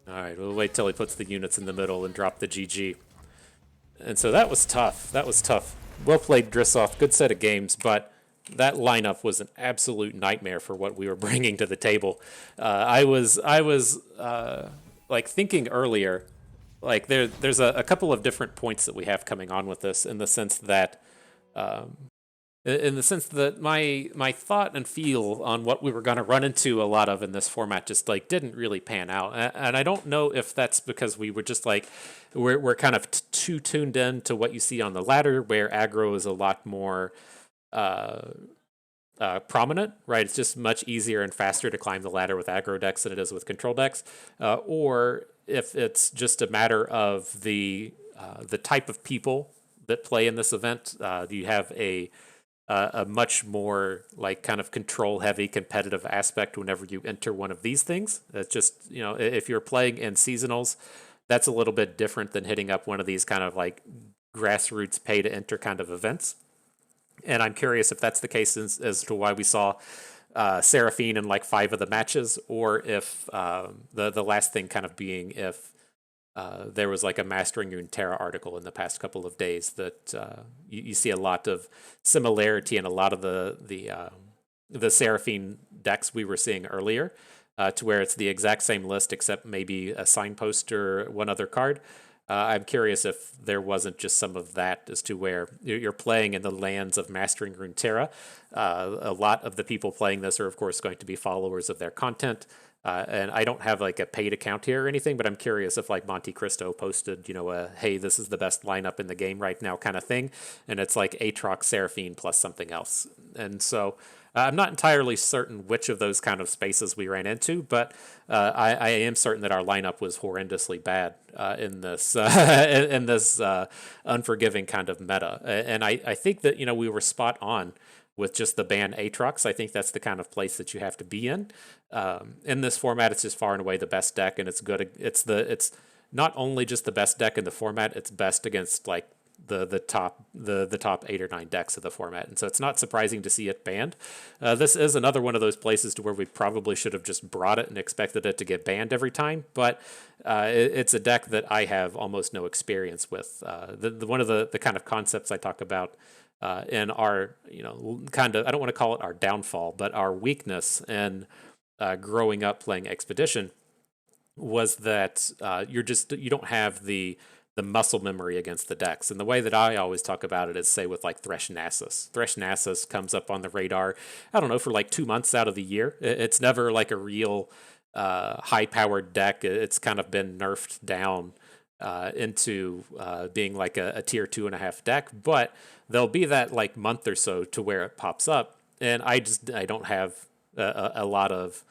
All right, we'll wait till he puts the units in the middle and drop the GG. And so that was tough. That was tough. Well played, Drissoff. Good set of games, but that lineup was an absolute nightmare for what we were bringing to the table. I was like thinking earlier, like there's a couple of different points that we have coming on with this in the sense that my thought and feel on what we were going to run into a lot of in this format just like didn't really pan out. And I don't know if that's because we were just like, we're kind of too tuned in to what you see on the ladder where aggro is a lot more prominent, right? It's just much easier and faster to climb the ladder with aggro decks than it is with control decks. Or if it's just a matter of the type of people that play in this event. You have a much more like kind of control heavy competitive aspect whenever you enter one of these things. It's just, you know, if you're playing in seasonals, that's a little bit different than hitting up one of these kind of like grassroots pay to enter kind of events. And I'm curious if that's the case as to why we saw Seraphine in like 5 of the matches, or if the last thing kind of being if there was like a Mastering Runeterra article in the past couple of days that you see a lot of similarity in a lot of the Seraphine decks we were seeing earlier, to where it's the exact same list except maybe a signpost or one other card. I'm curious if there wasn't just some of that as to where you're playing in the lands of Mastering Runeterra. A lot of the people playing this are, of course, going to be followers of their content. And I don't have like a paid account here or anything, but I'm curious if like Monte Cristo posted, you know, hey, this is the best lineup in the game right now kind of thing. And it's like Aatrox, Seraphine plus something else. And so I'm not entirely certain which of those kind of spaces we ran into, but I am certain that our lineup was horrendously bad in this in this unforgiving kind of meta. And I think that, you know, we were spot on with just the ban Aatrox. I think that's the kind of place that you have to be in. In this format, it's just far and away the best deck, and it's good. It's not only just the best deck in the format, it's best against like the top 8 or 9 decks of the format. And so it's not surprising to see it banned. This is another one of those places to where we probably should have just brought it and expected it to get banned every time. But it's a deck that I have almost no experience with. One of the kind of concepts I talk about in our, you know, kind of, I don't want to call it our downfall, but our weakness in growing up playing Expedition was that you don't have the muscle memory against the decks. And the way that I always talk about it is, say, with like Thresh Nasus. Thresh Nasus comes up on the radar, I don't know, for like 2 months out of the year. It's never like a real high-powered deck. It's kind of been nerfed down into being like a tier 2.5 deck, but there'll be that like month or so to where it pops up, and I don't have a lot of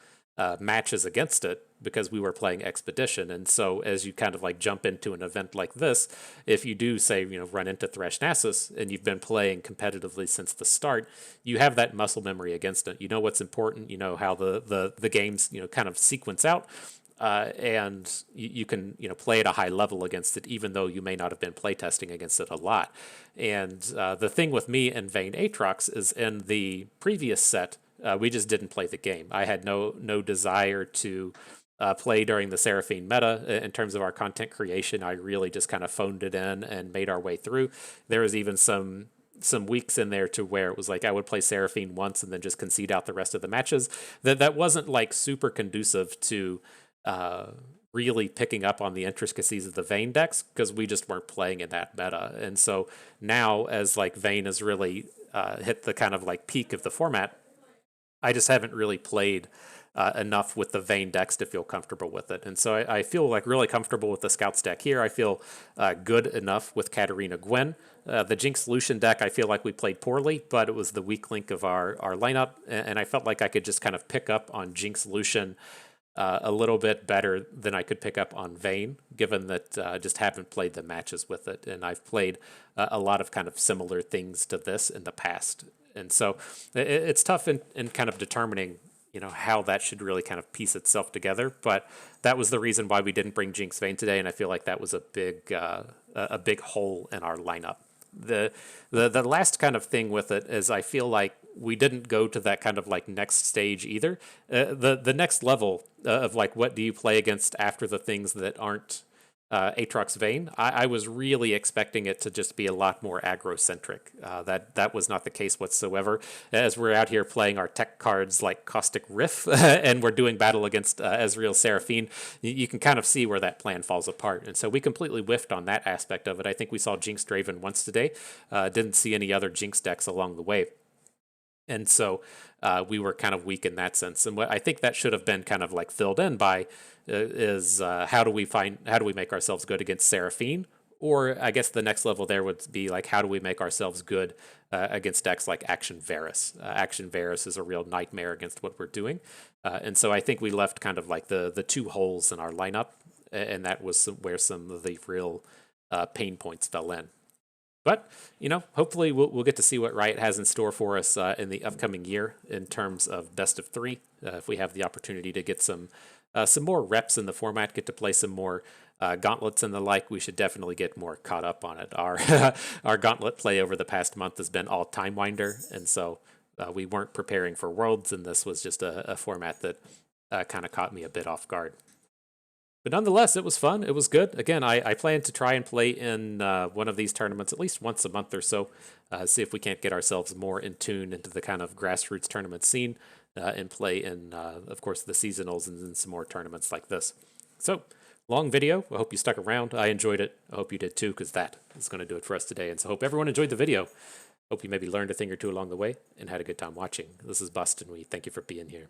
matches against it because we were playing Expedition. And so as you kind of like jump into an event like this, if you do, say, you know, run into Thresh Nasus and you've been playing competitively since the start, you have that muscle memory against it. You know what's important, you know how the games, you know, kind of sequence out. And you can, you know, play at a high level against it, even though you may not have been playtesting against it a lot. And the thing with me and Vayne Aatrox is, in the previous set, we just didn't play the game. I had no desire to play during the Seraphine meta. In terms of our content creation, I really just kind of phoned it in and made our way through. There was even some weeks in there to where it was like I would play Seraphine once and then just concede out the rest of the matches. That wasn't like super conducive to really picking up on the intricacies of the Vayne decks, because we just weren't playing in that meta. And so now, as like Vayne has really hit the kind of like peak of the format, I just haven't really played enough with the Vayne decks to feel comfortable with it. And so I feel like really comfortable with the Scouts deck here. I feel good enough with Katarina Gwen. The Jinx Lucian deck, I feel like we played poorly, but it was the weak link of our lineup, and I felt like I could just kind of pick up on Jinx Lucian a little bit better than I could pick up on Vayne, given that I just haven't played the matches with it. And I've played a lot of kind of similar things to this in the past. And so it's tough in kind of determining, how that should really kind of piece itself together. But that was the reason why we didn't bring Jinx Vayne today, and I feel like that was a big hole in our lineup. The last kind of thing with it is I feel like we didn't go to that kind of like next stage either. The next level of like what do you play against after the things that aren't Aatrox Vayne, I was really expecting it to just be a lot more aggro-centric. That was not the case whatsoever. As we're out here playing our tech cards like Caustic Riff, and we're doing battle against Ezreal Seraphine, you can kind of see where that plan falls apart. And so we completely whiffed on that aspect of it. I think we saw Jinx Draven once today. Didn't see any other Jinx decks along the way. And so we were kind of weak in that sense. And what I think that should have been kind of like filled in by is how do we make ourselves good against Seraphine? Or I guess the next level there would be like, how do we make ourselves good against decks like Action Varus? Action Varus is a real nightmare against what we're doing. And so I think we left kind of like the two holes in our lineup. And that was where some of the real pain points fell in. But, hopefully we'll get to see what Riot has in store for us in the upcoming year in terms of best of three. If we have the opportunity to get some more reps in the format, get to play some more gauntlets and the like, we should definitely get more caught up on it. Our gauntlet play over the past month has been all Time Winder, and so we weren't preparing for Worlds, and this was just a format that kind of caught me a bit off guard. But nonetheless, it was fun. It was good. Again, I plan to try and play in one of these tournaments at least once a month or so, see if we can't get ourselves more in tune into the kind of grassroots tournament scene and play in, of course, the seasonals and then some more tournaments like this. So, long video. I hope you stuck around. I enjoyed it. I hope you did too, because that is going to do it for us today. And so I hope everyone enjoyed the video. Hope you maybe learned a thing or two along the way and had a good time watching. This is Bust, and we thank you for being here.